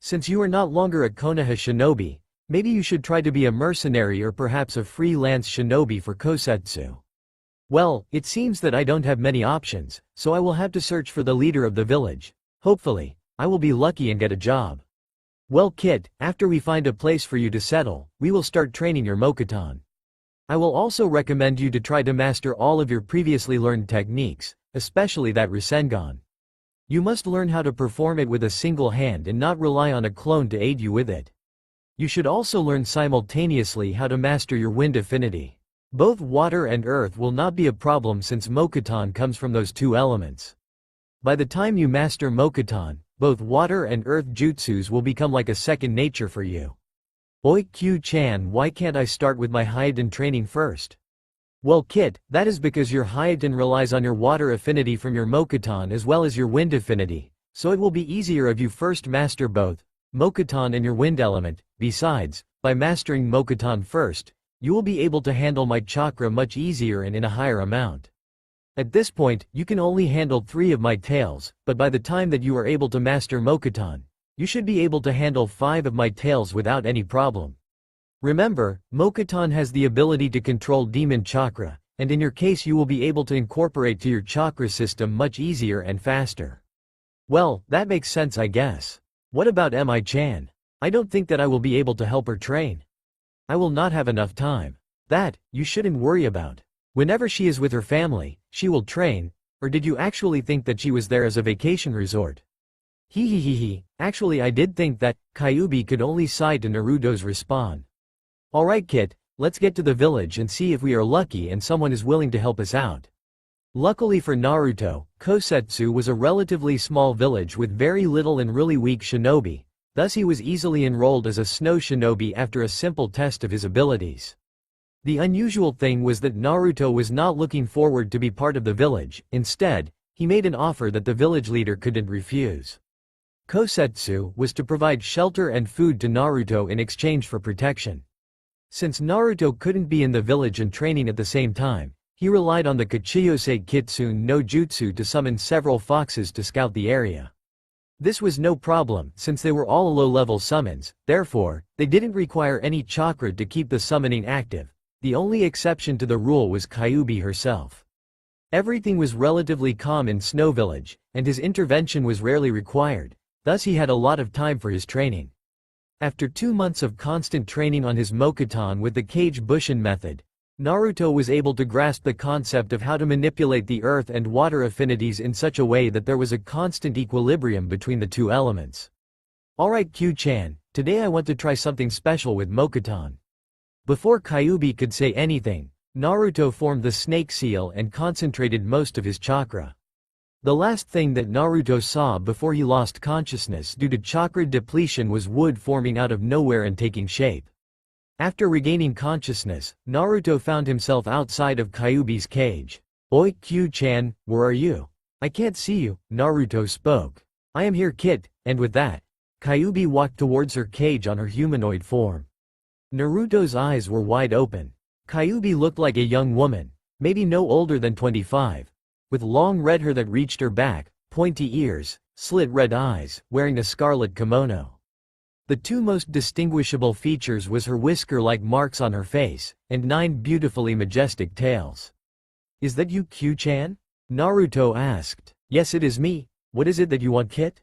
"Since you are not longer a Konoha shinobi, maybe you should try to be a mercenary or perhaps a freelance shinobi for Kosetsu." "Well, it seems that I don't have many options, so I will have to search for the leader of the village. Hopefully, I will be lucky and get a job." "Well Kit, after we find a place for you to settle, we will start training your Mokuton. I will also recommend you to try to master all of your previously learned techniques, especially that Rasengan. You must learn how to perform it with a single hand and not rely on a clone to aid you with it. You should also learn simultaneously how to master your wind affinity. Both water and earth will not be a problem since Mokuton comes from those two elements. By the time you master Mokuton, both water and earth jutsus will become like a second nature for you." "Oi Q-chan, why can't I start with my Hyeten training first?" "Well Kit, that is because your Hyeten relies on your water affinity from your Mokuton as well as your wind affinity, so it will be easier if you first master both, Mokuton and your wind element. Besides, by mastering Mokuton first, you will be able to handle my chakra much easier and in a higher amount. At this point, you can only handle 3 of my tails, but by the time that you are able to master Mokuton, you should be able to handle 5 of my tails without any problem. Remember, Mokuton has the ability to control demon chakra, and in your case you will be able to incorporate to your chakra system much easier and faster." "Well, that makes sense I guess. What about Mi-chan? I don't think that I will be able to help her train. I will not have enough time." "That, you shouldn't worry about. Whenever she is with her family, she will train, or did you actually think that she was there as a vacation resort?" He. Actually I did think that." Kyuubi could only sigh to Naruto's response. "Alright Kit, let's get to the village and see if we are lucky and someone is willing to help us out." Luckily for Naruto, Kosetsu was a relatively small village with very little and really weak shinobi, thus he was easily enrolled as a snow shinobi after a simple test of his abilities. The unusual thing was that Naruto was not looking forward to be part of the village. Instead, he made an offer that the village leader couldn't refuse. Kosetsu was to provide shelter and food to Naruto in exchange for protection. Since Naruto couldn't be in the village and training at the same time, he relied on the Kachiyose Kitsune no Jutsu to summon several foxes to scout the area. This was no problem since they were all low-level summons, therefore, they didn't require any chakra to keep the summoning active. The only exception to the rule was Kyuubi herself. Everything was relatively calm in Snow Village, and his intervention was rarely required, thus he had a lot of time for his training. After 2 months of constant training on his Mokuton with the Kage Bushin method, Naruto was able to grasp the concept of how to manipulate the earth and water affinities in such a way that there was a constant equilibrium between the two elements. "Alright Q-chan, today I want to try something special with Mokuton." Before Kyuubi could say anything, Naruto formed the snake seal and concentrated most of his chakra. The last thing that Naruto saw before he lost consciousness due to chakra depletion was wood forming out of nowhere and taking shape. After regaining consciousness, Naruto found himself outside of Kyuubi's cage. "Oi, Q-chan, where are you? I can't see you," Naruto spoke. "I am here, Kit," and with that, Kyuubi walked towards her cage on her humanoid form. Naruto's eyes were wide open. Kyuubi looked like a young woman, maybe no older than 25, with long red hair that reached her back, pointy ears, slit red eyes, wearing a scarlet kimono. The two most distinguishable features was her whisker-like marks on her face, and 9 beautifully majestic tails. "Is that you, Q-chan?" Naruto asked. "Yes, it is me. What is it that you want, Kit?"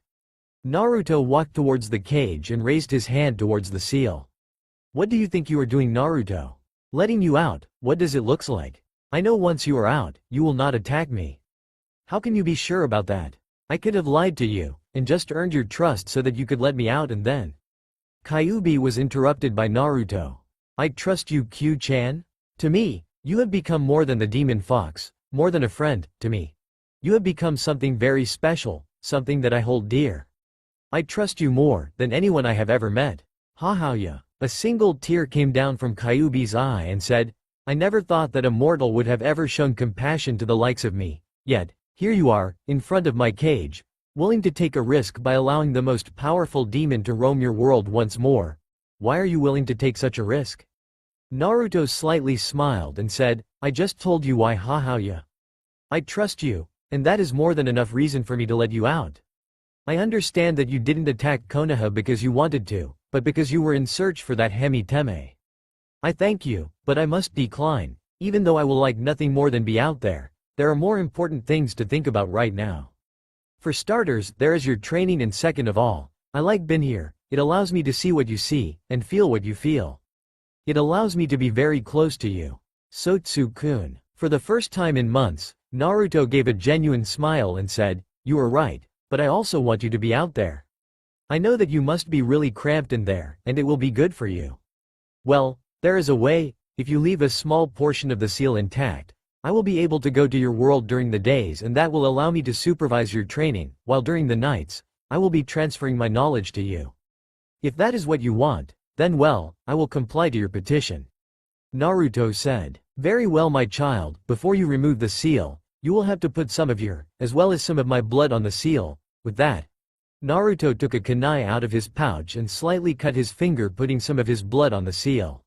Naruto walked towards the cage and raised his hand towards the seal. "What do you think you are doing, Naruto? Letting you out, what does it looks like? I know once you are out, you will not attack me." "How can you be sure about that? I could have lied to you, and just earned your trust so that you could let me out and then." Kyuubi was interrupted by Naruto. "I trust you, Q-chan? To me, you have become more than the demon fox, more than a friend, to me. You have become something very special, something that I hold dear. I trust you more than anyone I have ever met." "Ha-ha-ya." A single tear came down from Kyuubi's eye and said, "I never thought that a mortal would have ever shown compassion to the likes of me, yet, here you are, in front of my cage, willing to take a risk by allowing the most powerful demon to roam your world once more. Why are you willing to take such a risk?" Naruto slightly smiled and said, "I just told you why, ha-ha-ya. I trust you, and that is more than enough reason for me to let you out. I understand that you didn't attack Konoha because you wanted to, but because you were in search for that Hemi-teme. I thank you, but I must decline, even though I will like nothing more than be out there. There are more important things to think about right now. For starters, there is your training, and second of all, I like being here. It allows me to see what you see, and feel what you feel. It allows me to be very close to you. Sotsu-kun." For the first time in months, Naruto gave a genuine smile and said, "You are right, but I also want you to be out there. I know that you must be really cramped in there, and it will be good for you. Well, there is a way. If you leave a small portion of the seal intact, I will be able to go to your world during the days, and that will allow me to supervise your training, while during the nights, I will be transferring my knowledge to you. If that is what you want, then well, I will comply to your petition." Naruto said, "Very well, my child, before you remove the seal, you will have to put some of your, as well as some of my blood on the seal." With that, Naruto took a kunai out of his pouch and slightly cut his finger, putting some of his blood on the seal.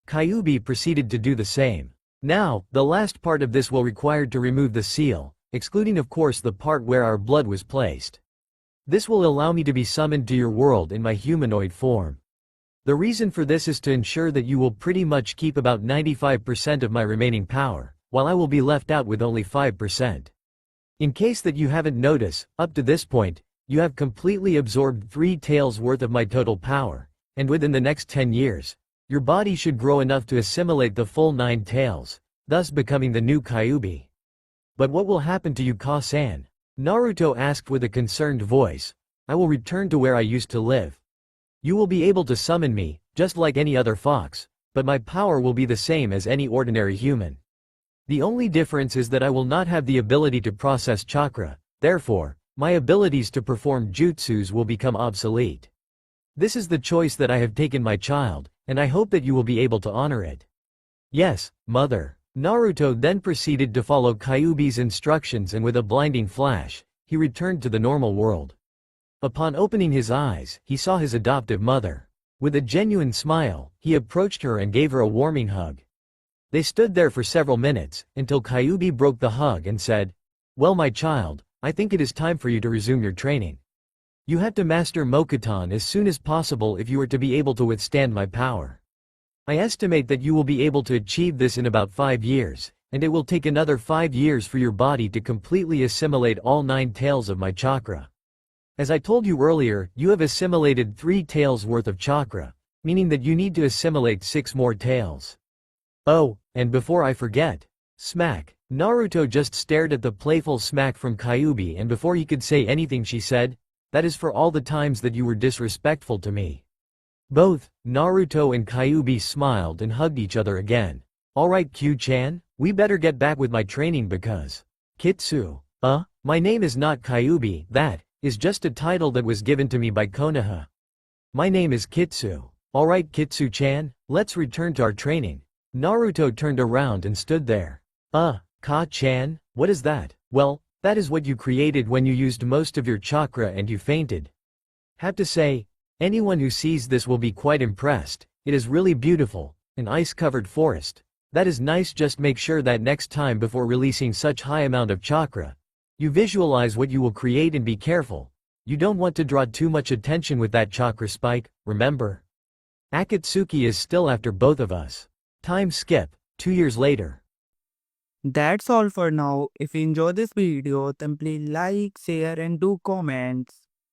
Kyuubi proceeded to do the same. Now, the last part of this will require to remove the seal, excluding of course the part where our blood was placed. This will allow me to be summoned to your world in my humanoid form. The reason for this is to ensure that you will pretty much keep about 95% of my remaining power, while I will be left out with only 5%. In case that you haven't noticed, up to this point, you have completely absorbed 3 taels worth of my total power, and within the next 10 years, your body should grow enough to assimilate the full 9 taels, thus becoming the new Kyuubi. But what will happen to you, Ka-san? Naruto asked with a concerned voice. "I will return to where I used to live. You will be able to summon me, just like any other fox, but my power will be the same as any ordinary human. The only difference is that I will not have the ability to process chakra, therefore, my abilities to perform jutsus will become obsolete. This is the choice that I have taken, my child, and I hope that you will be able to honor it." "Yes, mother." Naruto then proceeded to follow Kyuubi's instructions, and with a blinding flash, he returned to the normal world. Upon opening his eyes, he saw his adoptive mother. With a genuine smile, he approached her and gave her a warming hug. They stood there for several minutes, until Kyuubi broke the hug and said, "Well, my child, I think it is time for you to resume your training. You have to master Mokuton as soon as possible if you are to be able to withstand my power. I estimate that you will be able to achieve this in about 5 years, and it will take another 5 years for your body to completely assimilate all 9 taels of my chakra. As I told you earlier, you have assimilated 3 taels worth of chakra, meaning that you need to assimilate 6 more taels. Oh, and before I forget, smack." Naruto just stared at the playful smack from Kyuubi, and before he could say anything she said, "That is for all the times that you were disrespectful to me." Both Naruto and Kyuubi smiled and hugged each other again. "Alright, Q-chan, we better get back with my training because..." "Kitsu, My name is not Kyubi, that is just a title that was given to me by Konoha. My name is Kitsu. Alright Kitsu-chan, let's return to our training. Naruto turned around and stood there. Ka-chan, what is that? Well, that is what you created when you used most of your chakra and you fainted. Have to say, anyone who sees this will be quite impressed. It is really beautiful, an ice-covered forest. That is nice, just make sure that next time before releasing such high amount of chakra, you visualize what you will create and be careful. You don't want to draw too much attention with that chakra spike, remember? Akatsuki is still after both of us. Time skip, 2 years later. That's all for now. If you enjoy this video, then please like, share and do comments.